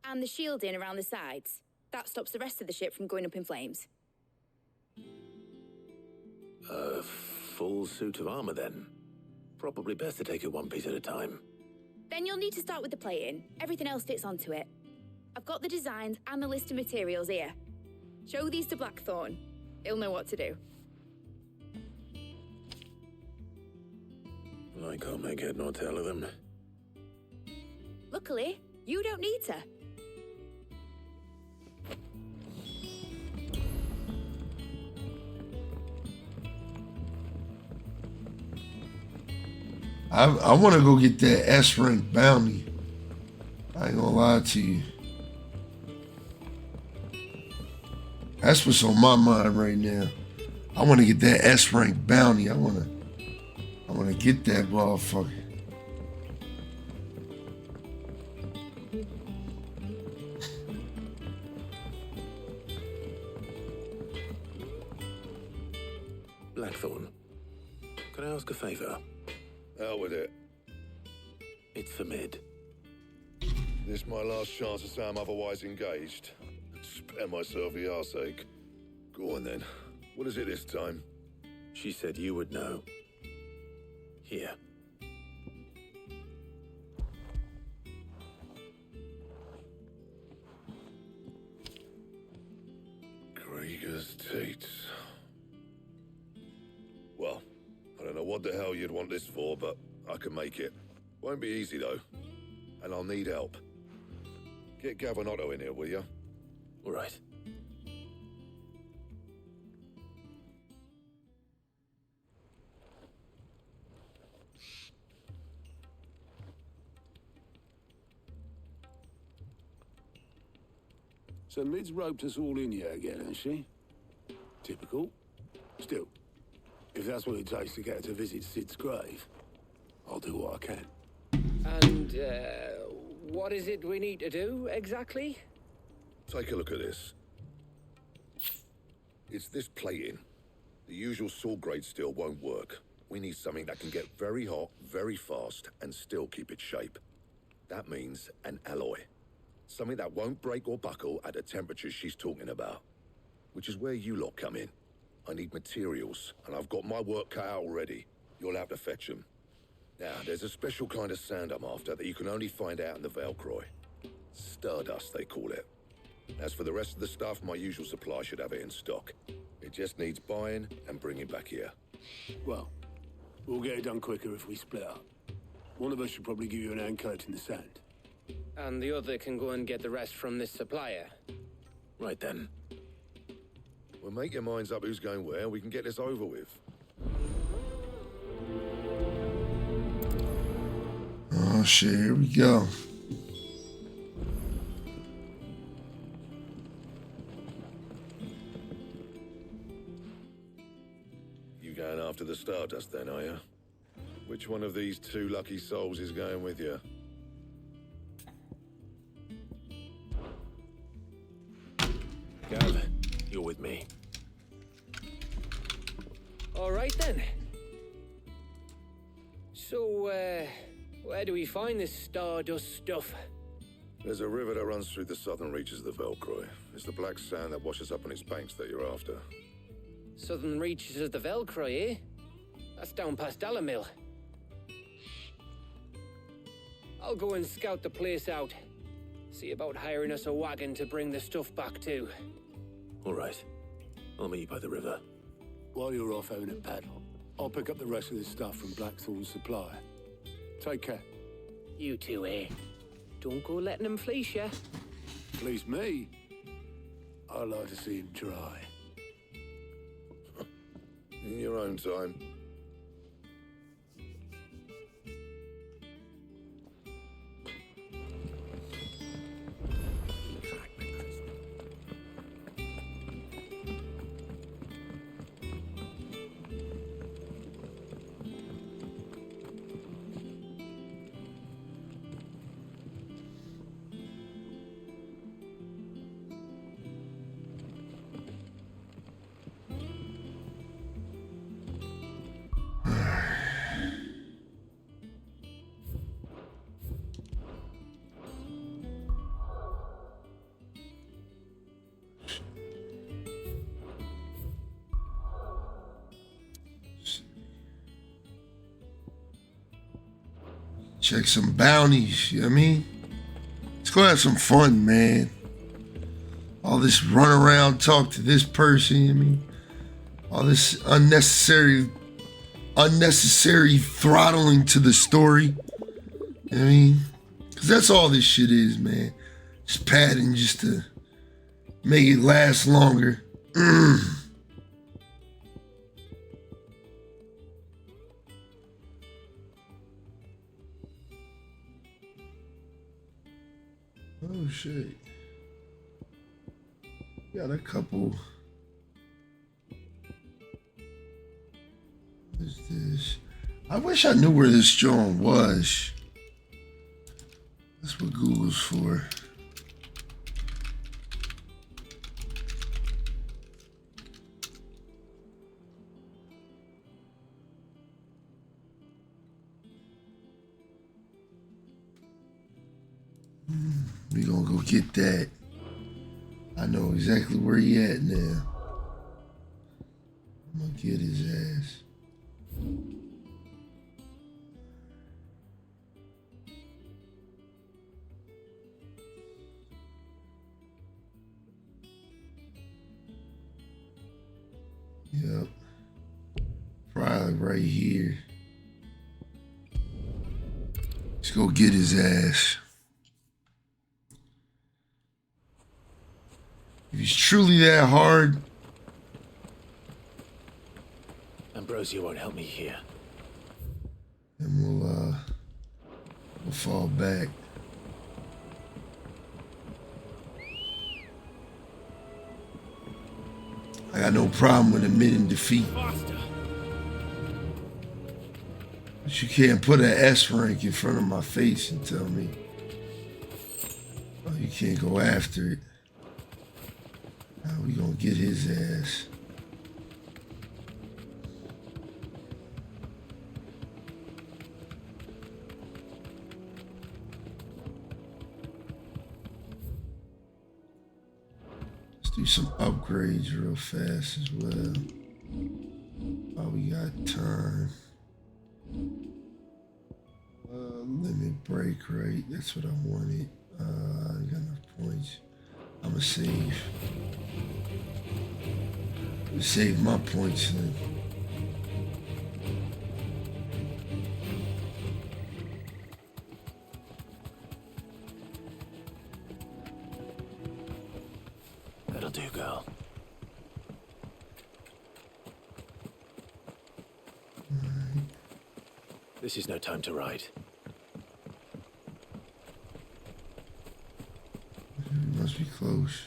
And the shielding around the sides. That stops the rest of the ship from going up in flames. A full suit of armor, then. Probably best to take it one piece at a time. Then you'll need to start with the plating. Everything else fits onto it. I've got the designs and the list of materials here. Show these to Blackthorn. He'll know what to do. I can't make head nor tail of them. Luckily, you don't need to. I want to go get that S rank bounty. I ain't gonna lie to you. That's what's on my mind right now. I want to get that S rank bounty. I want to get that motherfucker. Blackthorn, can I ask a favor? Out with it. It's for Mid. This my last chance to say I'm otherwise engaged. Spare myself the arseache. Go on then. What is it this time? She said you would know. Here. Krieger's Tates. Well, I don't know what the hell you'd want this for, but I can make it. Won't be easy though. And I'll need help. Get Gavin-Otto in here, will you? All right. So Mid's roped us all in here again, has she? Typical. Still, if that's what it takes to get her to visit Sid's grave, I'll do what I can. And, what is it we need to do, exactly? Take a look at this. It's this plating. The usual sword grade steel won't work. We need something that can get very hot, very fast, and still keep its shape. That means an alloy. Something that won't break or buckle at the temperatures she's talking about. Which is where you lot come in. I need materials, and I've got my work cut out already. You'll have to fetch them. Now, there's a special kind of sand I'm after that you can only find out in the Valcroy. Stardust, they call it. As for the rest of the stuff, my usual supply should have it in stock. It just needs buying and bringing back here. Well, we'll get it done quicker if we split up. One of us should probably give you an hand coating the sand. And the other can go and get the rest from this supplier. Right then. Well, make your minds up who's going where, and we can get this over with. Oh shit, here we go. Stardust then, are you? Which one of these two lucky souls is going with you? Gav, you're with me. All right then. So, where do we find this Stardust stuff? There's a river that runs through the southern reaches of the Velcroy. It's the black sand that washes up on its banks that you're after. Southern reaches of the Velcroy, eh? That's down past Alamil. I'll go and scout the place out. See about hiring us a wagon to bring the stuff back to. All right. I'll meet you by the river. While you're off having a paddle, I'll pick up the rest of this stuff from Blackthorn's supply. Take care. You two, eh? Don't go letting them fleece ya. Fleece me? I like to see him try. In your own time. Check some bounties, you know what I mean? Let's go have some fun, man. All this run around, talk to this person, you know what I mean? All this unnecessary throttling to the story. You know what I mean? Because that's all this shit is, man. Just padding just to make it last longer. Oh shit. Got a couple. What is this? I wish I knew where this joint was. That's what Google's for. We gonna go get that. I know exactly where he at now. I'm gonna get his ass. Yep. Probably right here. Let's go get his ass. If he's truly that hard. Ambrosia won't help me here. Then we'll fall back. I got no problem with admitting defeat. But you can't put an S rank in front of my face and tell me, oh, you can't go after it. Now we gonna get his ass. Let's do some upgrades real fast as well. Oh, we got time. Limit break rate. That's what I wanted. I got enough points. I'ma save. Save my points then. That'll do, girl. Right. This is no time to ride. We must be close.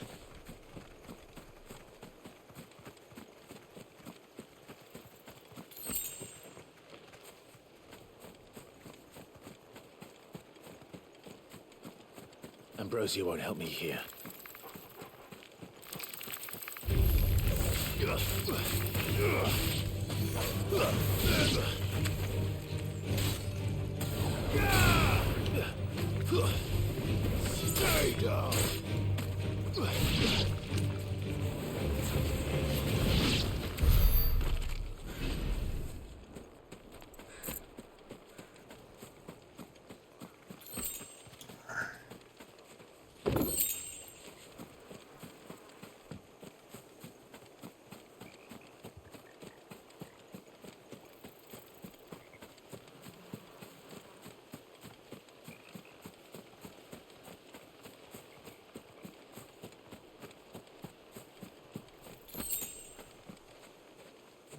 Ambrosia won't help me here. Stay down.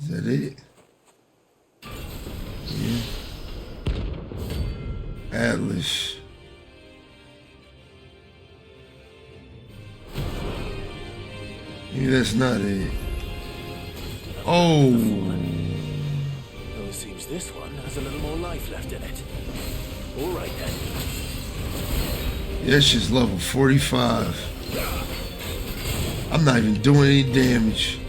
Is that it? Yeah. Atlas. Maybe that's not it. Oh. Though it seems this one has a little more life left in it. All right then. Yeah, she's level 45. I'm not even doing any damage.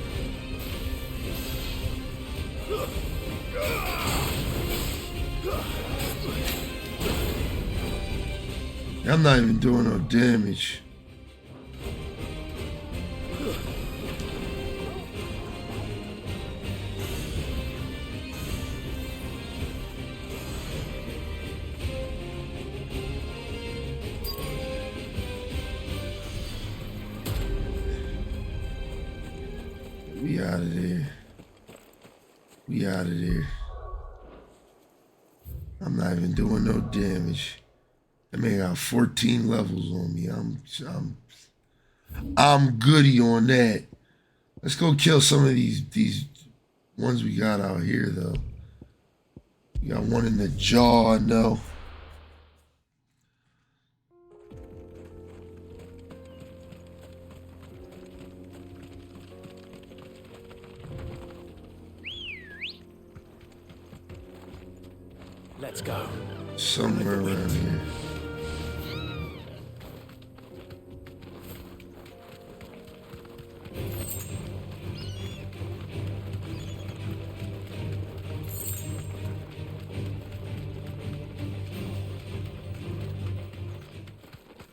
I'm not even doing no damage. We out of there. We out of there. I'm not even doing no damage. That man got 14 levels on me. I'm goody on that. Let's go kill some of these ones we got out here though. We got one in the jaw, I know. Let's go. Somewhere around here.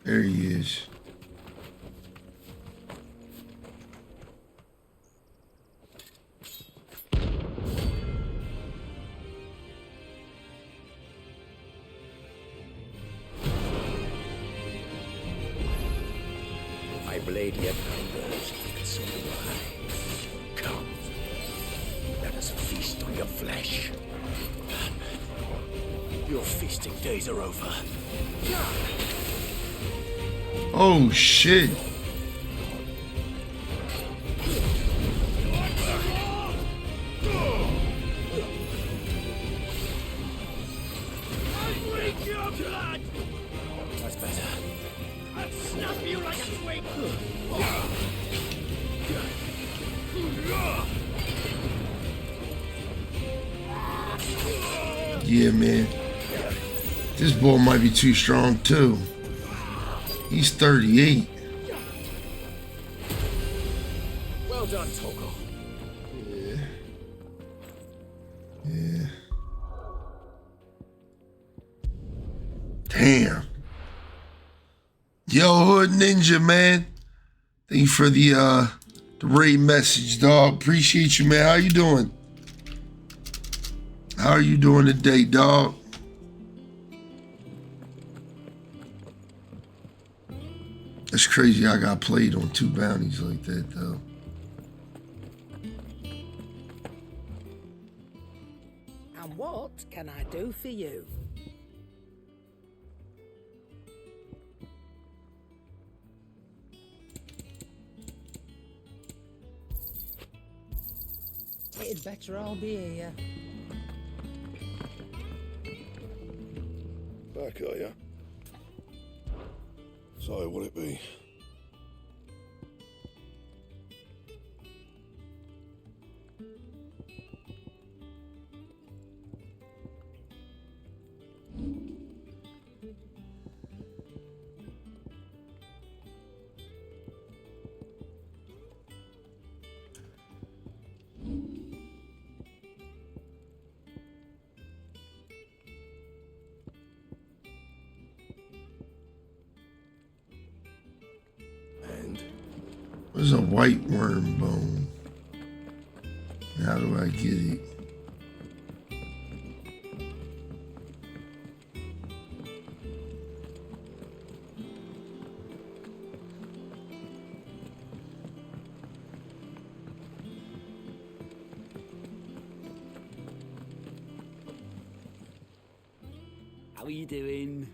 There he is. My blade yet hungers, and so do I. Come, let us feast on your flesh. Your feasting days are over. Oh shit. That's better. I'll snap you like a twig! Yeah, man. This boy might be too strong too. He's 38. Well done, Togo. Yeah. Yeah. Damn. Yo, Hood Ninja, man. Thank you for the raid message, dog. Appreciate you, man. How you doing? How are you doing today, dog? That's crazy. I got played on 2 bounties like that, though. And what can I do for you? It'd better all be here. Back, are ya? So, what'll it be? There's a white worm bone. How do I get it? How are you doing?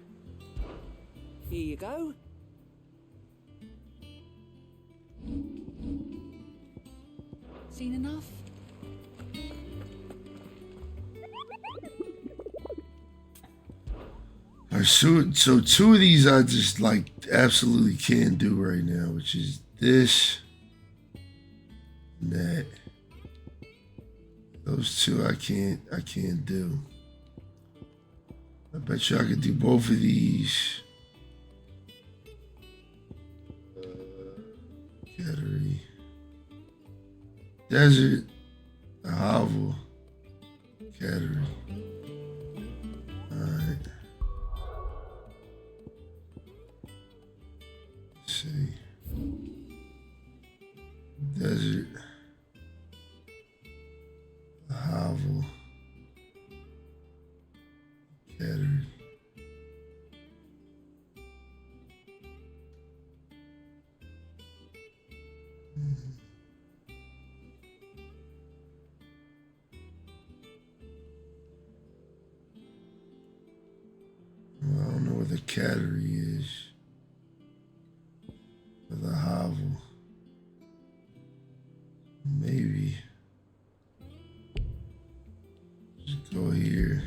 Here you go. Seen enough? So two of these I just like absolutely can't do right now, which is this and that. Those two I can't do. I bet you I could do both of these. Cattery. Desert. A hovel. Cattery. Alright. Let's see. Desert. A hovel. Cattery. Well, I don't know where the cattery is. Or the hovel. Maybe. Just go here.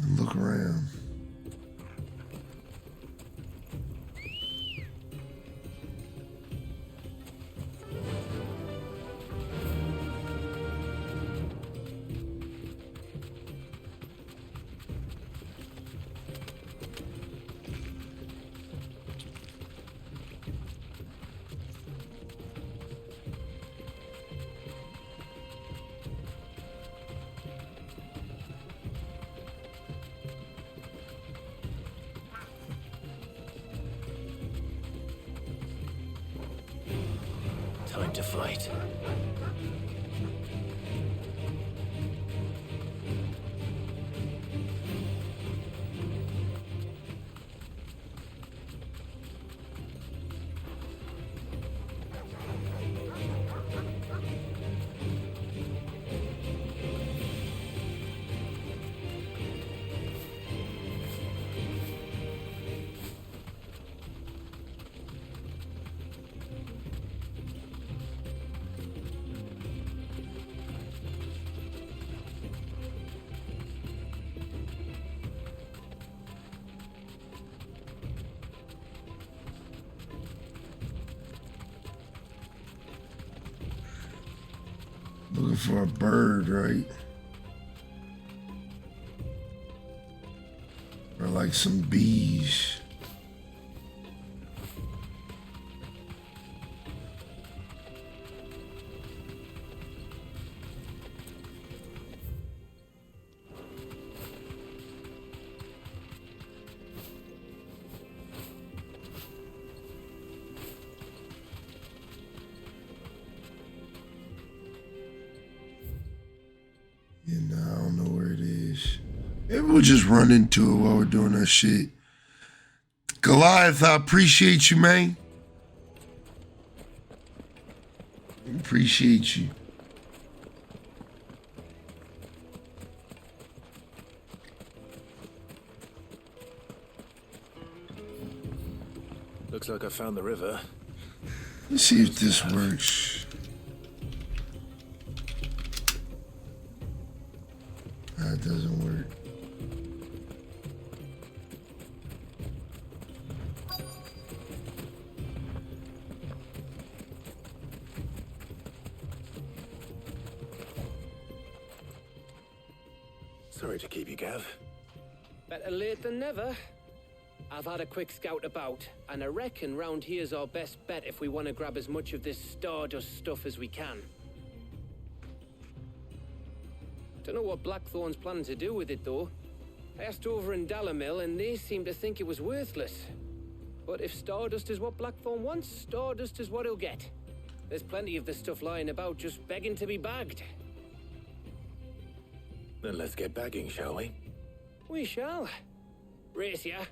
And look around. Time to fight. Looking for a bird, right? Or like some bees. And I don't know where it is. Maybe we'll just run into it while we're doing that shit. Goliath, I appreciate you, man. Appreciate you. Looks like I found the river. Let's see if this works. That doesn't work. Sorry to keep you, Gav. Better late than never. I've had a quick scout about, and I reckon round here's our best bet if we want to grab as much of this stardust stuff as we can. Don't know what Blackthorn's planning to do with it, though. I asked over in Dalamil, and they seem to think it was worthless. But if Stardust is what Blackthorn wants, Stardust is what he'll get. There's plenty of this stuff lying about just begging to be bagged. Then let's get bagging, shall we? We shall. Race ya.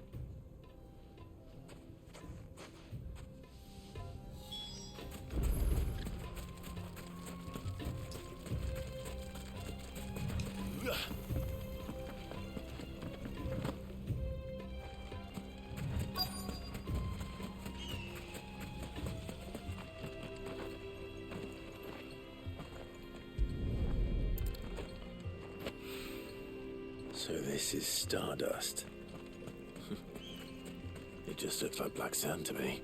So this is Stardust. It just looks like black sand to me.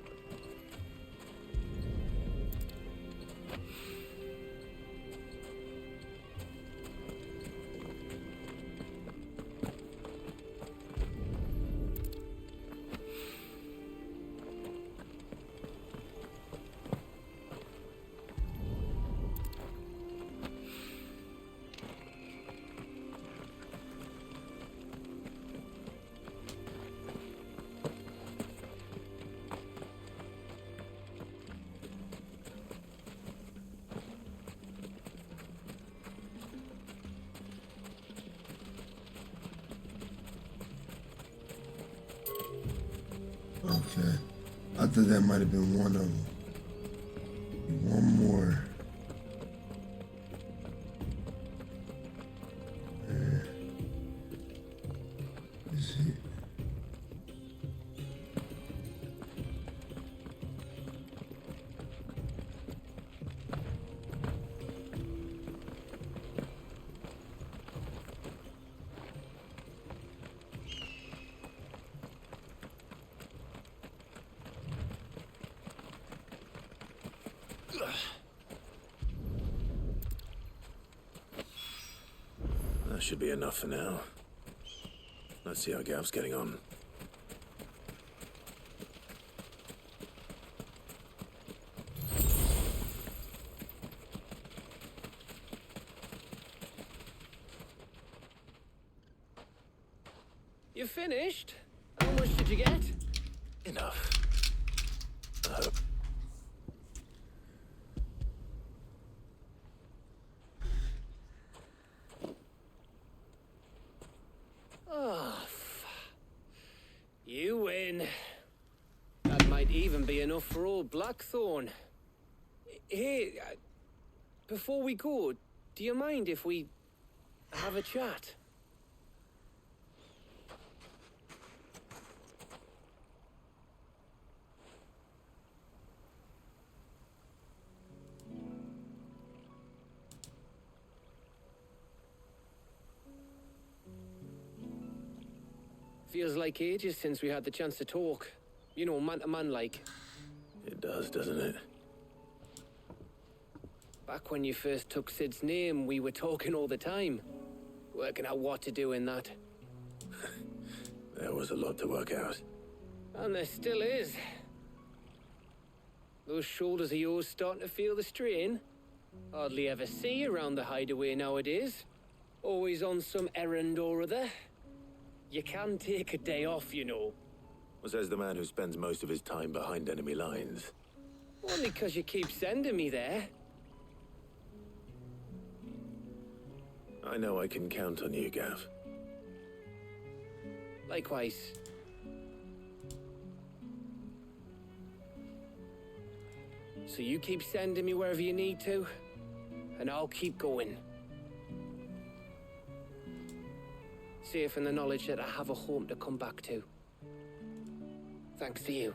Okay. I thought that might have been one of them. One more. Is it? That should be enough for now. Let's see how Gav's getting on. You finished? How much did you get? Enough. I hope. Oh, you win. That might even be enough for old Blackthorn. Hey, before we go, do you mind if we have a chat? Feels like ages since we had the chance to talk. You know, man to man like. It does, doesn't it? Back when you first took Sid's name, we were talking all the time. Working out what to do in that. There was a lot to work out. And there still is. Those shoulders of yours starting to feel the strain. Hardly ever see you around the hideaway nowadays. Always on some errand or other. You can take a day off, you know. Well, says the man who spends most of his time behind enemy lines. Only 'cause you keep sending me there. I know I can count on you, Gav. Likewise. So you keep sending me wherever you need to, and I'll keep going. Safe in the knowledge that I have a home to come back to. Thanks to you.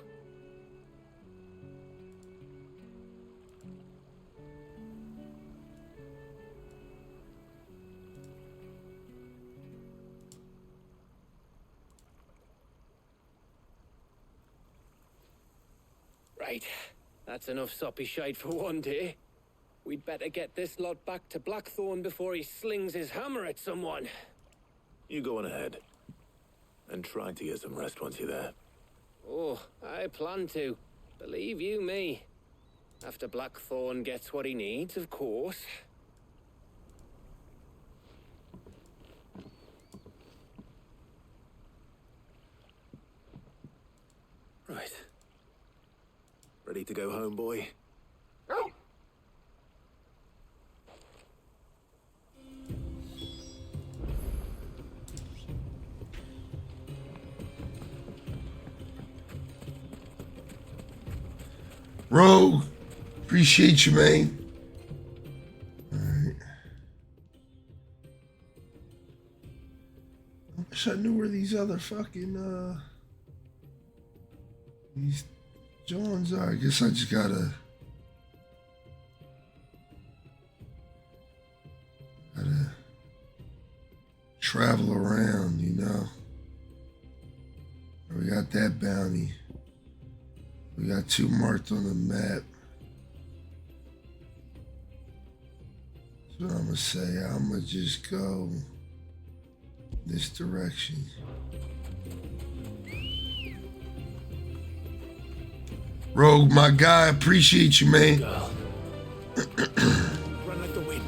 Right. That's enough soppy shite for one day. We'd better get this lot back to Blackthorn before he slings his hammer at someone. You go on ahead. And try to get some rest once you're there. Oh, I plan to. Believe you me. After Blackthorn gets what he needs, of course. Right. ready to go home, boy? Rogue, appreciate you, man. Alright. I wish I knew where these other fucking, these Johns are. I guess I just gotta travel around, you know. We got that bounty. We got 2 marked on the map. That's what I'm gonna say. I'm gonna just go this direction. Rogue, my guy, appreciate you, man. Run like the wind.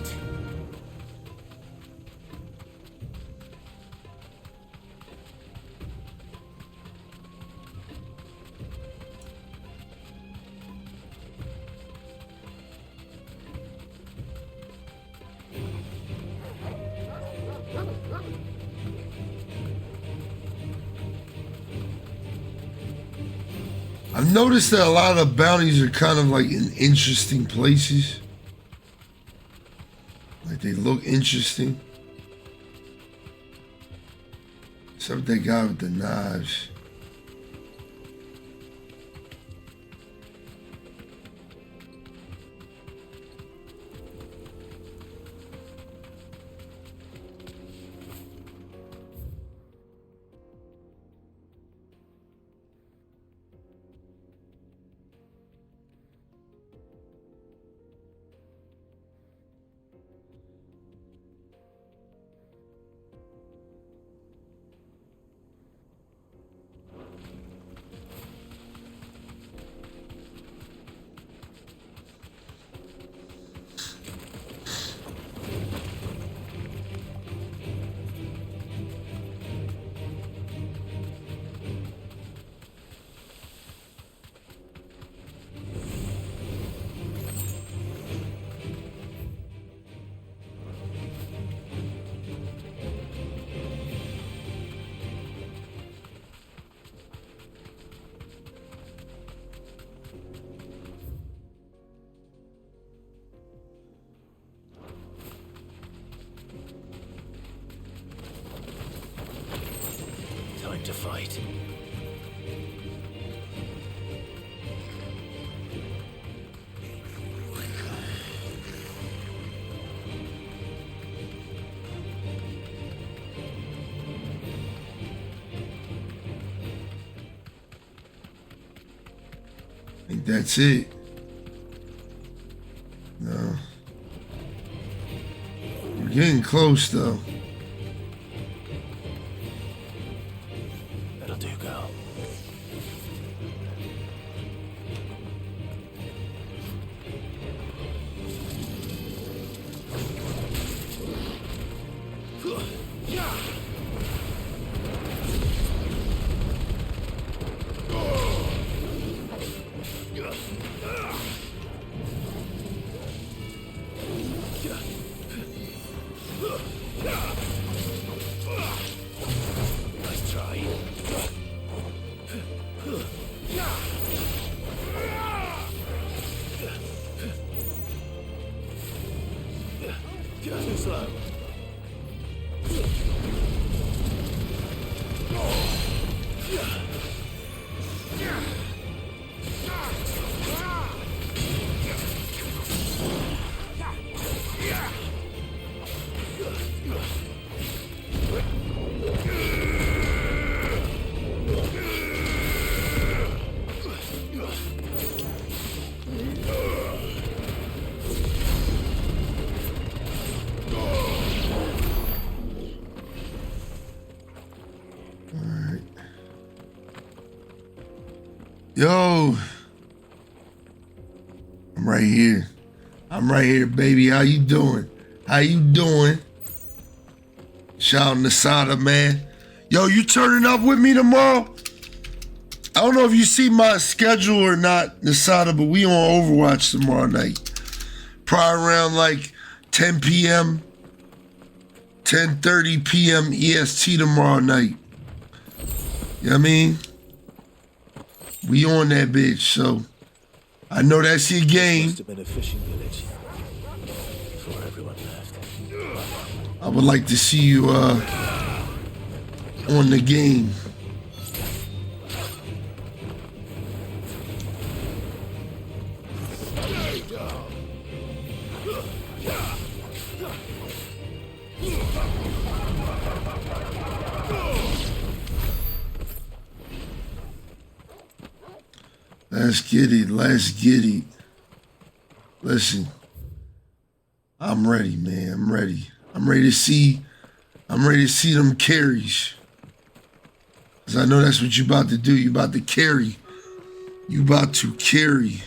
I've noticed that a lot of the bounties are kind of like in interesting places. Like they look interesting. Except that guy with the knives. Time to fight. I think that's it. No. We're getting close though. That'll do, girl. Nice try. Too slow. Yo, I'm right here. I'm right here, baby. How you doing? How you doing? Shout out Nasada, man. Yo, you turning up with me tomorrow? I don't know if you see my schedule or not, Nasada, but we on Overwatch tomorrow night. Probably around like 10 p.m., 10:30 p.m. EST tomorrow night. You know what I mean? We on that bitch, so I know that's your game. Must have been a fishing village before everyone left. I would like to see you on the game. Let's get it. Let's get it. Listen, I'm ready, man. I'm ready. I'm ready to see them carries. Cause I know that's what you about to do. You about to carry. You about to carry.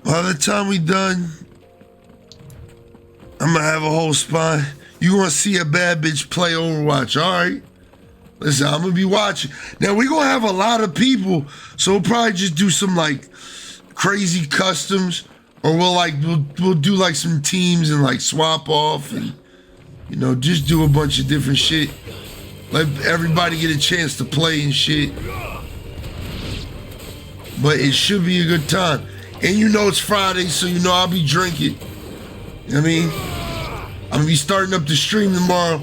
By the time we done, I'm gonna have a whole spot. You gonna see a bad bitch play Overwatch, all right? Listen, I'm gonna be watching. Now we gonna have a lot of people, so we'll probably just do some like crazy customs, or we'll do like some teams and like swap off and just do a bunch of different shit. Let everybody get a chance to play and shit. But it should be a good time. And it's Friday, so I'll be drinking. You know what I mean? I'm gonna be starting up the stream tomorrow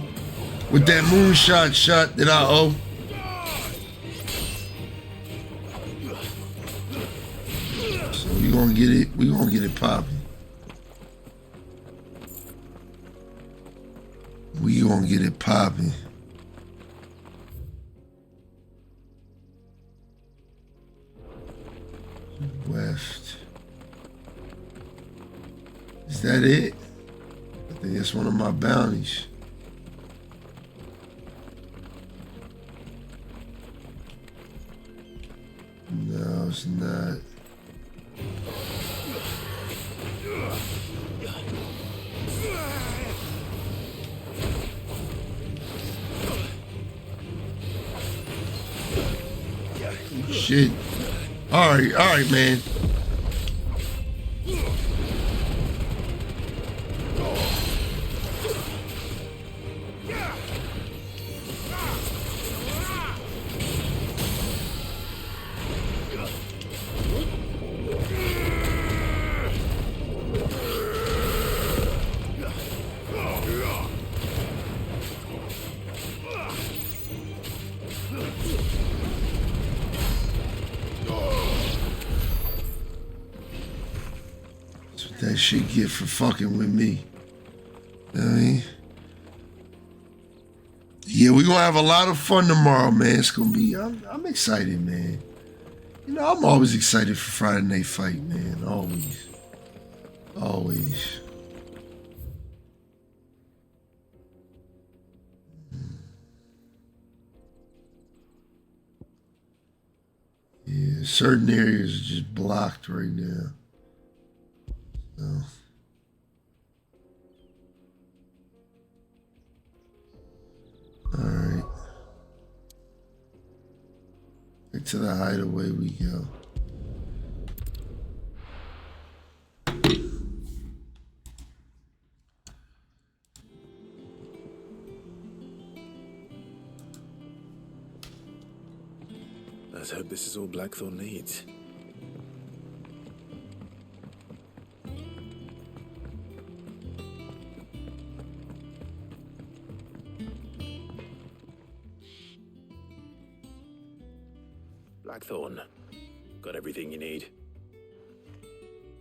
with that moonshot shot that I owe. So we gonna get it popping. We gonna get it popping. West. Is that it? I think that's one of my bounties. No, it's not. Shit. All right, man. That shit get for fucking with me. You know what I mean? Yeah, we're gonna have a lot of fun tomorrow, man. It's gonna be, I'm excited, man. I'm always excited for Friday Night Fight, man. Always. Always. Yeah, certain areas are just blocked right now. So. All right. Back to the hideaway we go. Let's hope this is all Blackthorn needs. Blackthorn, got everything you need?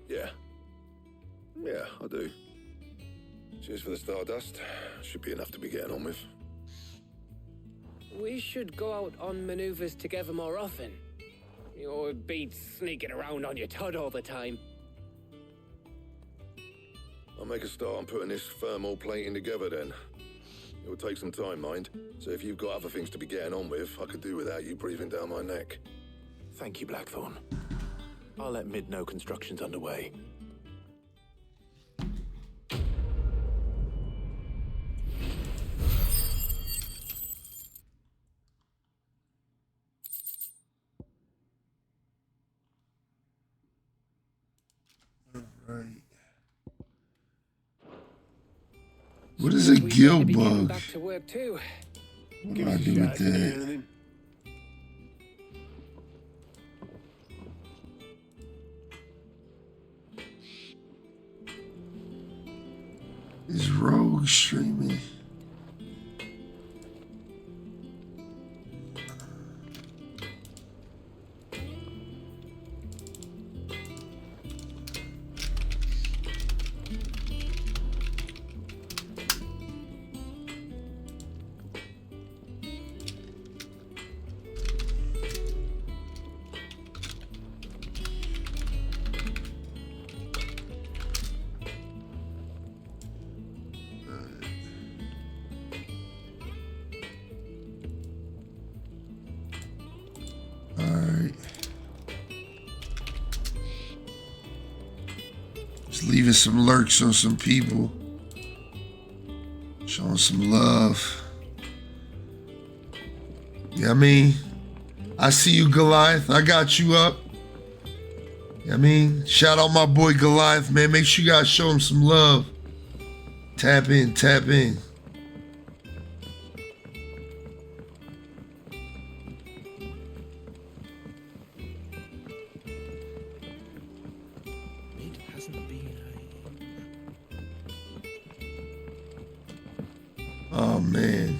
Yeah, I do. Cheers for the Stardust. Should be enough to be getting on with. we should go out on maneuvers together more often. You'll be sneaking around on your Todd all the time. I'll make a start on putting this thermal plating together then. It will take some time, mind. So if you've got other things to be getting on with, I could do without you breathing down my neck. Thank you, Blackthorn. I'll let Mid know construction's underway. Right. What is a gill bug? Back to work too. What do I do with that? Is Rogue streaming? Leaving some lurks on some people. Showing some love. Yeah, I mean, I see you, Goliath. I got you up. Yeah, I mean, shout out my boy Goliath, man. Make sure you guys show him some love. Tap in, tap in. Oh man,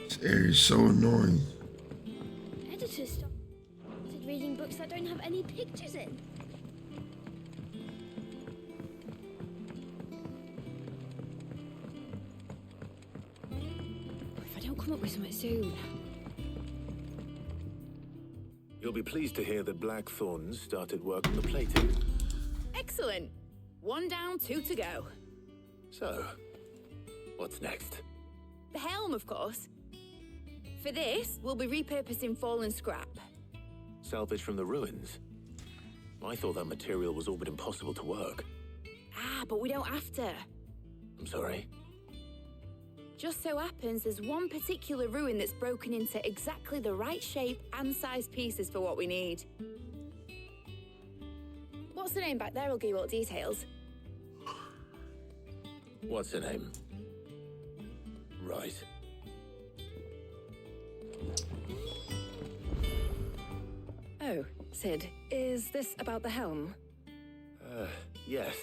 this area is so annoying. Editors started reading books that don't have any pictures in. If I don't come up with something soon. You'll be pleased to hear that Blackthorn's started work on the plating. Excellent. 1 down, 2 to go. So, what's next? The helm, of course. For this, we'll be repurposing fallen scrap. Salvage from the ruins? I thought that material was all but impossible to work. Ah, but we don't have to. I'm sorry. Just so happens there's one particular ruin that's broken into exactly the right shape and size pieces for what we need. What's the name back there? I'll give you all the details. What's her name? Right. Oh, Sid, is this about the helm? Yes.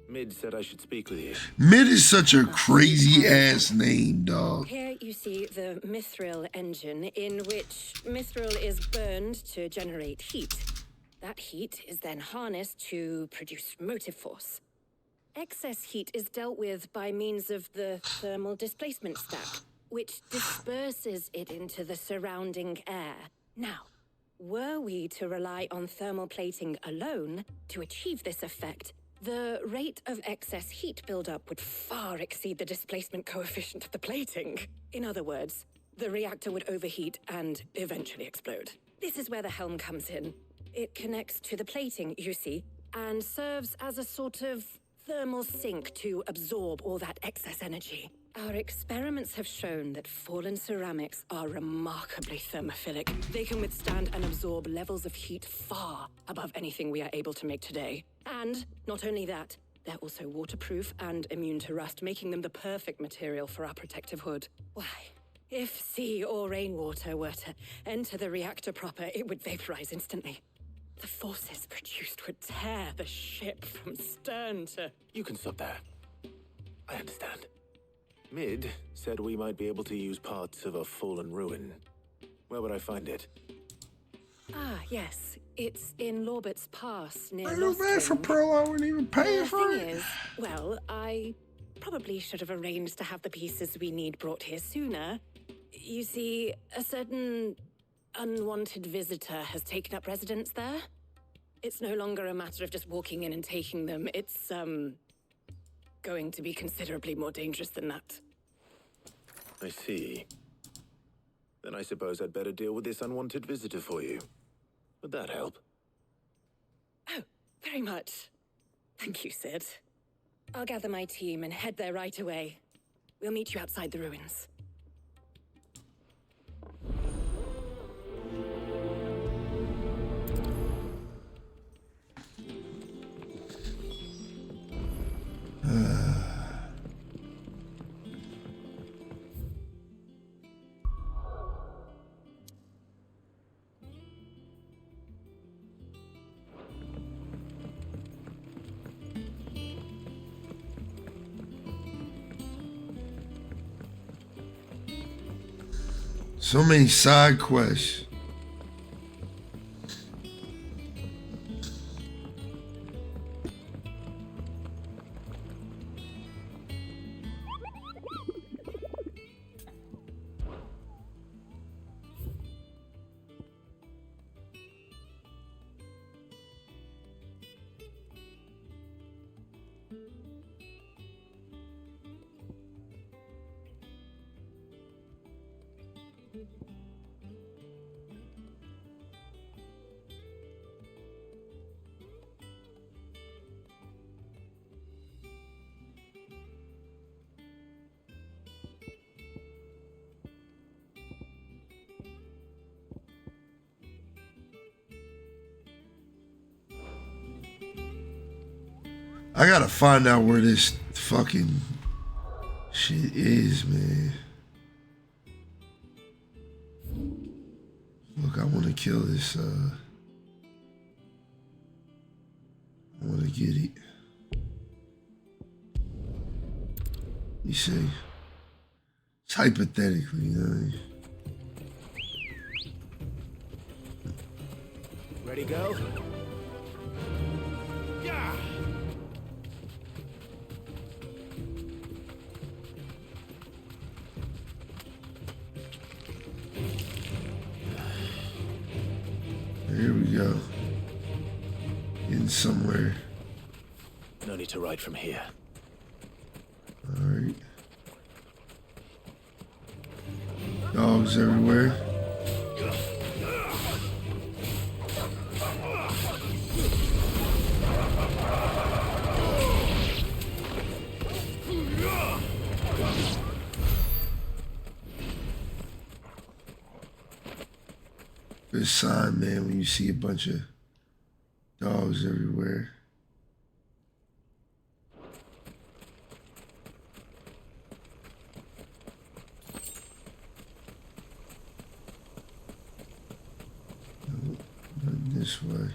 Mid said I should speak with you. Mid is such a crazy ass name, dog. Here you see the mithril engine, in which mithril is burned to generate heat. That heat is then harnessed to produce motive force. Excess heat is dealt with by means of the thermal displacement stack, which disperses it into the surrounding air. Now, were we to rely on thermal plating alone to achieve this effect, the rate of excess heat buildup would far exceed the displacement coefficient of the plating. In other words, the reactor would overheat and eventually explode. This is where the helm comes in. It connects to the plating, you see, and serves as a sort of thermal sink to absorb all that excess energy. Our experiments have shown that fallen ceramics are remarkably thermophilic. They can withstand and absorb levels of heat far above anything we are able to make today. And not only that, they're also waterproof and immune to rust, making them the perfect material for our protective hood. Why, if sea or rainwater were to enter the reactor proper, it would vaporize instantly. The forces produced would tear the ship from stern to... You can stop there. I understand. Mid said we might be able to use parts of a fallen ruin. Where would I find it? Ah, yes. It's in Lorbert's Pass near I know, man, for Pearl, I wouldn't even pay for it. The thing is, well, I probably should have arranged to have the pieces we need brought here sooner. You see, a certain unwanted visitor has taken up residence there. It's no longer a matter of just walking in and taking them. It's, going to be considerably more dangerous than that. I see. Then I suppose I'd better deal with this unwanted visitor for you. Would that help? Oh, very much. Thank you, Sid. I'll gather my team and head there right away. We'll meet you outside the ruins. So many side quests. I gotta find out where this fucking shit is, man. Look, I wanna kill this, I wanna get it. You see? It's hypothetically, you know what I mean? Ready, go? Yeah! Here we go. In somewhere. No need to ride from here. Alright. Dogs everywhere. Good sign, man, when you see a bunch of dogs everywhere. No, not this way.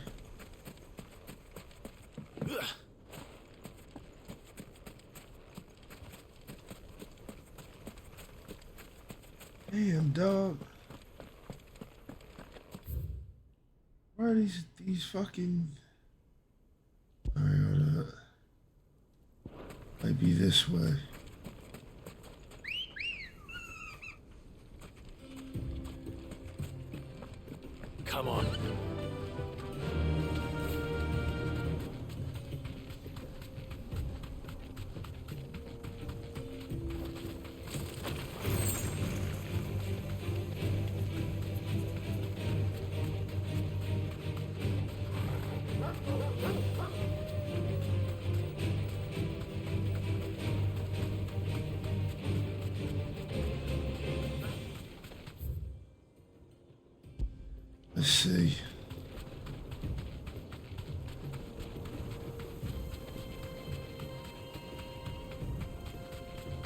Damn, dog. Why are these fucking... Alright, hold up. Might be this way. Come on. Let's see.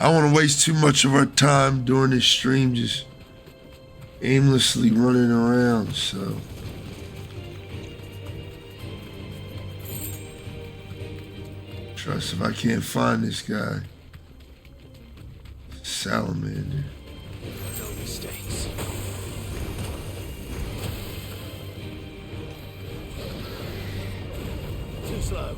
I don't want to waste too much of our time during this stream just aimlessly running around, so. Trust if I can't find this guy. Salamander. No mistakes. Too slow.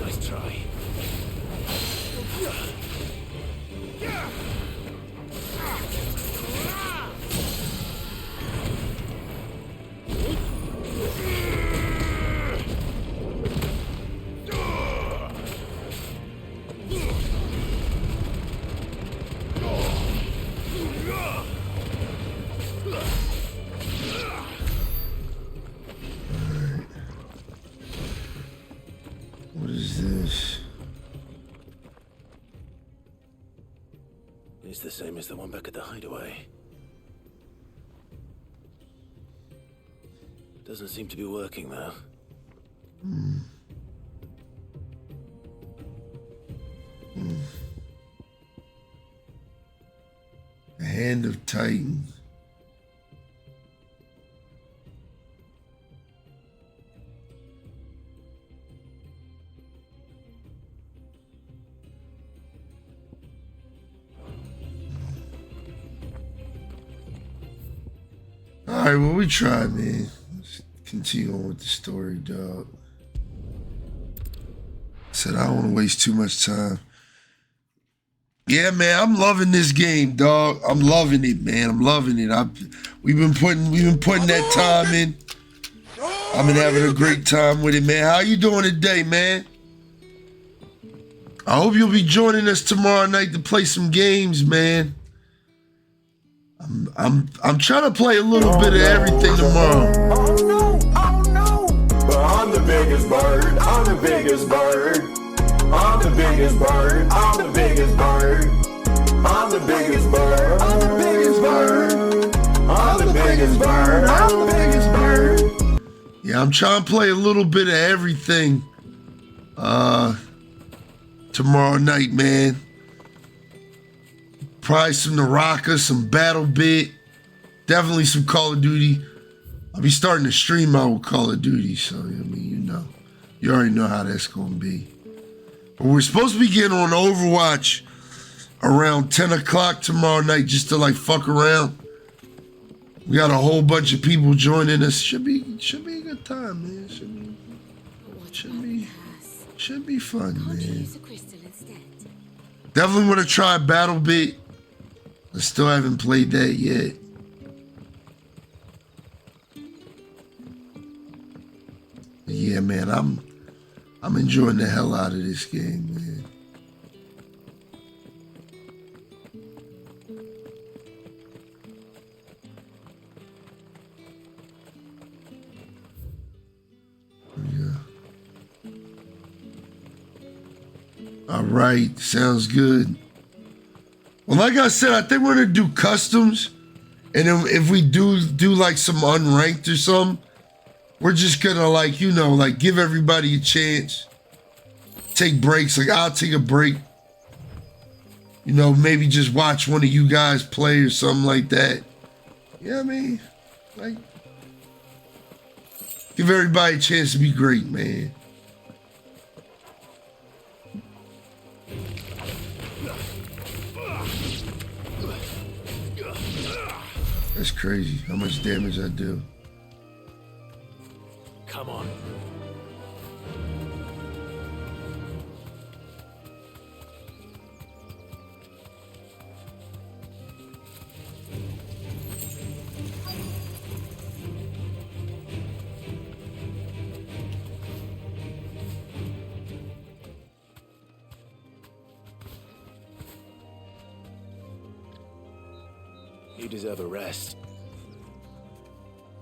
Nice try. What is this? It's the same as the one back at the hideaway. Doesn't seem to be working though. The Hand of Titan. Alright, well, we tried, man. Let's continue on with the story, dog. Said I don't want to waste too much time. Yeah, man, I'm loving this game, dog. I'm loving it, man. I'm loving it. We've been putting that time in. I've been having a great time with it, man. How you doing today, man? I hope you'll be joining us tomorrow night to play some games, man. I'm trying to play a little bit of everything tomorrow. Oh no, but I'm the biggest bird, I'm the biggest bird. I'm the biggest bird, I'm the biggest bird. I'm the biggest bird, I'm the biggest bird. I'm the biggest bird, I'm the biggest bird. Yeah, I'm trying to play a little bit of everything tomorrow night, man. Probably some Naraka, some Battle Bit, definitely some Call of Duty. I'll be starting to stream out with Call of Duty, so I mean, you already know how that's gonna be. But we're supposed to be getting on Overwatch around 10 o'clock tomorrow night just to like fuck around. We got a whole bunch of people joining us. Should be a good time, man. Should be fun, man. Definitely want to try Battle Bit. I still haven't played that yet. But yeah, man, I'm enjoying the hell out of this game, man. Yeah. All right, sounds good. Well, like I said, I think we're gonna do customs, and then if we do like some unranked or something, we're just gonna like give everybody a chance. Take breaks. Like I'll take a break. Maybe just watch one of you guys play or something like that. You know what I mean? Like give everybody a chance to be great, man. That's crazy how much damage I do. Come on. You deserve a rest.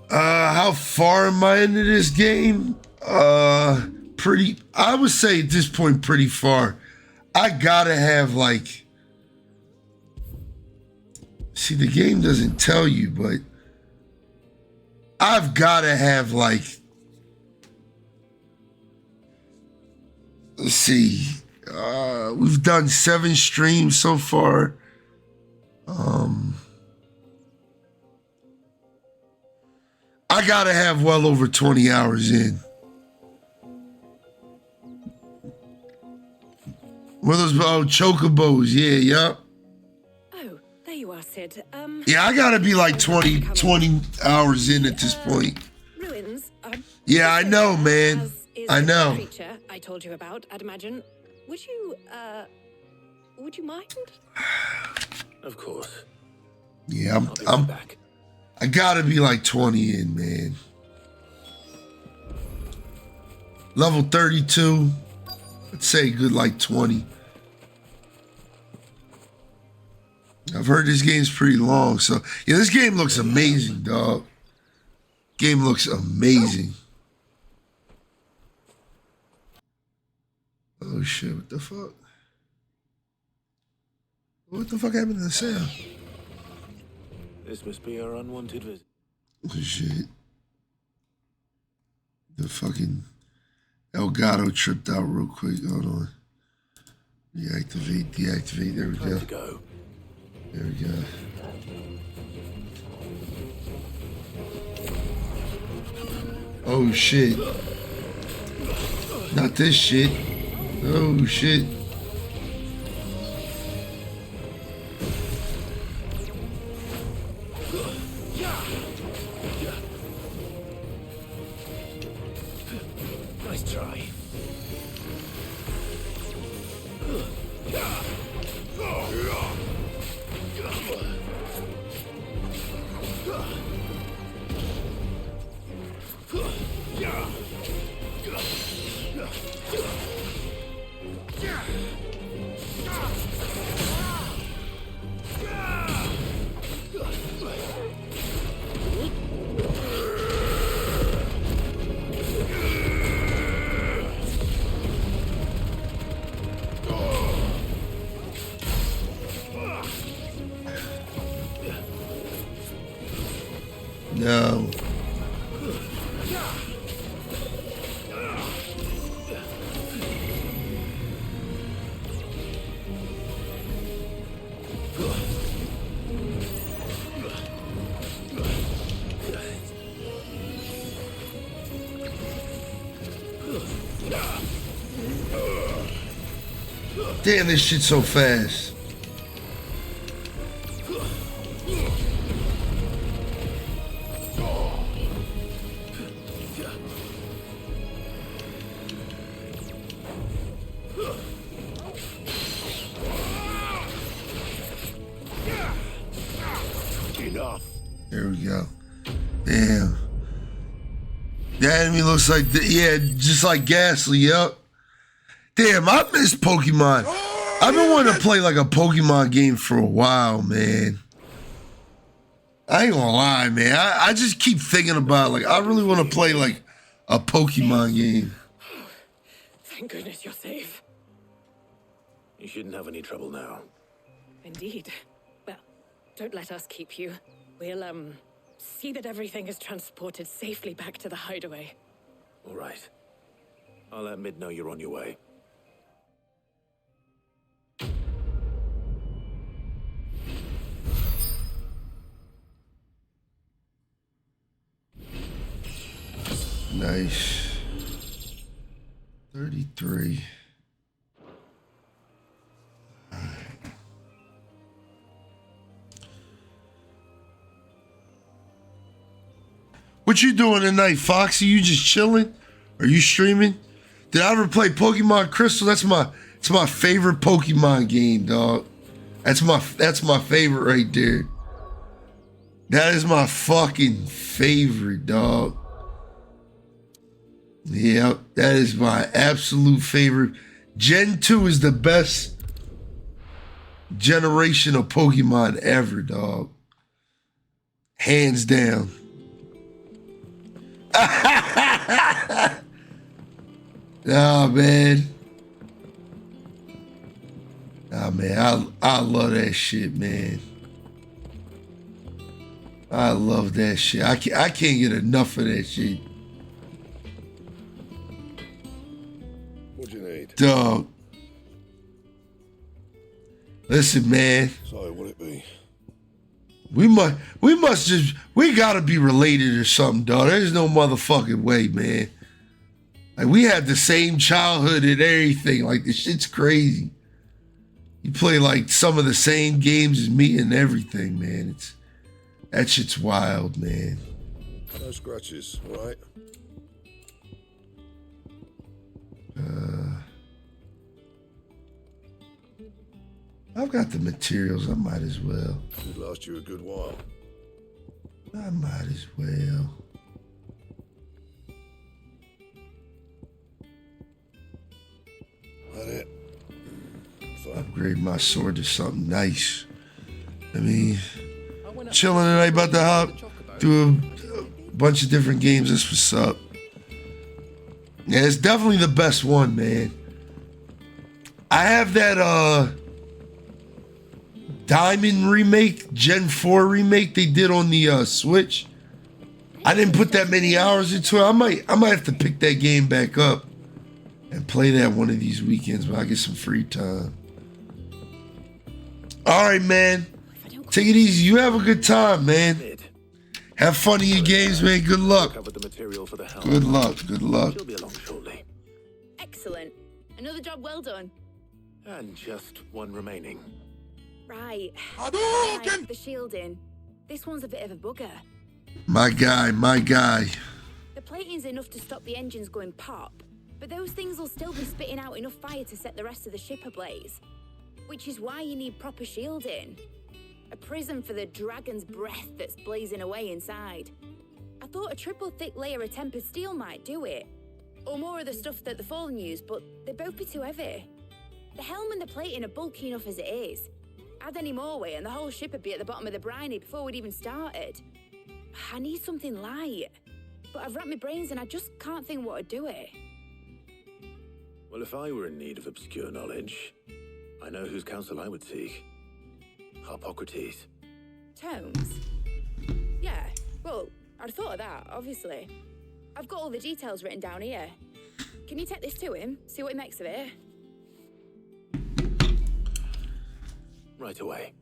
How far am I into this game? I would say at this point pretty far. I gotta have see, the game doesn't tell you, but I've gotta have let's see, we've done 7 streams so far. I gotta have well over 20 hours in. What are those? Oh, chocobos. Yeah, yup. David, Yeah, I gotta be like 20 hours in at this point. Ruins. Yeah, I know, man. I know. Creature I told you about, I'd imagine. Would you mind? Of course. Yeah, I gotta be like 20 in, man. Level 32. Let's say good like 20. I've heard this game's pretty long, so yeah, this game looks amazing, dog. Game looks amazing. Oh shit, what the fuck? What the fuck happened to the sound? This must be our unwanted visit. Oh shit. The fucking Elgato tripped out real quick. Hold on. Deactivate. There we go. There we go. Oh shit. Not this shit. Oh shit. Nice try. No. Damn, this shit's so fast. There we go. Damn. The enemy looks like, yeah, just like Ghastly, yep. Damn, I miss Pokemon. I've been wanting to play like a Pokemon game for a while, man. I ain't gonna lie, man. I just keep thinking about, like, I really want to play like a Pokemon game. Thank goodness you're safe. You shouldn't have any trouble now. Indeed. Well, don't let us keep you. We'll, see that everything is transported safely back to the hideaway. All right. I'll let Mid know you're on your way. Nice. 33. What you doing tonight, Foxy? You just chilling? Are you streaming? Did I ever play Pokemon Crystal? It's my favorite Pokemon game, dog. That's my favorite right there. That is my fucking favorite, dog. Yep, that is my absolute favorite. Gen 2 is the best generation of Pokemon ever, dog. Hands down. Nah, man. Nah, man, I love that shit, man. I love that shit. I can't get enough of that shit. What do you need? Dog. Listen, man. Sorry, what it be? We gotta be related or something, dog. There's no motherfucking way, man. Like, we had the same childhood and everything. Like, this shit's crazy. You play like some of the same games as me and everything, man. That shit's wild, man. No scratches, all right? I've got the materials. I might as well. Should last you a good while. I might as well. That it? Fine. Upgrade my sword to something nice. I mean, chilling tonight, about to hop through a bunch of different games. That's what's up. Yeah, it's definitely the best one, man. I have that Diamond remake, Gen 4 remake they did on the Switch. I didn't put that many hours into it. I might have to pick that game back up and play that one of these weekends when I get some free time. All right, man. Take it easy. You have a good time, man. Have fun in your games, man. Good luck. Good luck. Good luck. She'll be along shortly. Excellent. Another job well done. And just one remaining. Right. The shielding. This one's a bit of a bugger. My guy. The plating's enough to stop the engines going pop, but those things will still be spitting out enough fire to set the rest of the ship ablaze. Which is why you need proper shielding. A prison for the dragon's breath that's blazing away inside. I thought a triple thick layer of tempered steel might do it. Or more of the stuff that the Fallen use, but they'd both be too heavy. The helm and the plating are bulky enough as it is. Add any more weight and the whole ship would be at the bottom of the briny before we'd even started. I need something light. But I've racked my brains and I just can't think what would do it. Well, if I were in need of obscure knowledge, I know whose counsel I would seek. Harpocrates. Tomes? Yeah, well, I'd thought of that, obviously. I've got all the details written down here. Can you take this to him, see what he makes of it? Right away.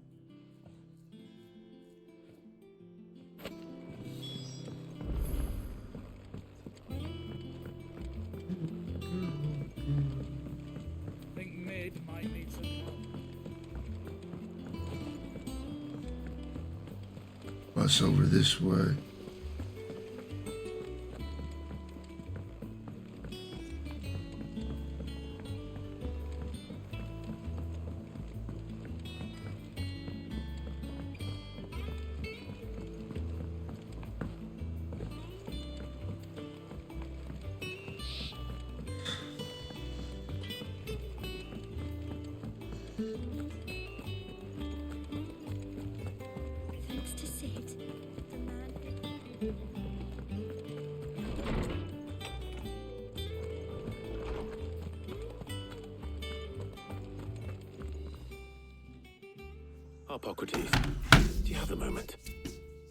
Think Mid might need some help. Bus over this way. Thanks to Sid, the man. Harpocrates, do you have a moment?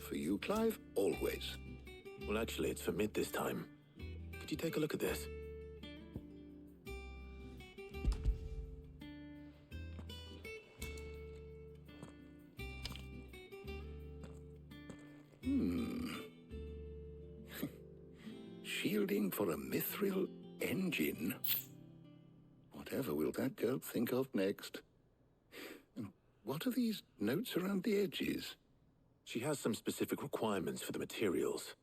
For you, Clive, always. Well, actually, it's for Mid this time. Could you take a look at this? Shielding for a mithril engine? Whatever will that girl think of next? And what are these notes around the edges? She has some specific requirements for the materials.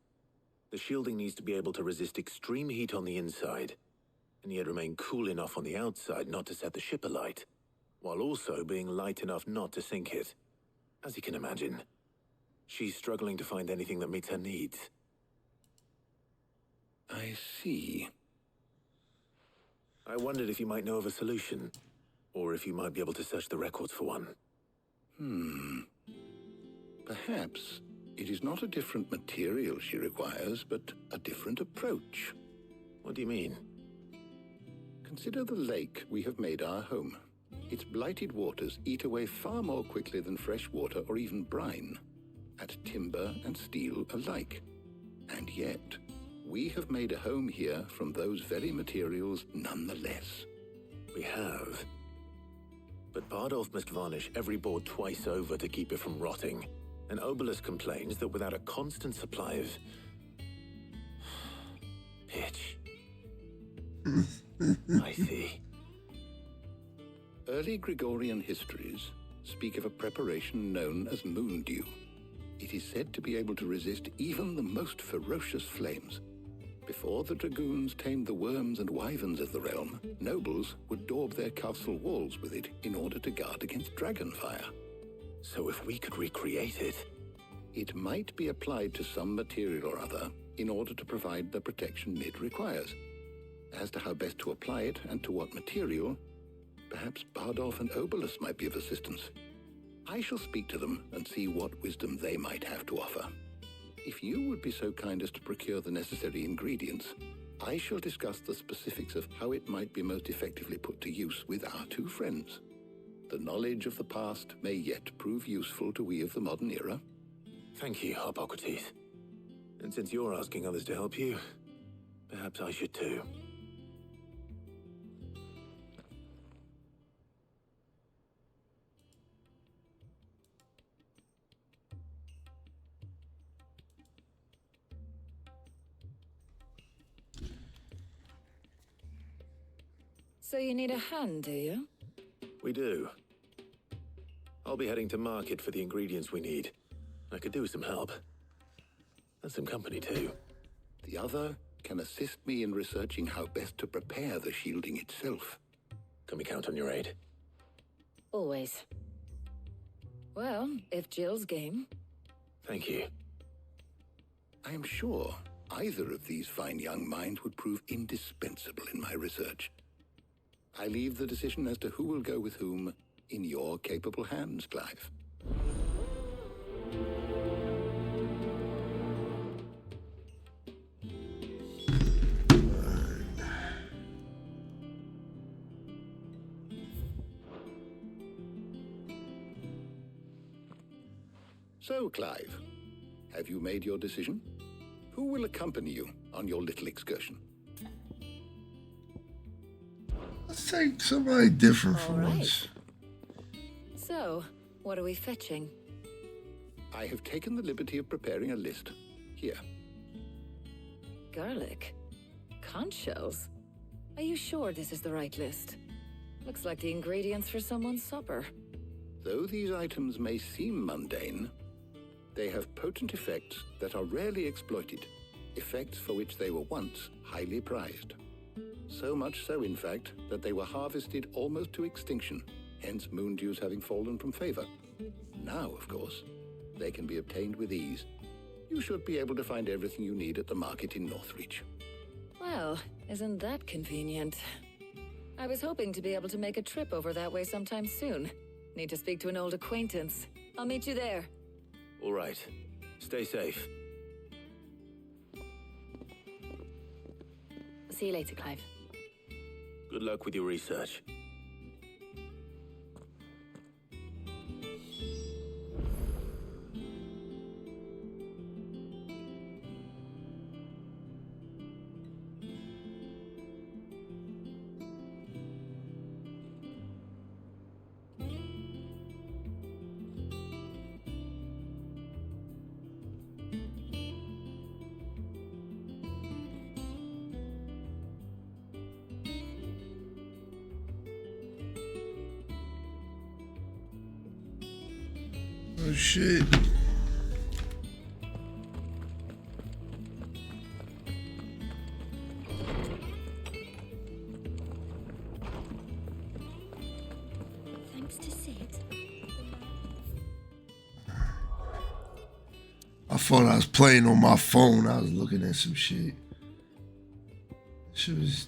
The shielding needs to be able to resist extreme heat on the inside, and yet remain cool enough on the outside not to set the ship alight, while also being light enough not to sink it. As you can imagine, she's struggling to find anything that meets her needs. I see. I wondered if you might know of a solution, or if you might be able to search the records for one. Perhaps it is not a different material she requires, but a different approach. What do you mean? Consider the lake we have made our home. Its blighted waters eat away far more quickly than fresh water or even brine, at timber and steel alike. And yet, we have made a home here from those very materials nonetheless. We have. But Bardolph must varnish every board twice over to keep it from rotting. And Obelus complains that without a constant supply of pitch. I see. Early Gregorian histories speak of a preparation known as moon dew. It is said to be able to resist even the most ferocious flames. Before the dragoons tamed the worms and wyverns of the realm, nobles would daub their castle walls with it in order to guard against dragon fire. So if we could recreate it... It might be applied to some material or other in order to provide the protection Mid requires. As to how best to apply it and to what material, perhaps Bardolph and Obolus might be of assistance. I shall speak to them and see what wisdom they might have to offer. If you would be so kind as to procure the necessary ingredients, I shall discuss the specifics of how it might be most effectively put to use with our two friends. The knowledge of the past may yet prove useful to we of the modern era. Thank you, Hippocrates. And since you're asking others to help you, perhaps I should too. So you need a hand, do you? We do. I'll be heading to market for the ingredients we need. I could do with some help. And some company too. The other can assist me in researching how best to prepare the shielding itself. Can we count on your aid? Always. Well, if Jill's game. Thank you. I am sure either of these fine young minds would prove indispensable in my research. I leave the decision as to who will go with whom in your capable hands, Clive. So, Clive, have you made your decision? Who will accompany you on your little excursion? Let's take somebody different for once. So, what are we fetching? I have taken the liberty of preparing a list. Here. Garlic? Conch shells? Are you sure this is the right list? Looks like the ingredients for someone's supper. Though these items may seem mundane, they have potent effects that are rarely exploited, effects for which they were once highly prized. So much so, in fact, that they were harvested almost to extinction, hence moon dews having fallen from favor. Now, of course, they can be obtained with ease. You should be able to find everything you need at the market in Northreach. Well, isn't that convenient? I was hoping to be able to make a trip over that way sometime soon. Need to speak to an old acquaintance. I'll meet you there. All right. Stay safe. See you later, Clive. Good luck with your research. Oh shit. Thanks to Sid. I thought I was playing on my phone. I was looking at some shit. She was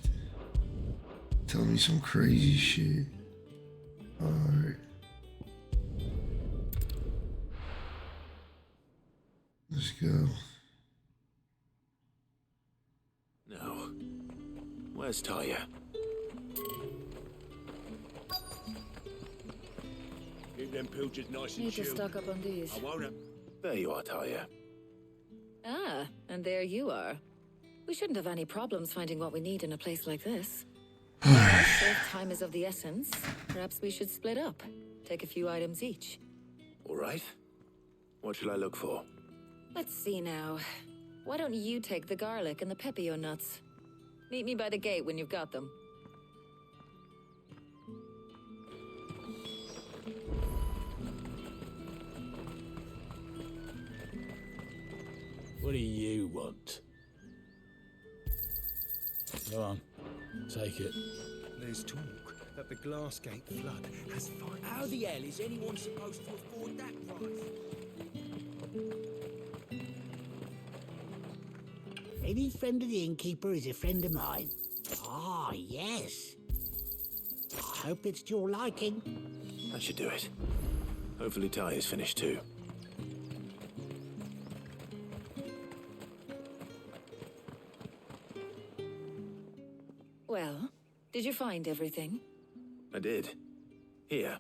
telling me some crazy shit. Alright. Let's go. No. Where's Talia? Keep them pilchards nice and Need to chilled. stock up on these. I won't. There you are, Talia. Ah, and there you are. We shouldn't have any problems finding what we need in a place like this. Well, if time is of the essence, perhaps we should split up. Take a few items each. All right. What shall I look for? Let's see now. Why don't you take the garlic and the pepio nuts? Meet me by the gate when you've got them. What do you want? Go on, take it. There's talk that the Glassgate flood has finally... How the hell is anyone supposed to afford that price? Any friend of the innkeeper is a friend of mine. Ah, yes. I hope it's to your liking. That should do it. Hopefully Ty is finished too. Well, did you find everything? I did. Here.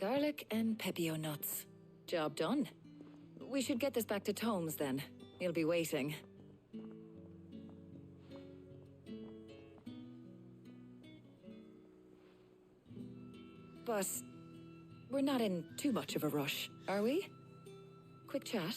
Garlic and pepio nuts. Job done. We should get this back to Tomes then. He'll be waiting. But we're not in too much of a rush, are we? Quick chat.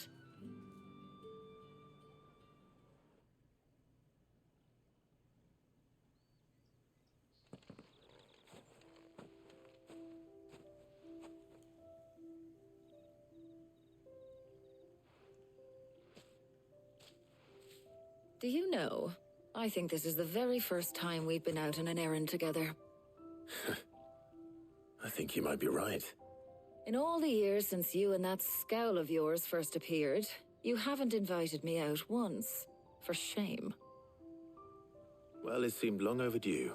Do you know, I think this is the very first time we've been out on an errand together. I think you might be right. In all the years since you and that scowl of yours first appeared, you haven't invited me out once. For shame. Well, it seemed long overdue.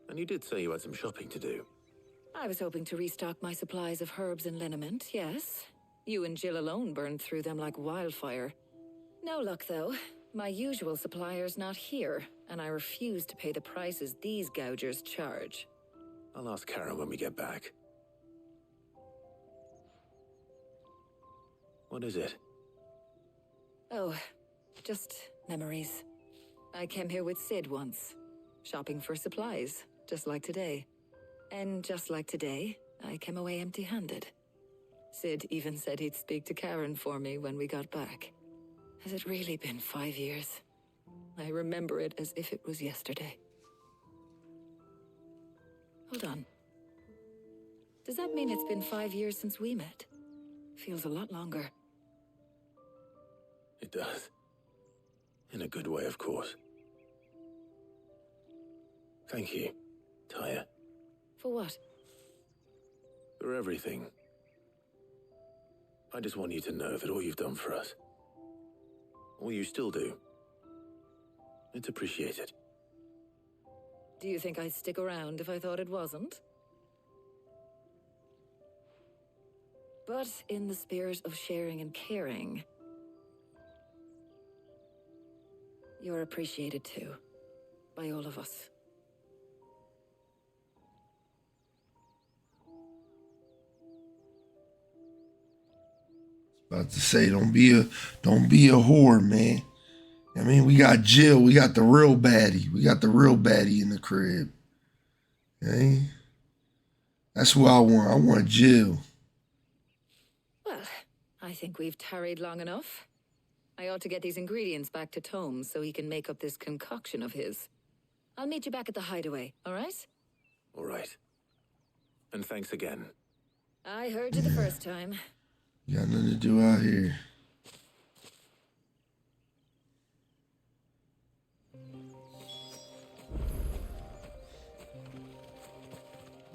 And you did say you had some shopping to do. I was hoping to restock my supplies of herbs and liniment, yes. You and Jill alone burned through them like wildfire. No luck, though. My usual supplier's not here, and I refuse to pay the prices these gougers charge. I'll ask Karen when we get back. What is it? Oh, just memories. I came here with Sid once, shopping for supplies, just like today. And just like today, I came away empty-handed. Sid even said he'd speak to Karen for me when we got back. Has it really been 5 years? I remember it as if it was yesterday. Hold on. Does that mean it's been 5 years since we met? Feels a lot longer. It does. In a good way, of course. Thank you, Taya. For what? For everything. I just want you to know that all you've done for us, all you still do, it's appreciated. Do you think I'd stick around if I thought it wasn't? But in the spirit of sharing and caring, you're appreciated too, by all of us. About to say, don't be a whore, man. I mean, we got Jill. We got the real baddie. We got the real baddie in the crib. Okay? That's who I want. I want Jill. Well, I think we've tarried long enough. I ought to get these ingredients back to Tomes so he can make up this concoction of his. I'll meet you back at the hideaway, all right? All right. And thanks again. I heard you the first time. You got nothing to do out here.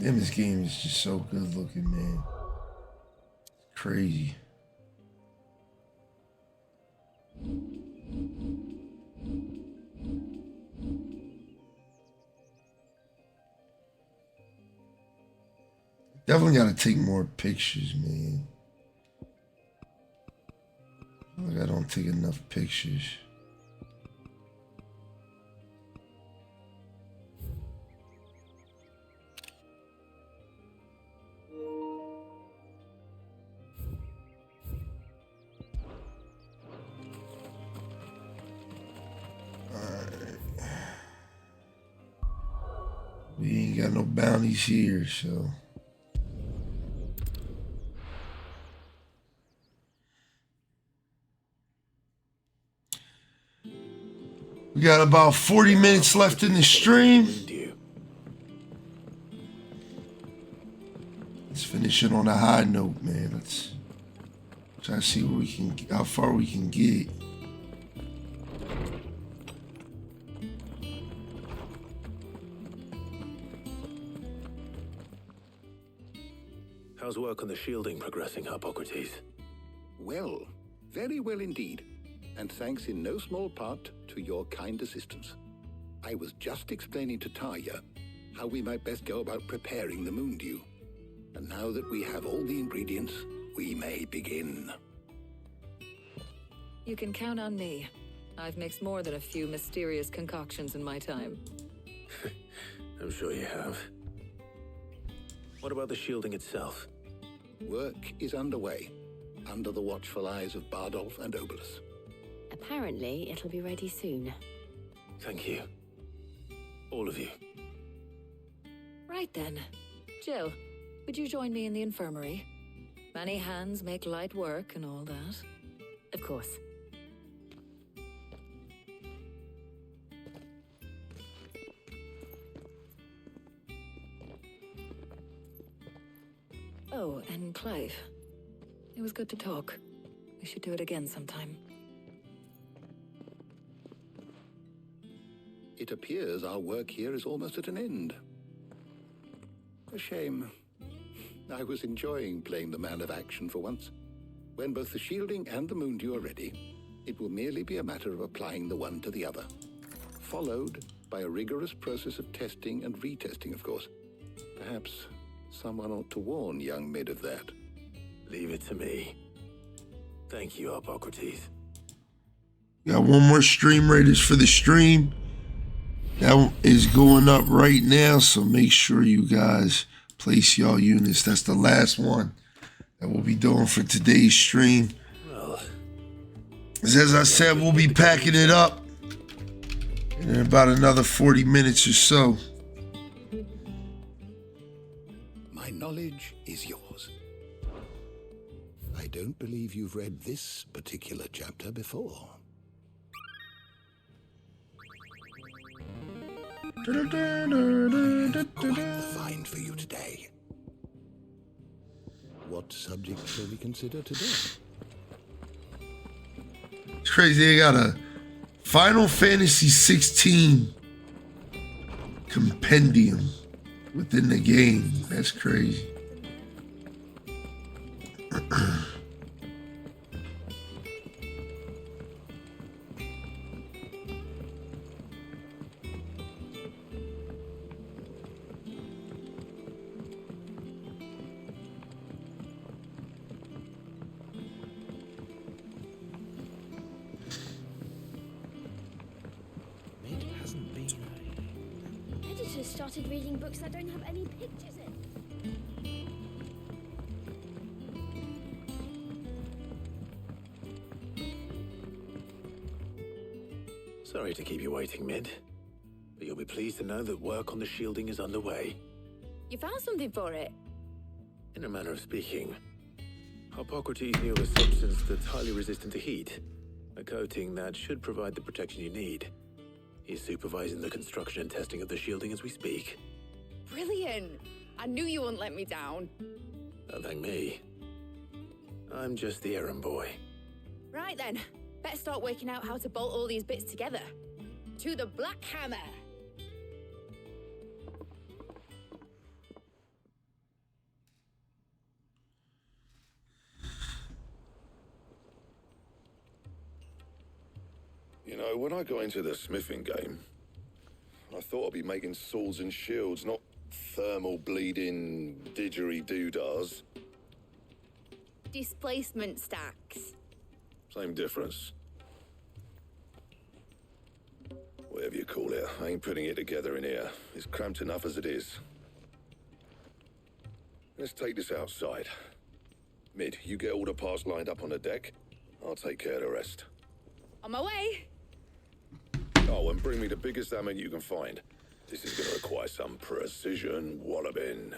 Damn, this game is just so good looking, man. Crazy. Definitely gotta take more pictures, man. Like I don't take enough pictures. We ain't got no bounties here, so. We got about 40 minutes left in the stream. finish it on a high note, man. Let's try to see where how far we can get. How's work on the shielding progressing, Hippocrates? Well, very well indeed. And thanks in no small part to your kind assistance. I was just explaining to Tarja how we might best go about preparing the moon dew. And now that we have all the ingredients, we may begin. You can count on me. I've mixed more than a few mysterious concoctions in my time. I'm sure you have. What about the shielding itself? Work is underway, under the watchful eyes of Bardolph and Obolus. Apparently, it'll be ready soon. Thank you. All of you. Right then. Jill, would you join me in the infirmary? Many hands make light work and all that. Of course. Oh, and Clive. It was good to talk. We should do it again sometime. It appears our work here is almost at an end. A shame. I was enjoying playing the man of action for once. When both the shielding and the moon dew are ready, it will merely be a matter of applying the one to the other. Followed by a rigorous process of testing and retesting, of course. Perhaps someone ought to warn young Mid of that. Leave it to me. Thank you, Hippocrates. Got one more stream raiders for the stream. That is going up right now, so make sure you guys place y'all units. That's the last one that we'll be doing for today's stream. Well, as I said, we'll be packing it up in about another 40 minutes or so. My knowledge is yours. I don't believe you've read this particular chapter before. I have quite the find for you today. What subject shall we consider today? It's crazy. They got a Final Fantasy 16 compendium within the game. That's crazy. Editors started reading books that don't have any pictures in. sorry to keep you waiting, Mid. But you'll be pleased to know that work on the shielding is underway. You found something for it? In a manner of speaking, Hippocrates knew of a substance that's highly resistant to heat. A coating that should provide the protection you need. He's supervising the construction and testing of the shielding as we speak. Brilliant! I knew you wouldn't let me down. Don't thank me. I'm just the errand boy. Right then, better start working out how to bolt all these bits together. To the Black Hammer! You know, when I got into the smithing game, I thought I'd be making swords and shields, not thermal bleeding didgeridoo-dahs. Displacement stacks. Same difference. Whatever you call it, I ain't putting it together in here. It's cramped enough as it is. Let's take this outside. Mid, you get all the parts lined up on the deck. I'll take care of the rest. On my way! Oh, and bring me the biggest hammer you can find. This is gonna require some precision walloping.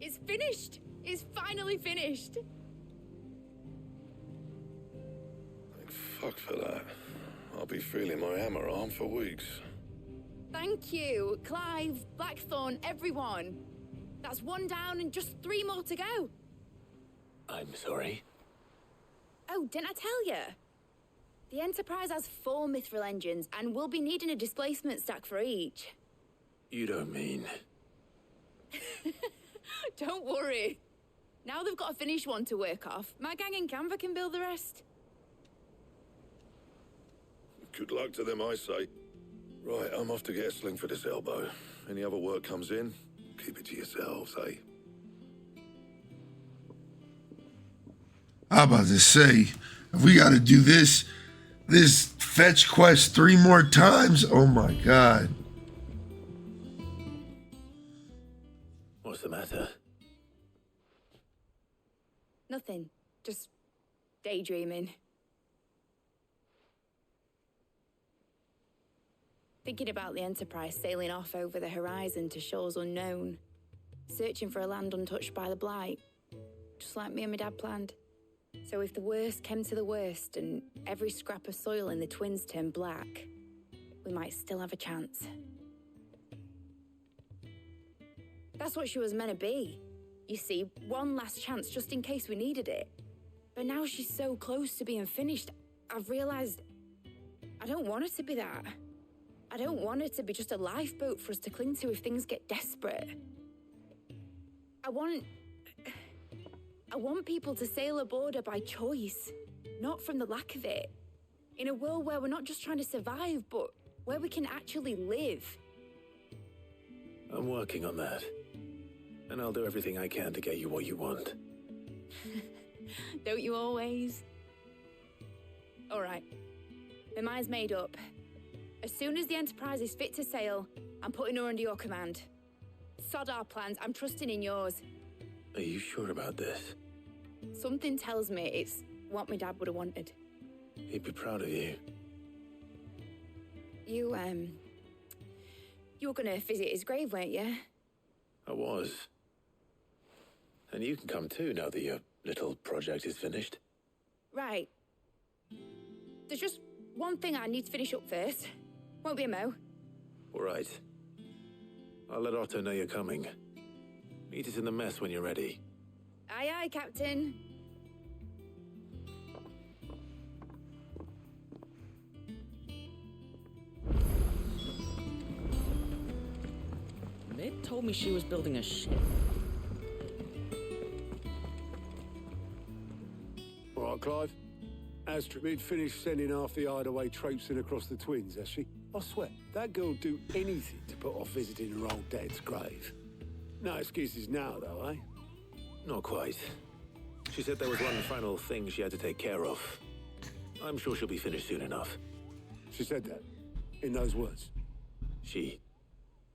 It's finished! It's finally finished! Thank fuck for that. I'll be feeling my hammer arm for weeks. Thank you, Clive, Blackthorn, everyone. That's one down and just 3 more to go. I'm sorry. Oh, didn't I tell you? The Enterprise has 4 mithril engines, and we'll be needing a displacement stack for each. You don't mean... Don't worry. Now they've got a finished one to work off. My gang in Canva can build the rest. Good luck to them, I say. Right, I'm off to get a sling for this elbow. Any other work comes in, keep it to yourselves, eh? I'm about to say, if we got to do this fetch quest 3 more times, oh my God. What's the matter? Nothing. Just daydreaming. Thinking about the Enterprise sailing off over the horizon to shores unknown. Searching for a land untouched by the Blight. Just like me and my dad planned. So if the worst came to the worst and every scrap of soil in the Twins turned black, we might still have a chance. That's what she was meant to be. You see, one last chance just in case we needed it. But now she's so close to being finished, I've realized I don't want her to be that. I don't want her to be just a lifeboat for us to cling to if things get desperate. I want people to sail aboard her by choice, not from the lack of it. In a world where we're not just trying to survive, but where we can actually live. I'm working on that. And I'll do everything I can to get you what you want. Don't you always? All right. My mind's made up. As soon as the Enterprise is fit to sail, I'm putting her under your command. Sod our plans, I'm trusting in yours. Are you sure about this? Something tells me it's what my dad would have wanted. He'd be proud of you. You were gonna visit his grave, weren't you? I was. And you can come too now that your little project is finished. Right. There's just one thing I need to finish up first. Won't be a mo. All right. I'll let Otto know you're coming. Meet us in the mess when you're ready. Aye, aye, Captain. Mid told me she was building a ship. All right, Clive. Astrid finished sending half the hideaway traipsing across the Twins, has she? I swear, that girl'd do anything to put off visiting her old dad's grave. No excuses now, though, eh? Not quite. She said there was one final thing she had to take care of. I'm sure she'll be finished soon enough. She said that? In those words? She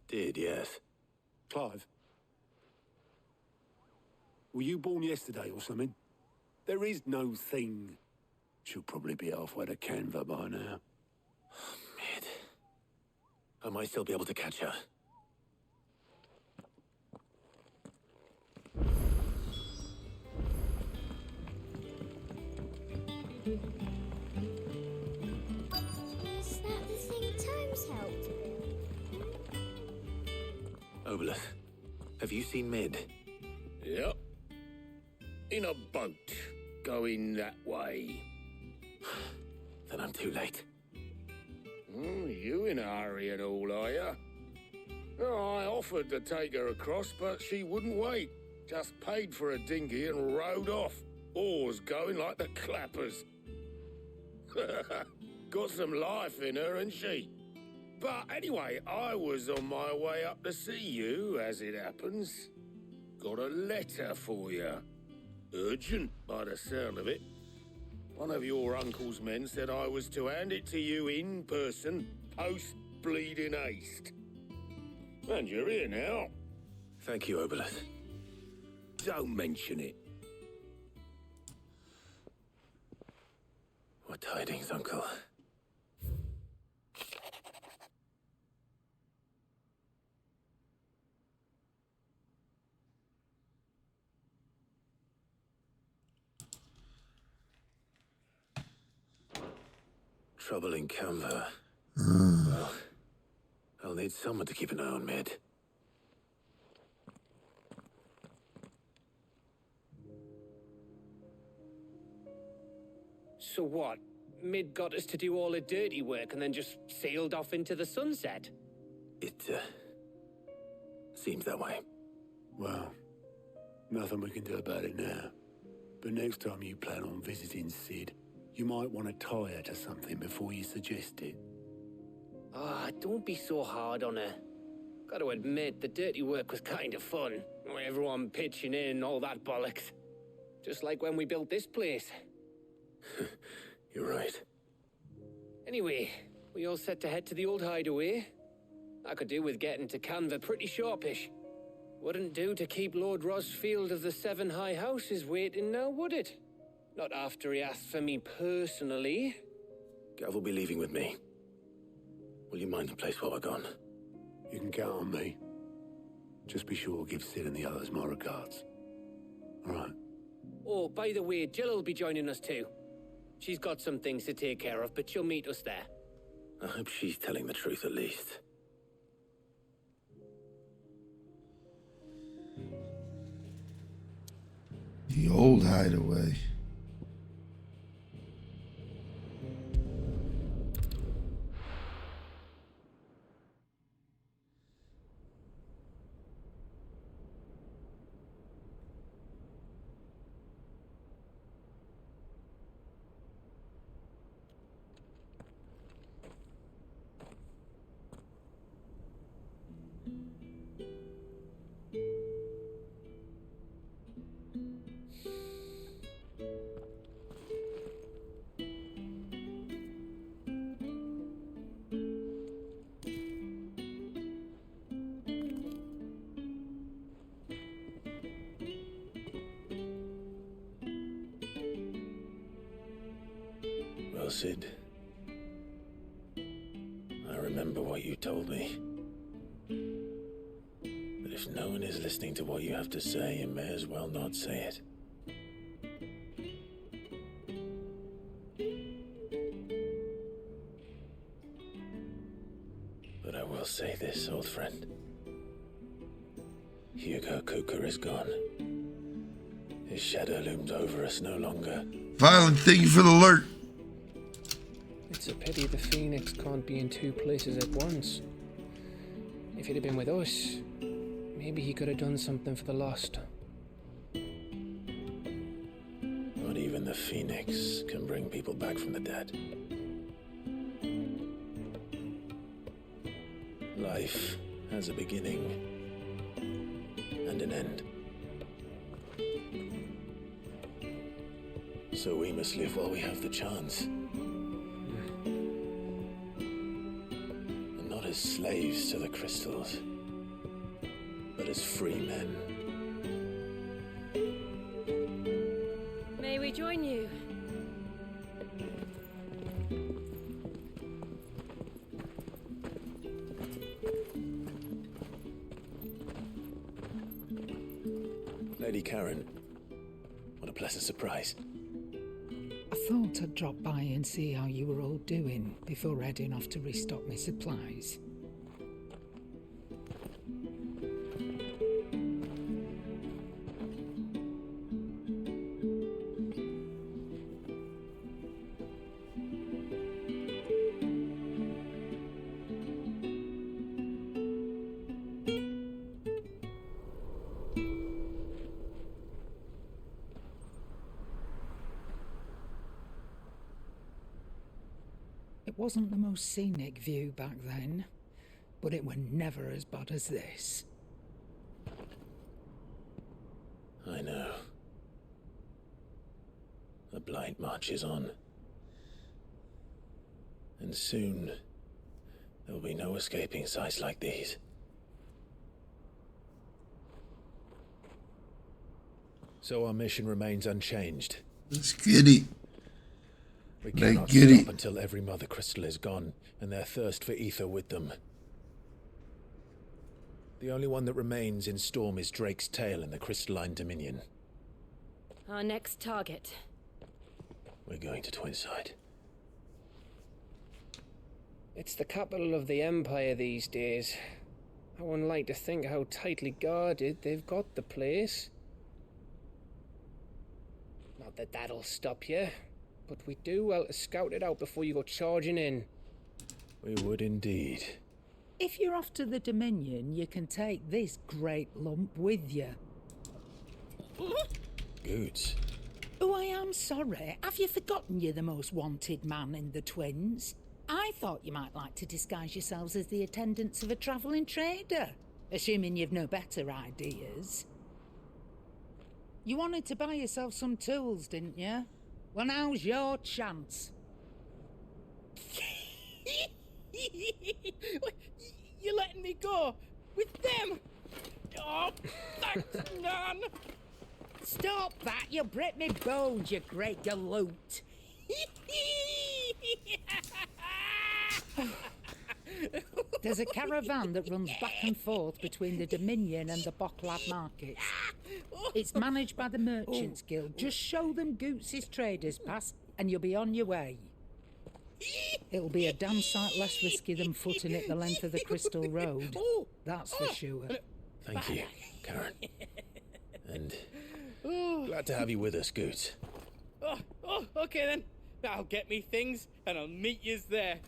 did, yes. Clive? Were you born yesterday or something? There is no thing. She'll probably be halfway to Canva by now. Mid. I might still be able to catch her. Is that the thing Times helped with? Obolus, have you seen Mid? Yep. In a boat, going that way. Then I'm too late. You in a hurry and all, are you? Oh, I offered to take her across, but she wouldn't wait. Just paid for a dinghy and rowed off. Oars going like the clappers. Got some life in her, ain't she? But anyway, I was on my way up to see you, as it happens. Got a letter for you. Urgent, by the sound of it. One of your uncle's men said I was to hand it to you in person, post-bleeding haste. And you're here now. Thank you, Obelith. Don't mention it. What tidings, Uncle? Trouble in Canva. Well, I'll need someone to keep an eye on Mid. So what? Mid got us to do all the dirty work and then just sailed off into the sunset? It, seems that way. Well, nothing we can do about it now. But next time you plan on visiting Sid, you might want to tie her to something before you suggest it. Ah, don't be so hard on her. Gotta admit, the dirty work was kind of fun. Everyone pitching in, all that bollocks. Just like when we built this place. You're right. Anyway, we all set to head to the old hideaway. I could do with getting to Canva pretty sharpish. Wouldn't do to keep Lord Rosfield of the Seven High Houses waiting now, would it? Not after he asked for me personally. Gav will be leaving with me. Will you mind the place while we're gone? You can count on me. Just be sure to give Sid and the others my regards. All right. Oh, by the way, Jill will be joining us too. She's got some things to take care of, but she'll meet us there. I hope she's telling the truth at least. The old hideaway. Well, Sid, I remember what you told me. But if no one is listening to what you have to say, you may as well not say it. But I will say this, old friend. Hugo Kuka is gone. His shadow looms over us no longer. Violent, thank you for the alert. It's a pity the Phoenix can't be in two places at once. If he'd have been with us, maybe he could have done something for the lost. Not even the Phoenix can bring people back from the dead. Life has a beginning and an end. So we must live while we have the chance. And not as slaves to the crystals, but as free men. May we join you? Lady Karen, what a pleasant surprise. I thought I'd drop by and see how you were all doing before heading off to restock my supplies. It wasn't the most scenic view back then, but it were never as bad as this. I know. The blight marches on. And soon, there will be no escaping sights like these. So our mission remains unchanged. Let's get it. We Let's cannot get stop it. until every mother crystal is gone, and their thirst for ether with them. The only one that remains in Storm is Drake's tail in the Crystalline Dominion. Our next target. We're going to Twinside. It's the capital of the Empire these days. I wouldn't like to think how tightly guarded they've got the place. Not that that'll stop you, but we do well to scout it out before you go charging in. We would indeed. If you're off to the Dominion, you can take this great lump with you. Goods. Oh, I am sorry. Have you forgotten you're the most wanted man in the Twins? I thought you might like to disguise yourselves as the attendants of a travelling trader, assuming you've no better ideas. You wanted to buy yourself some tools, didn't you? Well, now's your chance. You're letting me go with them? Oh, thanks, Nan. Stop that! You'll break me bones, you great galoot. There's a caravan that runs back and forth between the Dominion and the Bocklad markets. It's managed by the Merchants Guild. Just show them Goots' traders pass and you'll be on your way. It'll be a damn sight less risky than footing it the length of the Crystal Road. That's for sure. Thank you, Karen. And glad to have you with us, Goots. Okay then. I'll get me things and I'll meet yous there.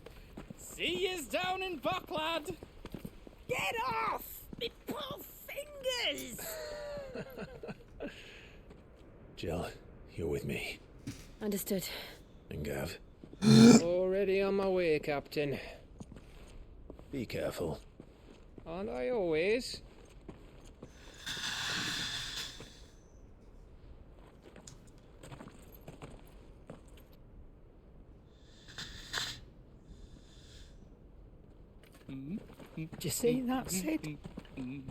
See yous down in Bocklad. Get off! Me poor fingers! Jill, you're with me. Understood. And Gav. Already on my way, Captain. Be careful. Aren't I always? Do you see that, Sid?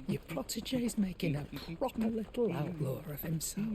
Your protege's making a proper little outlaw of himself.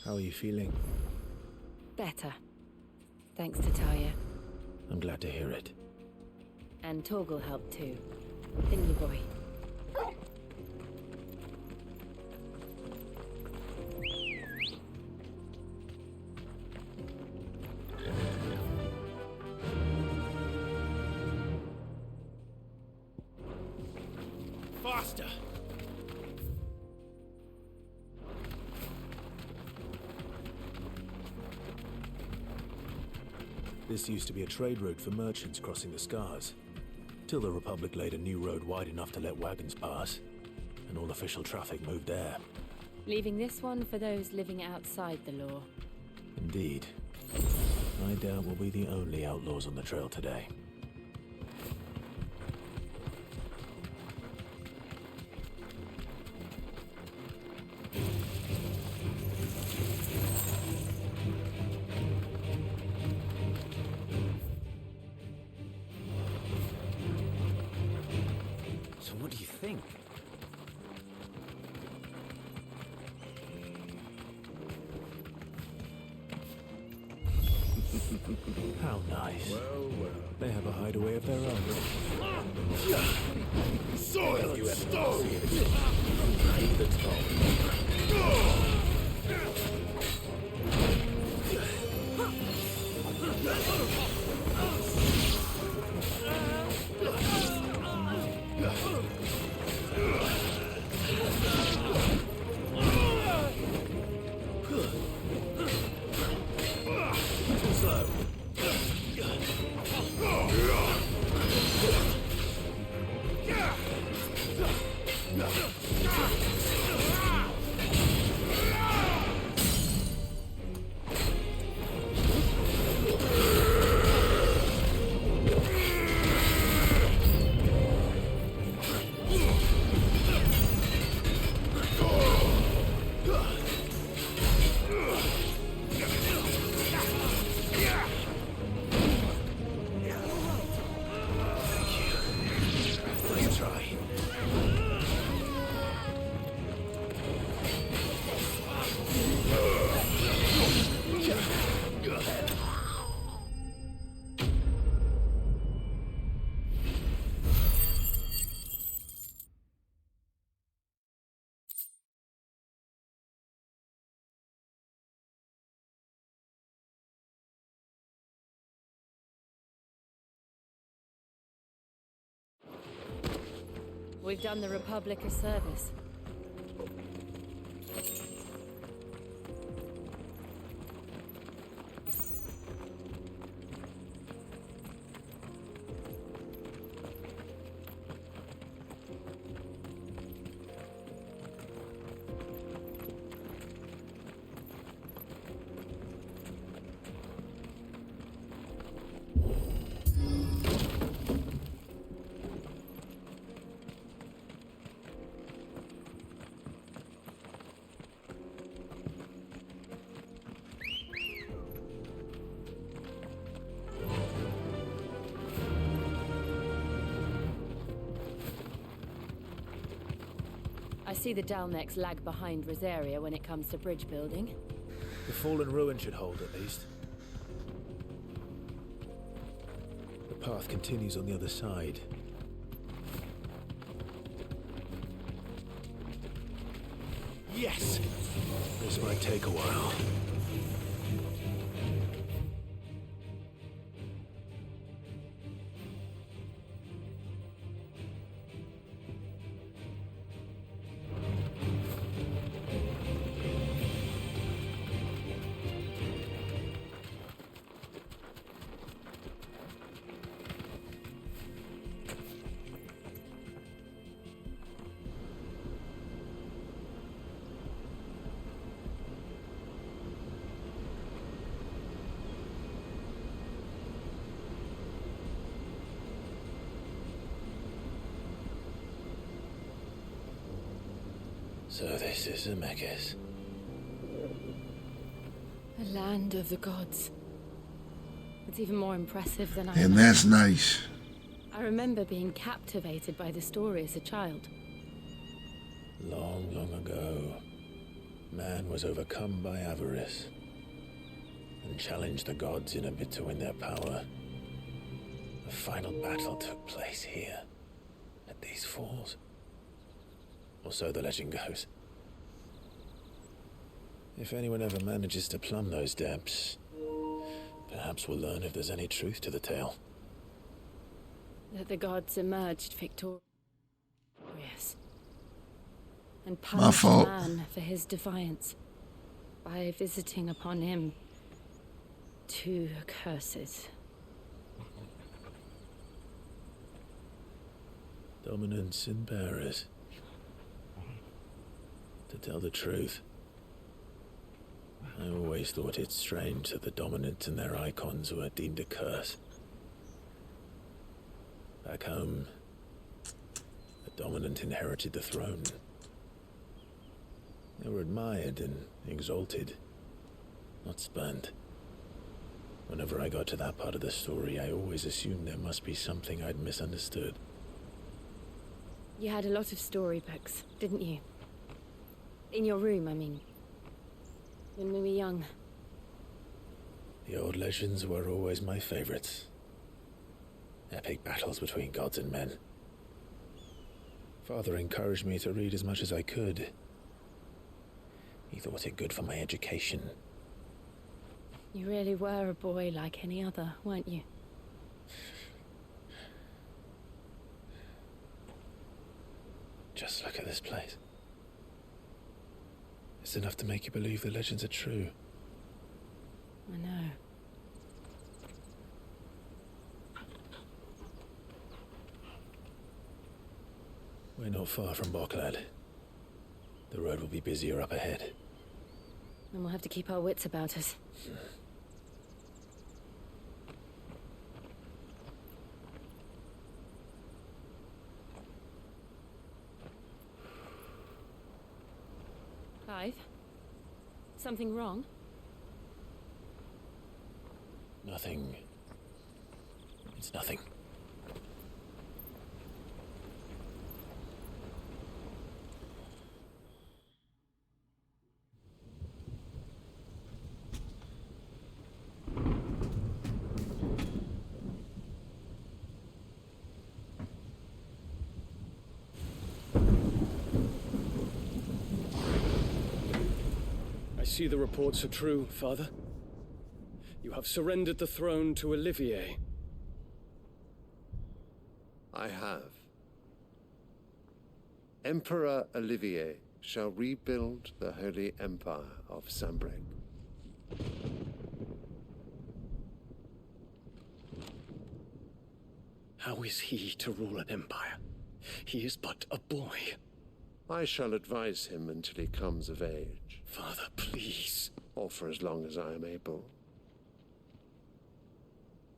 How are you feeling? Better. Thanks to Taya. I'm glad to hear it. And Torgal helped too. Didn't you, boy? Faster! This used to be a trade route for merchants crossing the Scars, till the Republic laid a new road wide enough to let wagons pass, and all official traffic moved there. Leaving this one for those living outside the law. Indeed. I doubt we'll be the only outlaws on the trail today. think. How nice. Well, well. They have a hideaway of their own. Soil and stone! Break the top. Too slow. Nice try. We've done the Republic a service. I see the Dalnecs lag behind Rosaria when it comes to bridge building. The fallen ruin should hold at least. The path continues on the other side. Yes! This might take a while. So this is Zemeckis. The land of the gods. It's even more impressive than I And imagined. that's nice. I remember being captivated by the story as a child. Long, long ago, man was overcome by avarice and challenged the gods in a bid to win their power. The final battle took place here, at these falls. Or so the legend goes. If anyone ever manages to plumb those depths, perhaps we'll learn if there's any truth to the tale. That the gods emerged victorious and My punished fault. man for his defiance by visiting upon him two curses. Dominance and bearers. To tell the truth, I always thought it strange that the dominant and their icons were deemed a curse. Back home, the dominant inherited the throne. They were admired and exalted, not spurned. Whenever I got to that part of the story, I always assumed there must be something I'd misunderstood. You had a lot of storybooks, didn't you? In your room, I mean. When we were young. The old legends were always my favorites. Epic battles between gods and men. Father encouraged me to read as much as I could. He thought it good for my education. You really were a boy like any other, weren't you? Just look at this place. It's enough to make you believe the legends are true. I know. We're not far from Boklad. The road will be busier up ahead. And we'll have to keep our wits about us. Clive? Something wrong? Nothing. It's nothing. I see the reports are true, Father. You have surrendered the throne to Olivier. I have. Emperor Olivier shall rebuild the Holy Empire of Sanbreque. How is he to rule an empire? He is but a boy. I shall advise him until he comes of age. Father, please. Or for as long as I am able.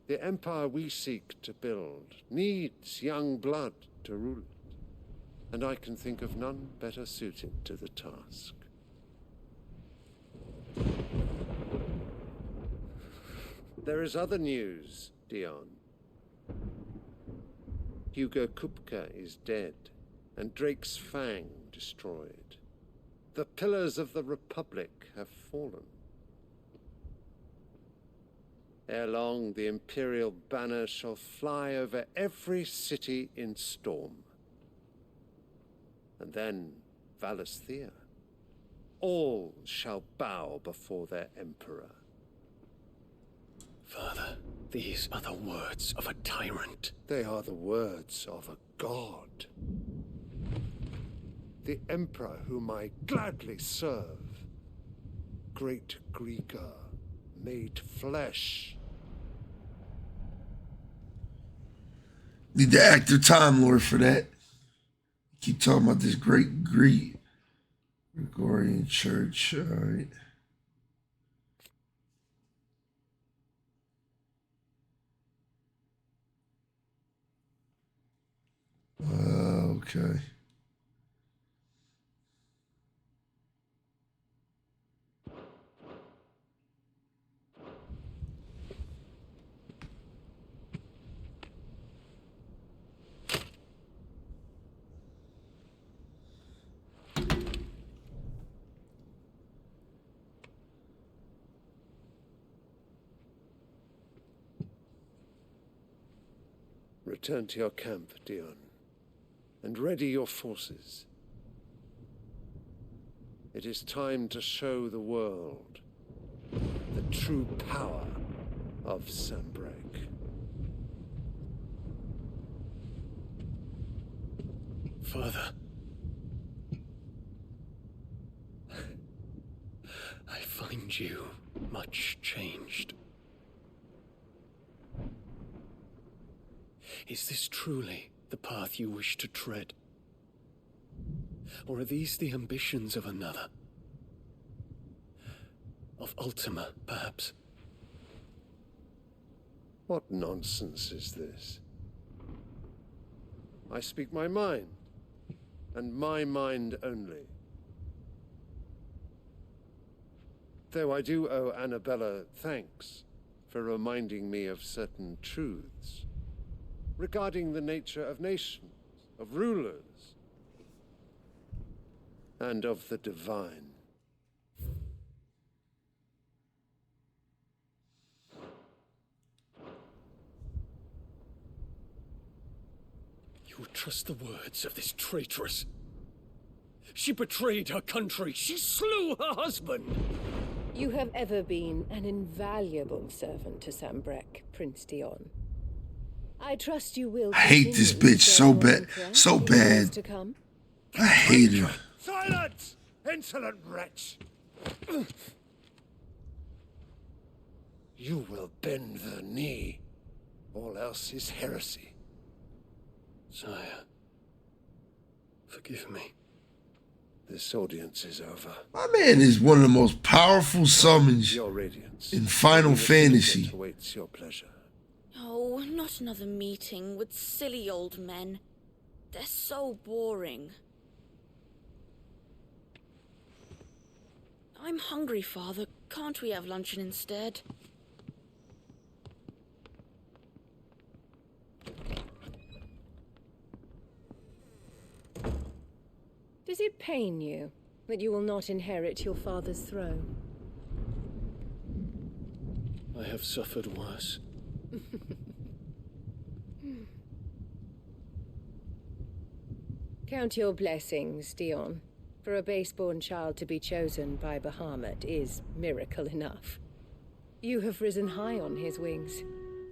The empire we seek to build needs young blood to rule it, and I can think of none better suited to the task. There is other news, Dion. Hugo Kupka is dead, and Drake's Fang destroyed. The pillars of the Republic have fallen. Ere long, the Imperial banner shall fly over every city in Storm. And then Valisthea. All shall bow before their Emperor. Father, these are the words of a tyrant. They are the words of a god. The Emperor whom I gladly serve. Great Greeker, made flesh. Need the actor Time Lord for that. Keep talking about this great Gregorian church. All right. Okay. Return to your camp, Dion, and ready your forces. It is time to show the world the true power of Sanbreque. Father. I find you much changed. Is this truly the path you wish to tread? Or are these the ambitions of another? Of Ultima, perhaps? What nonsense is this? I speak my mind, and my mind only. Though I do owe Annabella thanks for reminding me of certain truths regarding the nature of nations, of rulers, and of the divine. You would trust the words of this traitress? She betrayed her country. She slew her husband. You have ever been an invaluable servant to Sambrek, Prince Dion. I trust you will. I hate this bitch so bad. So bad. I hate her. Silence! Insolent wretch! You will bend the knee. All else is heresy. Sire, forgive me. This audience is over. My man is one of the most powerful summons Your radiance in Final Fantasy. Awaits your pleasure. Oh, not another meeting with silly old men. They're so boring. I'm hungry, Father. Can't we have luncheon instead? Does it pain you that you will not inherit your father's throne? I have suffered worse. Count your blessings, Dion. For a base-born child to be chosen by Bahamut is miracle enough. You have risen high on his wings,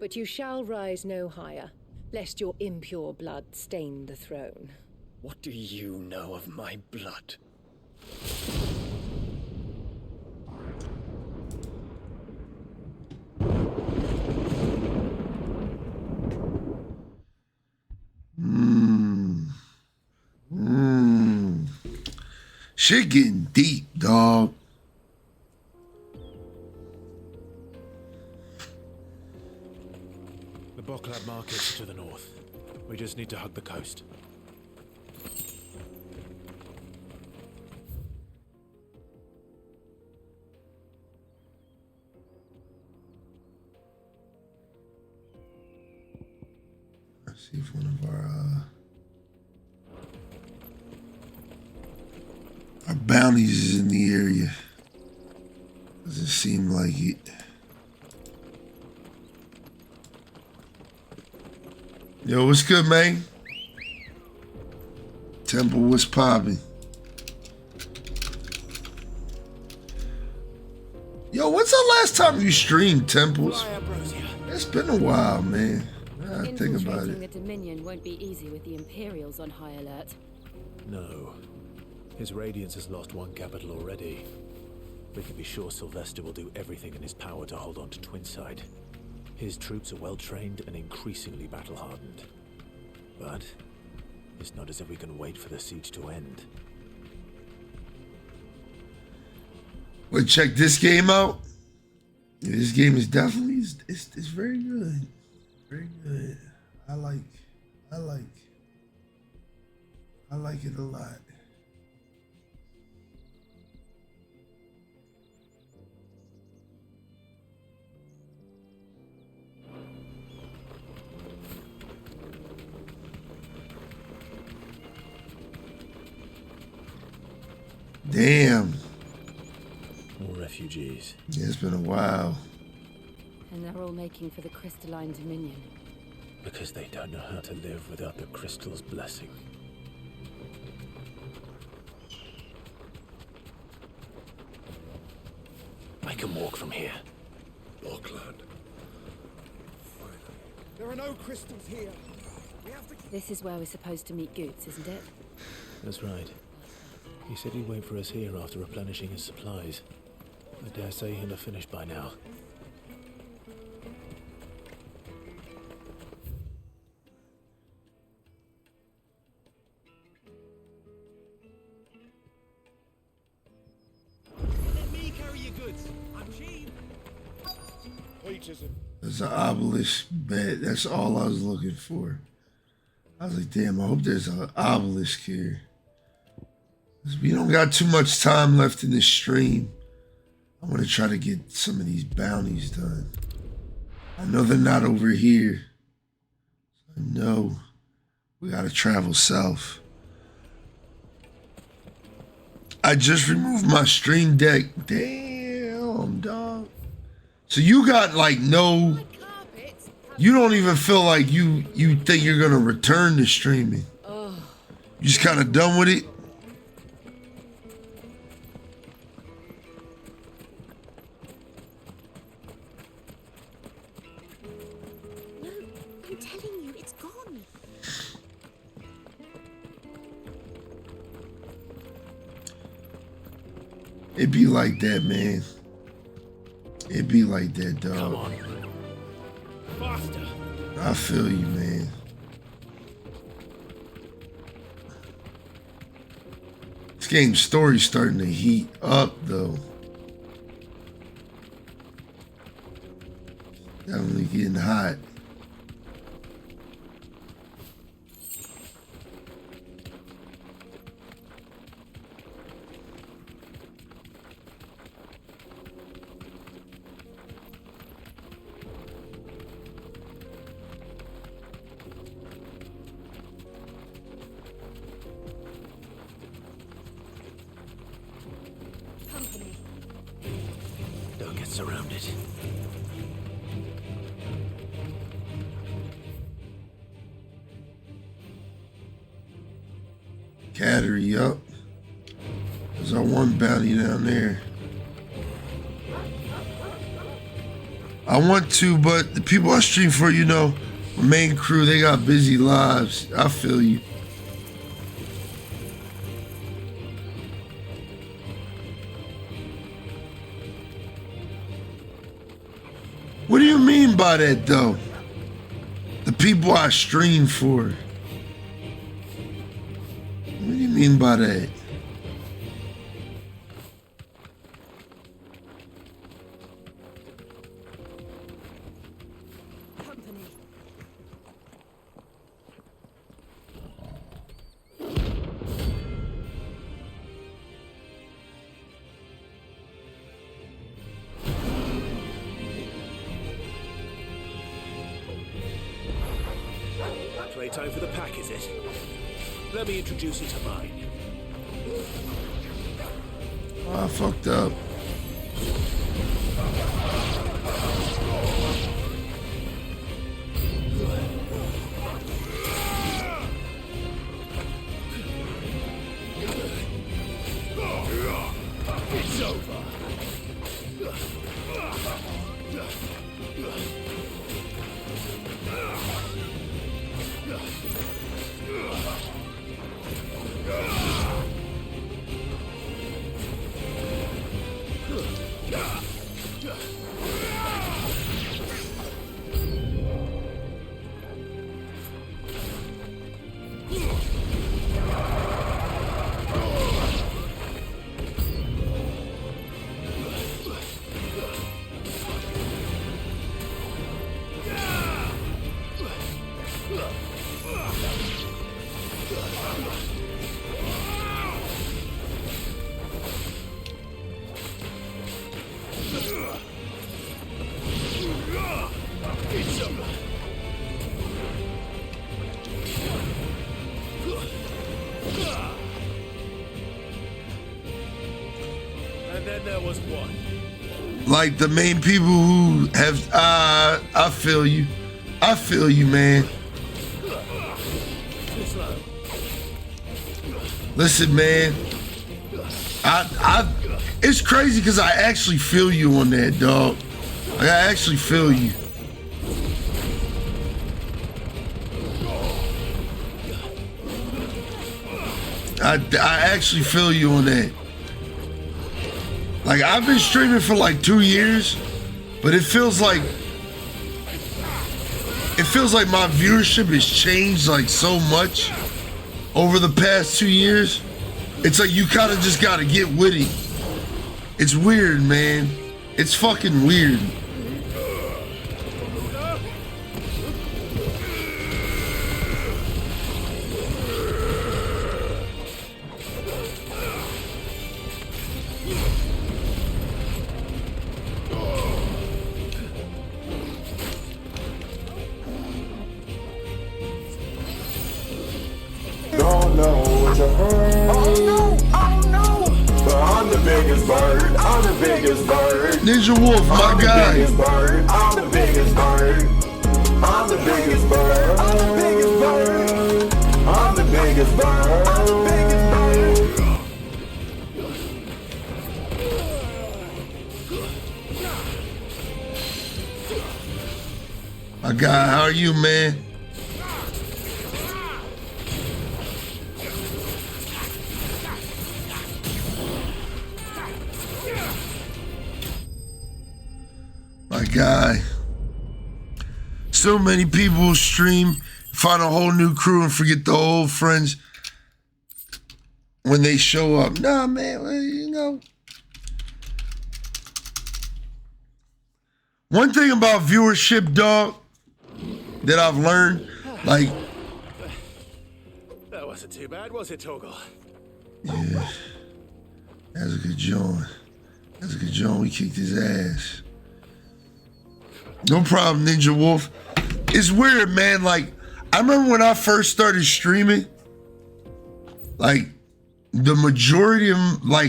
but you shall rise no higher, lest your impure blood stain the throne. What do you know of my blood? Shit getting deep, dog. The Boklab market's to the north. We just need to hug the coast. Let's see if one of our bounties is in the area. Doesn't seem like it. Yo, what's good, man? Temple, what's poppin'? Yo, when's the last time you streamed, Temples? It's been a while, man. I think about Infiltrating it. the Dominion won't be easy with the Imperials on high alert. No. His Radiance has lost one capital already. We can be sure Sylvester will do everything in his power to hold on to Twinside. His troops are well-trained and increasingly battle-hardened. But it's not as if we can wait for the siege to end. Well, check this game out. Yeah, this game is definitely it's very good. Very good. I like it a lot. Damn. More refugees. Yeah, it's been a while. And they're all making for the crystalline Dominion. Because they don't know how to live without the crystal's blessing. I can walk from here. Auckland. There are no crystals here. We have to... This is where we're supposed to meet Goots, isn't it? That's right. He said he'd wait for us here after replenishing his supplies. I dare say he'll have finished by now. Let me carry your goods. I'm cheap. There's an obelisk bed. That's all I was looking for. I was like, damn, I hope there's an obelisk here. 'Cause we don't got too much time left in this stream. I want to try to get some of these bounties done. I know they're not over here. I know we got to travel south. I just removed my Stream Deck. Damn, dog. So you got like no, you don't even feel like you think you're gonna return to streaming. You just kind of done with it. No, I'm telling you, it's gone. It be like that, man. It be like that, dog. Come on. Faster. I feel you, man. This game's story's starting to heat up, though. Definitely getting hot. Don't get surrounded. Cattery up. There's our one bounty down there. I want to, but the people I stream for, you know, my main crew, they got busy lives. I feel you. What do you mean by that, though? The people I stream for. What do you mean by that? Playtime for the pack, is it? Let me introduce you to mine. Oh, I fucked up. It's over. And then there was one. Like the main people who have, I feel you. I feel you, man. Listen, man. It's crazy because I actually feel you on that, dog. Like, I actually feel you. I actually feel you on that. Like, I've been streaming for like 2 years, but it feels like my viewership has changed like so much over the past 2 years. It's like you kind of just gotta get with it. It's weird, man. It's fucking weird. Don't know what to hurt. Oh no! Oh no! biggest bird. I'm the biggest bird. Ninja Wolf, my guy. I'm the biggest bird. I'm the biggest bird. I'm the biggest bird. I'm the biggest bird. I'm the biggest bird. My guy, how are you, man? My guy. So many people stream, find a whole new crew and forget the old friends when they show up. Nah, man, well, you know. One thing about viewership, dog, that I've learned, like... That wasn't too bad, was it, Torgal? Yeah. That's a good joint. That's a good joint. We kicked his ass. No problem, Ninja Wolf. It's weird, man. Like, I remember when I first started streaming, like, the majority of my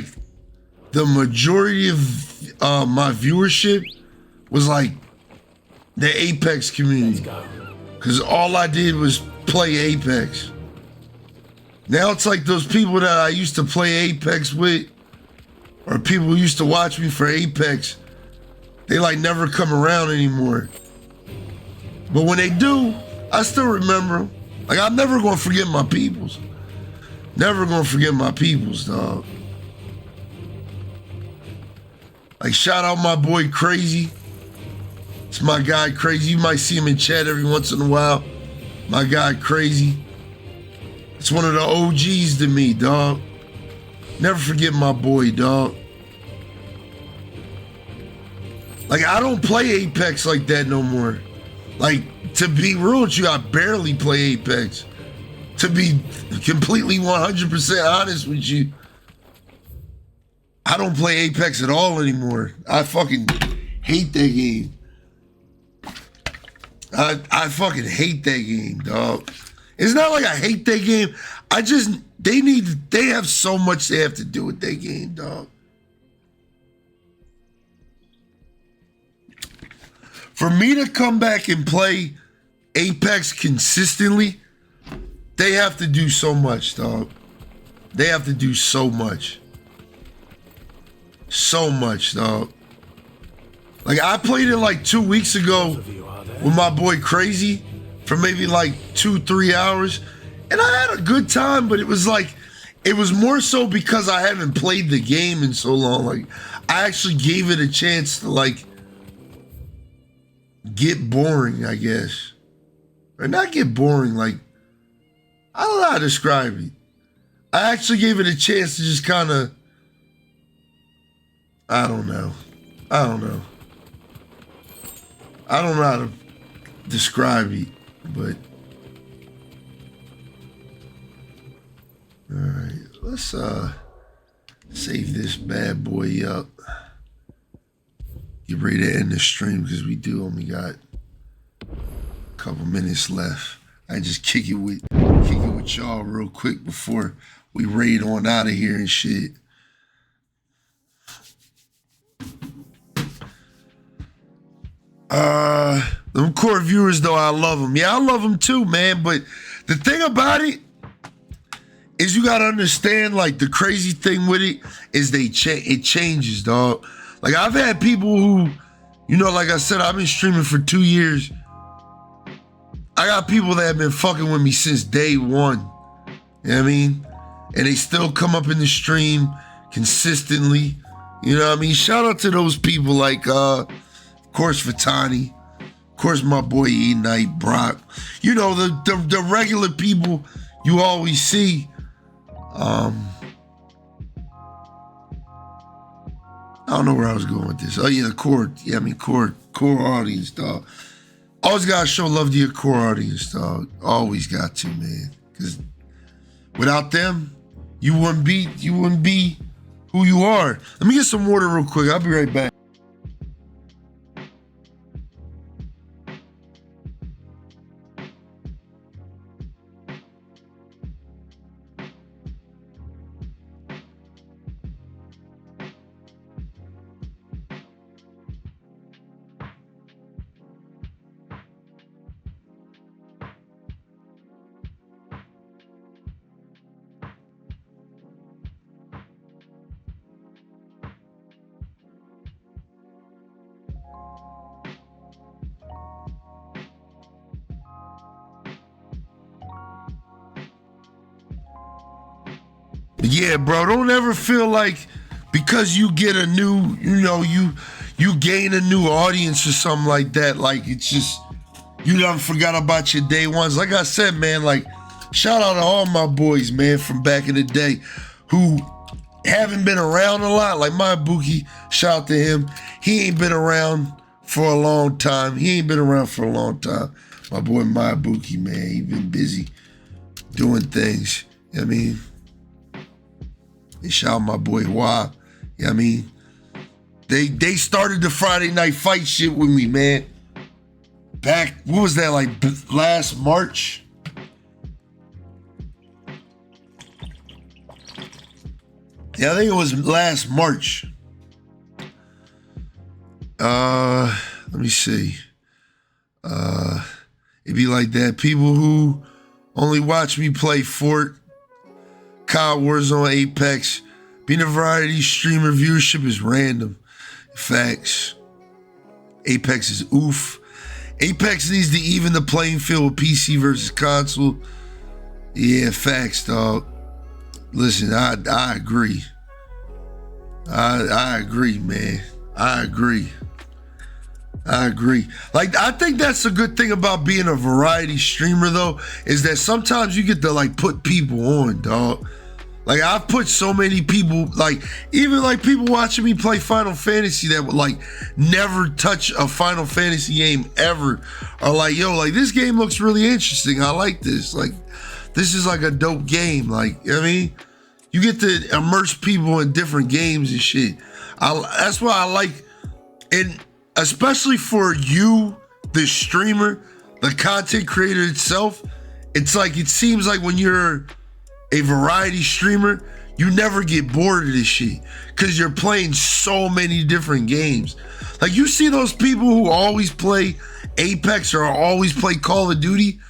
viewership was like the Apex community. Because all I did was play Apex. Now it's like those people that I used to play Apex with, or people who used to watch me for Apex, they like never come around anymore. But when they do, I still remember them. Like, I'm never gonna forget my peoples. Never gonna forget my peoples, dog. Like, shout out my boy Crazy. It's my guy Crazy. You might see him in chat every once in a while. My guy Crazy. It's one of the OGs to me, dog. Never forget my boy, dog. Like, I don't play Apex like that no more. Like, to be real with you, I barely play Apex. To be completely 100% honest with you, I don't play Apex at all anymore. I fucking hate that game. I fucking hate that game, dog. It's not like I hate that game. They have so much they have to do with that game, dog. For me to come back and play Apex consistently, they have to do so much, dog. They have to do so much. So much, dog. Like, I played it like 2 weeks ago with my boy Crazy for maybe like 2-3 hours. And I had a good time, but it was more so because I haven't played the game in so long. Like, I actually gave it a chance to like get boring, I guess. Or not get boring, like, I don't know how to describe it. I actually gave it a chance to just kind of, I don't know how to describe it, but all right, let's save this bad boy up. Get ready to end the stream because we do only got a couple minutes left. I just kick it with y'all real quick before we raid on out of here and shit. Them core viewers though, I love them. Yeah, I love them too, man. But the thing about it is, you gotta understand, like, the crazy thing with it is it changes, dog. Like, I've had people who, you know, like I said, I've been streaming for 2 years. I got people that have been fucking with me since day one. You know what I mean? And they still come up in the stream consistently. You know what I mean? Shout out to those people like, of course, Fatani. Of course, my boy E-Night, Brock. You know, the regular people you always see. I don't know where I was going with this. Oh yeah, the core. Yeah, I mean core audience, dog. Always gotta show love to your core audience, dog. Always got to, man. Because without them, you wouldn't be who you are. Let me get some water real quick. I'll be right back. Yeah, bro, don't ever feel like because you get a new, you gain a new audience or something like that, like it's just, you done forgot about your day ones. Like I said, man, like, shout out to all my boys, man, from back in the day who haven't been around a lot. Like my Buki, shout out to him. He ain't been around for a long time. My boy, my Buki, man, he been busy doing things. You know what I mean? And shout out my boy Wah. You know what I mean? They started the Friday Night Fight shit with me, man. Back, what was that, like last March? Yeah, I think it was last March. Let me see. It'd be like that. People who only watch me play Fort, COD, Warzone, Apex, being a variety streamer viewership is random. Facts. Apex is oof. Apex needs to even the playing field with PC versus console. Yeah, facts, dog. Listen, I agree. I agree, man. I agree. Like, I think that's a good thing about being a variety streamer, though, is that sometimes you get to, like, put people on, dog. Like, I've put so many people, like, even, like, people watching me play Final Fantasy that would, like, never touch a Final Fantasy game ever are like, yo, like, this game looks really interesting. I like this. Like, this is, like, a dope game. Like, you know what I mean? You get to immerse people in different games and shit. That's why I like, and especially for you, the streamer, the content creator itself, it's like, it seems like when you're a variety streamer, you never get bored of this shit because you're playing so many different games. Like, you see those people who always play Apex or always play Call of Duty,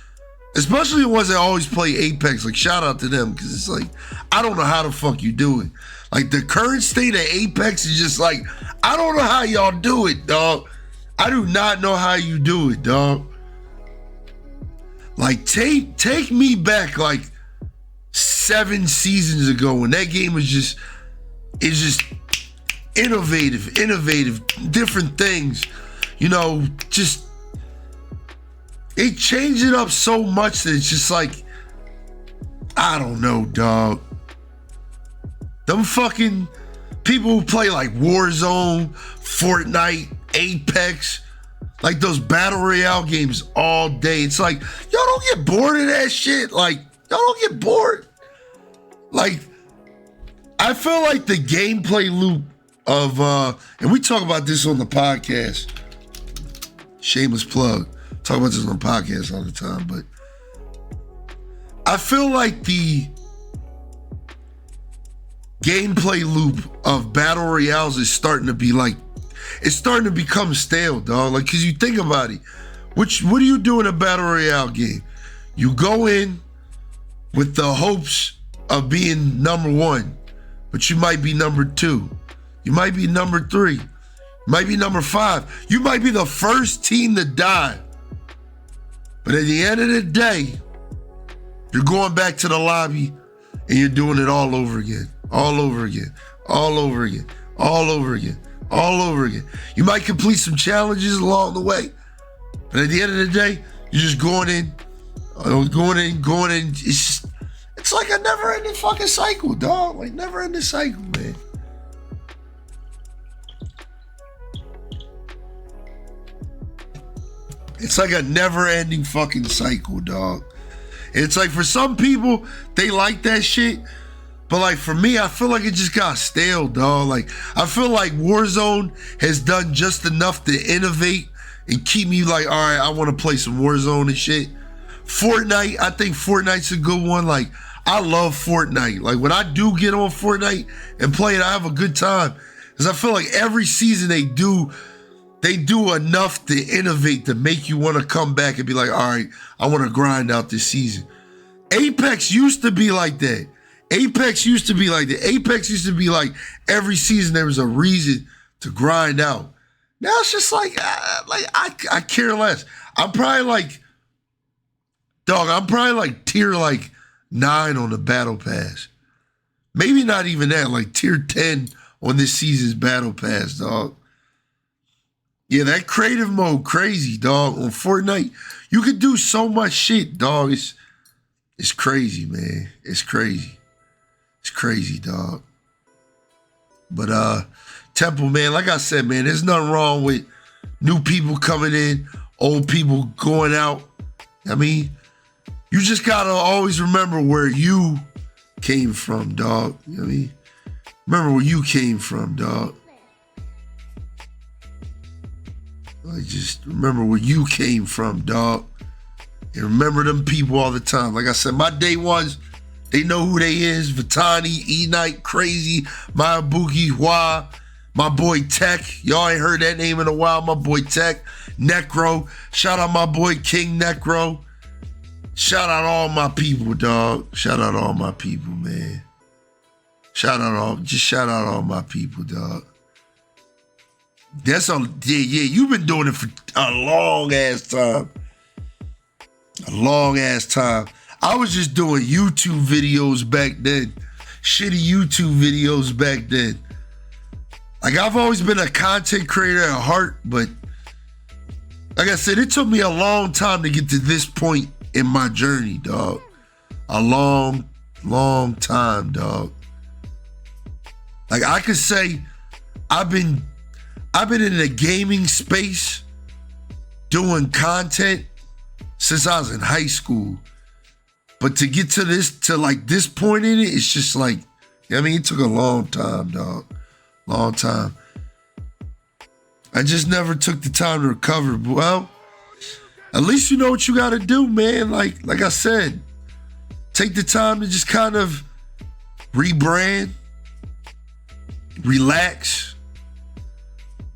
especially the ones that always play Apex. Like, shout out to them, because it's like, I don't know how the fuck you do it. Like, the current state of Apex is just like, I don't know how y'all do it, dog. I do not know how you do it, dog. Like, take me back, like, 7 seasons ago when that game was just, it's just innovative, different things. You know, just, it changed it up so much that it's just like, I don't know, dog. Them fucking people who play like Warzone, Fortnite, Apex, like those battle royale games all day. It's like, y'all don't get bored of that shit. Like, y'all don't get bored. Like, I feel like the gameplay loop of, and we talk about this on the podcast. Shameless plug. Talk about this on the podcast all the time, but I feel like the gameplay loop of battle royales is starting to be like, it's starting to become stale, dog. Like, cause you think about it, what do you do in a battle royale game? You go in with the hopes of being number 1, but you might be number 2. You might be number 3. You might be number 5. You might be the first team to die. But at the end of the day, you're going back to the lobby and you're doing it all over again. All over again. All over again. All over again. All over again. You might complete some challenges along the way, but at the end of the day, you're just going in. It's like a never-ending fucking cycle, dog. Like, never-ending cycle, man. It's like a never-ending fucking cycle, dog. It's like, for some people, they like that shit. But like, for me, I feel like it just got stale, dog. Like, I feel like Warzone has done just enough to innovate and keep me like, all right, I want to play some Warzone and shit. Fortnite, I think Fortnite's a good one. Like, I love Fortnite. Like, when I do get on Fortnite and play it, I have a good time. Because I feel like every season they do enough to innovate to make you want to come back and be like, all right, I want to grind out this season. Apex used to be like that. Apex used to be like every season there was a reason to grind out. Now it's just like I care less. I'm probably like tier like 9 on the battle pass. Maybe not even that, like tier 10 on this season's battle pass, dog. Yeah, that creative mode crazy, dog. On Fortnite, you could do so much shit, dog. It's crazy, man. It's crazy. It's crazy, dog. But Temple, man, like I said, man, there's nothing wrong with new people coming in, old people going out. I mean, you just gotta always remember where you came from, dog. You know what I mean? Remember where you came from, dog. Like, just remember where you came from, dog. And remember them people all the time. Like I said, my day ones, they know who they is. Vitani, E-Night, Crazy, Mayabuki, Hua, my boy Tech. Y'all ain't heard that name in a while. My boy Tech, Necro. Shout out my boy King Necro. Shout out all my people, dog. Shout out all my people, man. Shout out all my people, dog. That's all. Yeah, you've been doing it for a long ass time. A long ass time. I was just doing YouTube videos back then. Shitty YouTube videos back then. Like, I've always been a content creator at heart, but like I said, it took me a long time to get to this point in my journey, dog. A long, long time, dog. Like, I could say I've been in the gaming space doing content since I was in high school. But to get to this point in it, it's just like, I mean, it took a long time, dog. Long time. I just never took the time to recover. Well, at least you know what you gotta do, man. Like I said, take the time to just kind of rebrand, relax,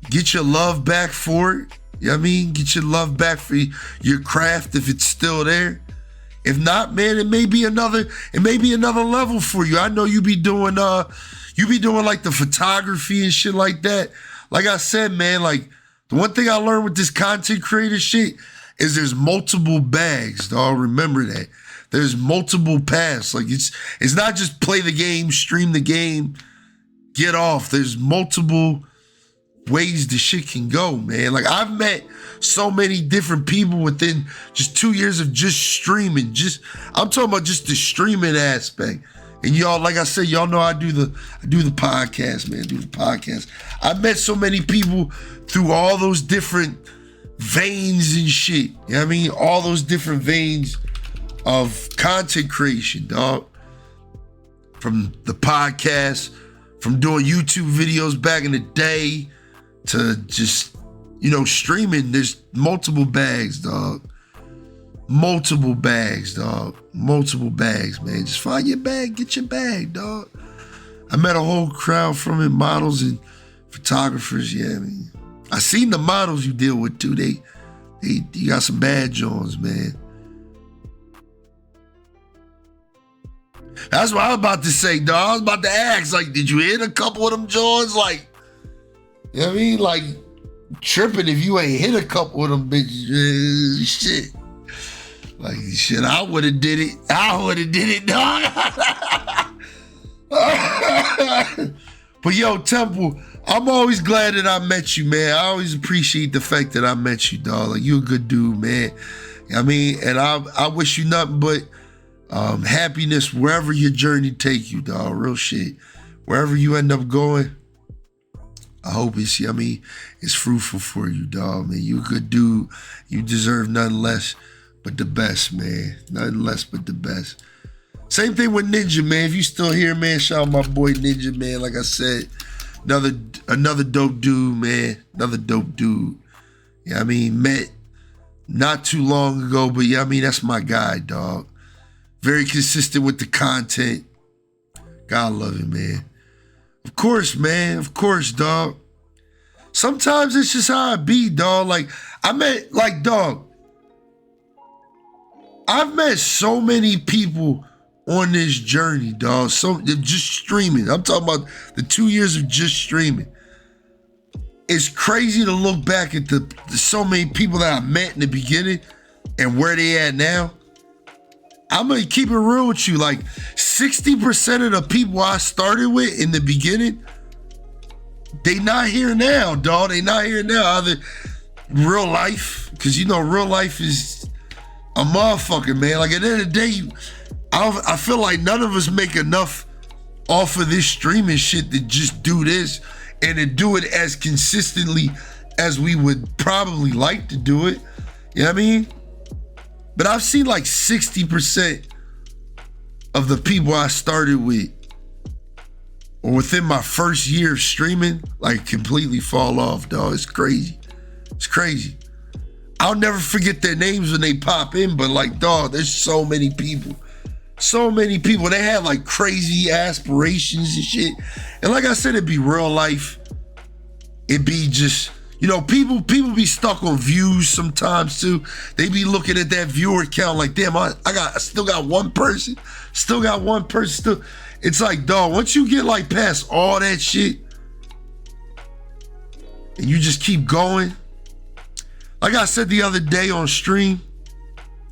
get your love back for it. You know what I mean? Get your love back for your craft if it's still there. If not, man, it may be another level for you. I know you be doing like the photography and shit like that. Like I said, man, like the one thing I learned with this content creator shit is there's multiple bags, dog. Remember that. There's multiple paths. Like it's not just play the game, stream the game, get off. There's multiple ways the shit can go, man. Like, I've met so many different people within just 2 years of just streaming. I'm talking about just the streaming aspect. And y'all, like I said, y'all know I do the podcast, man. I do the podcast. I've met so many people through all those different veins and shit. You know what I mean? All those different veins of content creation, dog. From the podcast, from doing YouTube videos back in the day, to just, streaming. There's multiple bags, dog. Multiple bags, dog. Multiple bags, man. Just find your bag, get your bag, dog. I met a whole crowd from it, models and photographers. Yeah, I mean, I seen the models you deal with too. You got some bad Jones, man. That's what I was about to say, dog. I was about to ask, like, did you hit a couple of them Jones? Like, you know what I mean? Like, tripping if you ain't hit a couple of them bitches. Shit. Like, shit, I would have did it, dog. But yo, Temple, I'm always glad that I met you, man. I always appreciate the fact that I met you, dog. Like, you a good dude, man. I mean, and I wish you nothing but happiness wherever your journey take you, dog. Real shit. Wherever you end up going, I hope it's fruitful for you, dog, man. You a good dude. You deserve nothing less but the best, man. Nothing less but the best. Same thing with Ninja, man. If you still here, man, shout out my boy Ninja, man. Like I said, another dope dude, man. Another dope dude. Yeah, I mean, met not too long ago, but yeah, I mean, that's my guy, dog. Very consistent with the content. God love him, man. Of course, man. Of course, dog. Sometimes it's just how I be, dog. Like, I've met so many people on this journey, dog. So just streaming. I'm talking about the 2 years of just streaming. It's crazy to look back at the so many people that I met in the beginning and where they at now. I'm gonna keep it real with you. Like 60% of the people I started with in the beginning, they not here now, dog. They not here now. Either real life, because you know real life is a motherfucker, man. Like at the end of the day, I feel like none of us make enough off of this streaming shit to just do this and to do it as consistently as we would probably like to do it. You know what I mean? But I've seen like 60% of the people I started with or within my first year of streaming, like completely fall off, dog. It's crazy. It's crazy. I'll never forget their names when they pop in, but like, dog, there's so many people. So many people. They have like crazy aspirations and shit. And like I said, it'd be real life. It'd be just, you know, people be stuck on views sometimes too. They be looking at that viewer count like, damn, I still got one person. It's like, dog, once you get like past all that shit and you just keep going. Like I said the other day on stream,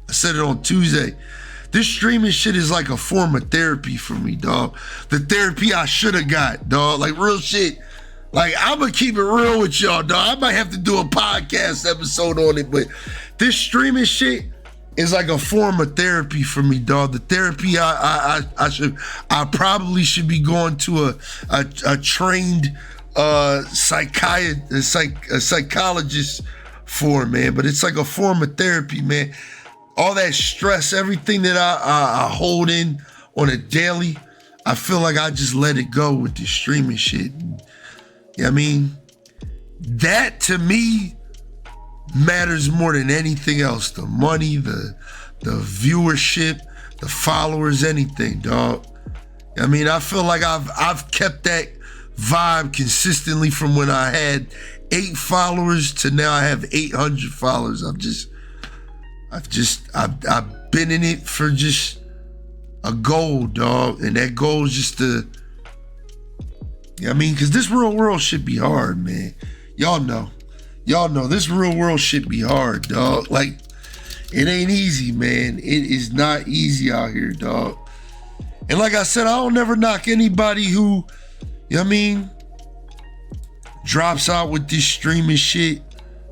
I said it on Tuesday, this streaming shit is like a form of therapy for me, dog. The therapy I should have got, dog. Like real shit. Like, I'm going to keep it real with y'all, dog. I might have to do a podcast episode on it, but this streaming shit is like a form of therapy for me, dog. The therapy I probably should be going to a trained psychologist for, man. But it's like a form of therapy, man. All that stress, everything that I hold in on a daily, I feel like I just let it go with this streaming shit. You know what I mean? That to me matters more than anything else. The money, the viewership, the followers, anything, dog. I mean, I feel like I've kept that vibe consistently from when I had 8 followers to now I have 800 followers. I've been in it for just a goal, dog. And that goal is just to, you know what I mean? Because this real world shit be hard, man. Y'all know this real world shit be hard, dog. Like, it ain't easy, man. It is not easy out here, dog. And like I said, I don't never knock anybody who, you know what I mean, drops out with this streaming shit.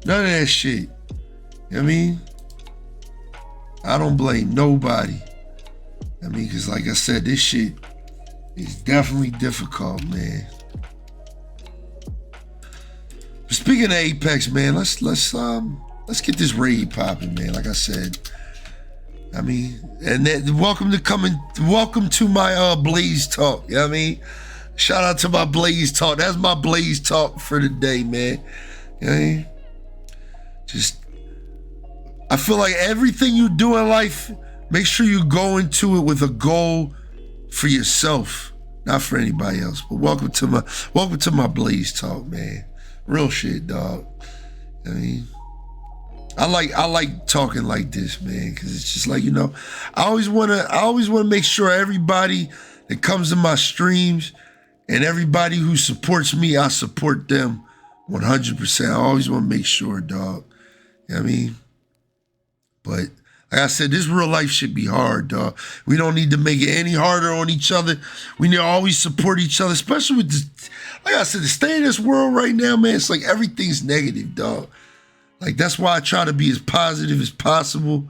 None of that shit. You know what I mean? I don't blame nobody. I mean, because like I said, this shit is definitely difficult, man. But speaking of Apex, man, let's get this raid popping, man. Like I said, I mean, and then welcome to my Blaze Talk. You know what I mean? Shout out to my Blaze Talk. That's my Blaze Talk for the day, man. You know what I mean? I feel like everything you do in life, make sure you go into it with a goal for yourself, not for anybody else. But welcome to my Blaze Talk, man. Real shit, dog. I mean, I like talking like this, man, because it's just like, you know, I always wanna make sure everybody that comes to my streams and everybody who supports me, I support them 100%. I always want to make sure, dog. You know what I mean? But like I said, this real life should be hard, dog. We don't need to make it any harder on each other. We need to always support each other, especially with this, like I said, the state of this world right now, man, it's like everything's negative, dog. Like, that's why I try to be as positive as possible.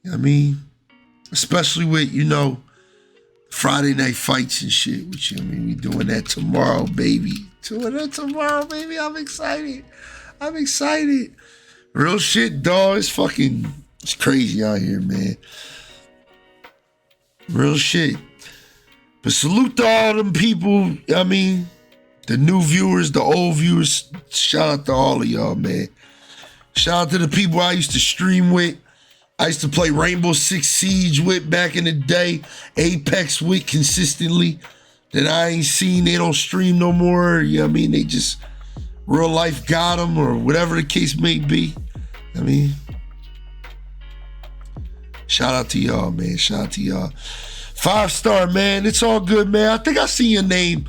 You know what I mean? Especially with, you know, Friday night fights and shit with you. I mean, we doing that tomorrow, baby. I'm excited. Real shit, dog. It's crazy out here, man. Real shit. But salute to all them people, I mean, the new viewers, the old viewers. Shout out to all of y'all, man. Shout out to the people I used to stream with. I used to play Rainbow Six Siege with back in the day. Apex with consistently. That I ain't seen. They don't stream no more. You know what I mean? They just, real life got them or whatever the case may be. I mean, shout out to y'all, man. Shout out to y'all. 5-star, man. It's all good, man. I think I see your name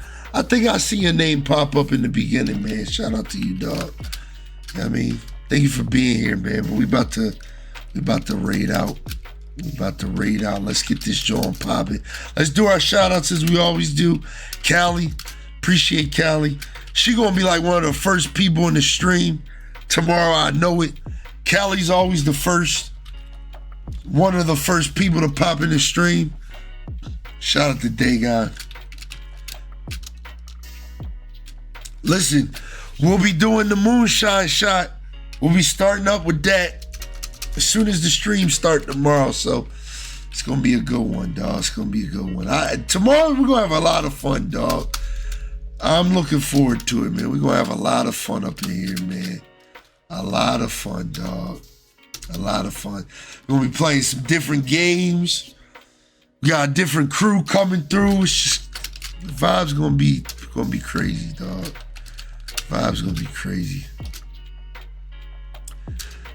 pop up in the beginning, man. Shout out to you, dog. You know what I mean? Thank you for being here, man. But we about to raid out. We about to raid out. Let's get this joint popping. Let's do our shout outs as we always do. Callie, appreciate Callie. She gonna be like one of the first people in the stream tomorrow. I know it. Callie's always the first, one of the first people to pop in the stream. Shout out to Dagon. Listen, we'll be doing the moonshine shot. We'll be starting up with that as soon as the stream start tomorrow. So it's gonna be a good one, dog. It's gonna be a good one. Tomorrow we're gonna have a lot of fun, dog. I'm looking forward to it, man. We're gonna have a lot of fun up in here, man. A lot of fun, dog. A lot of fun. We're gonna be playing some different games. We got a different crew coming through. It's just, the vibe's gonna be crazy, dog. Vibe's gonna be crazy.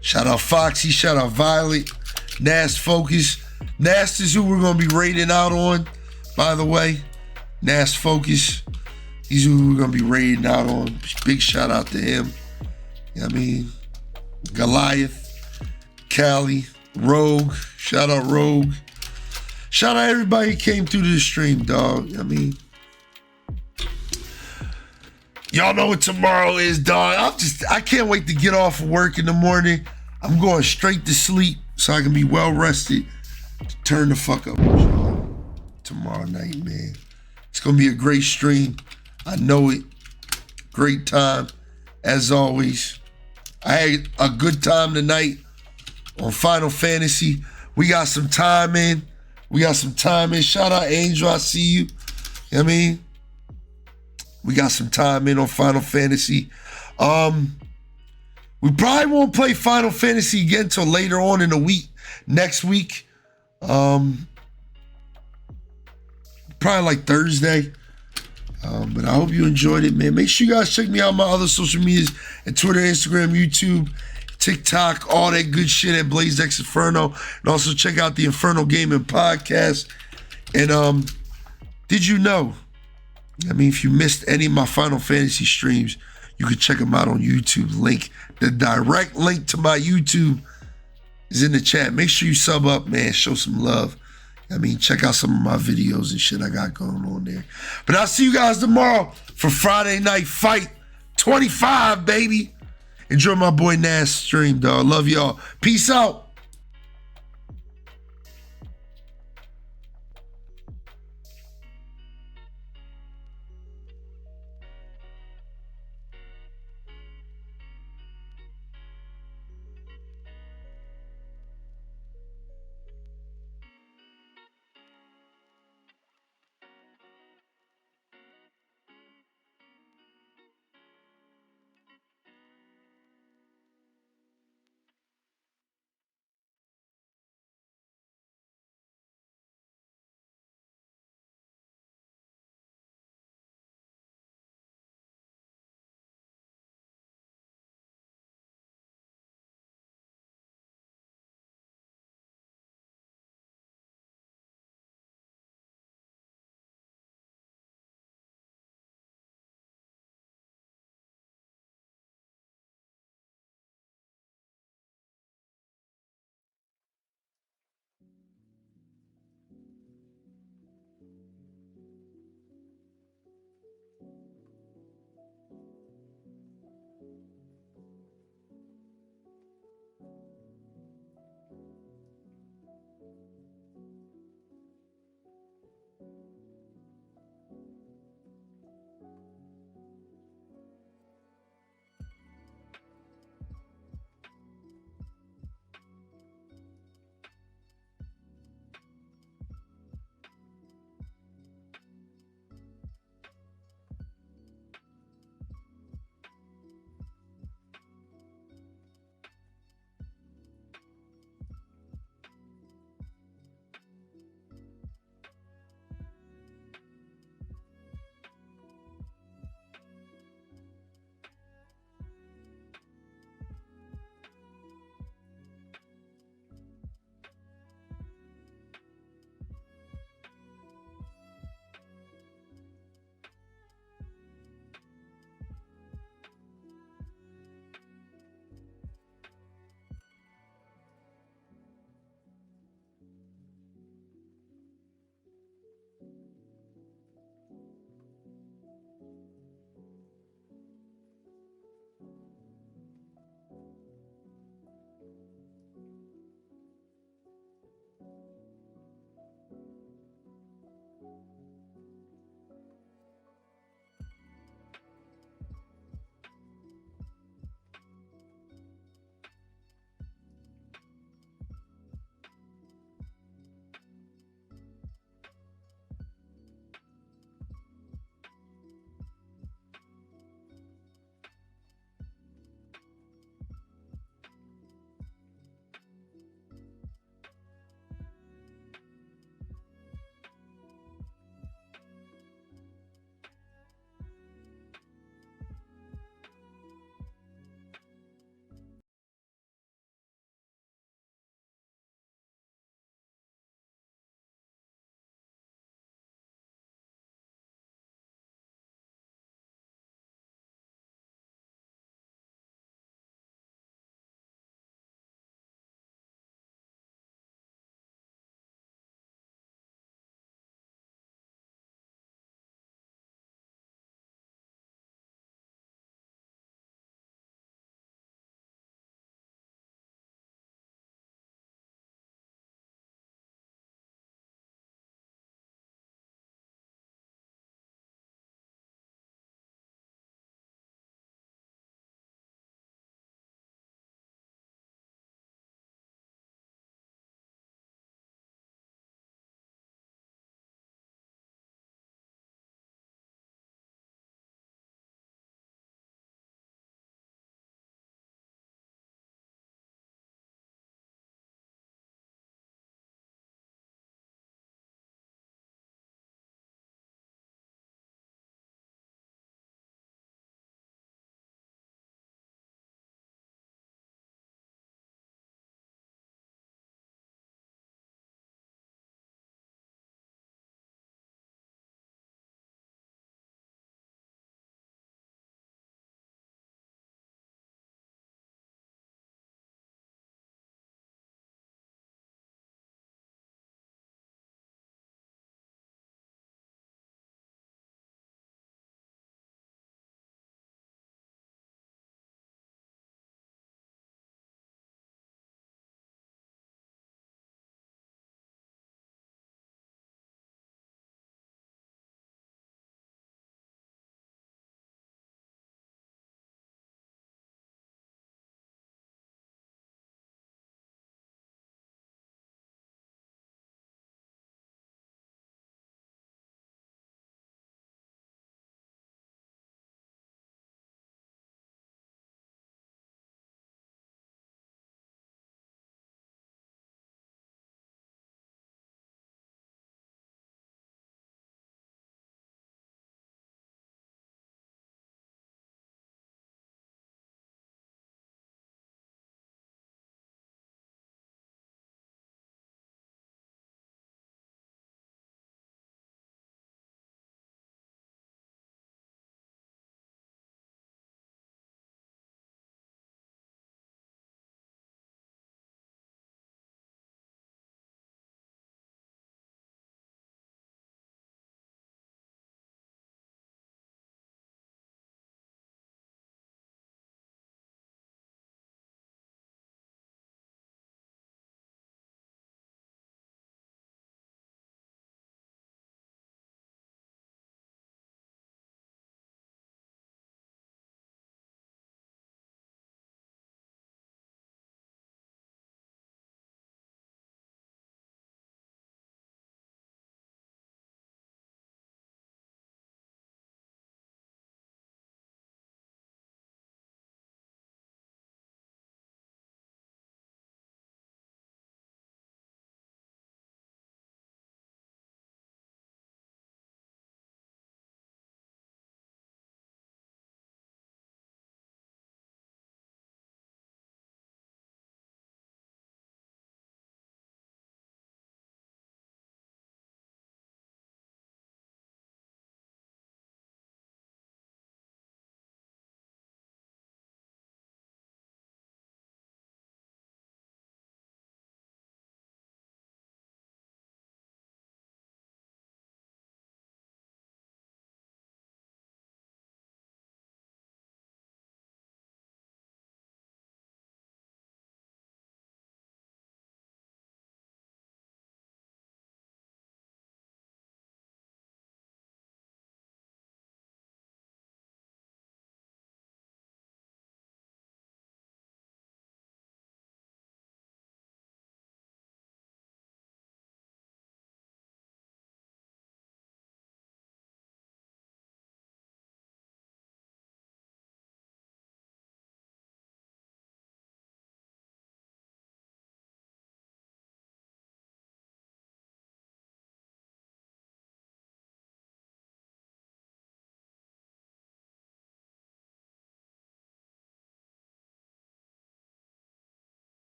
Shout out Foxy, shout out Violet, Nast Focus. Nast is who we're gonna be raiding out on, by the way. Nast Focus. He's who we're gonna be raiding out on. Big shout out to him. You know what I mean? Goliath, Callie, Rogue. Shout out Rogue. Shout out everybody who came through to the stream, dog. You know what I mean? Y'all know what tomorrow is, dog. I can't wait to get off of work in the morning. I'm going straight to sleep so I can be well rested to turn the fuck up with y'all tomorrow night, man. It's gonna be a great stream. I know it. Great time, as always. I had a good time tonight on Final Fantasy. We got some time in. Shout out Angel, I see you. You know what I mean? We got some time in on Final Fantasy. We probably won't play Final Fantasy again until later on in the week, next week. Probably like Thursday. But I hope you enjoyed it, man. Make sure you guys check me out on my other social medias at Twitter, Instagram, YouTube, TikTok, all that good shit at BlazeX Inferno. And also check out the Inferno Gaming Podcast. And did you know? I mean, if you missed any of my Final Fantasy streams, you can check them out on YouTube. The direct link to my YouTube is in the chat. Make sure you sub up, man. Show some love. I mean, check out some of my videos and shit I got going on there. But I'll see you guys tomorrow for Friday Night Fight 25, baby. Enjoy my boy Nas stream, dog. Love y'all. Peace out.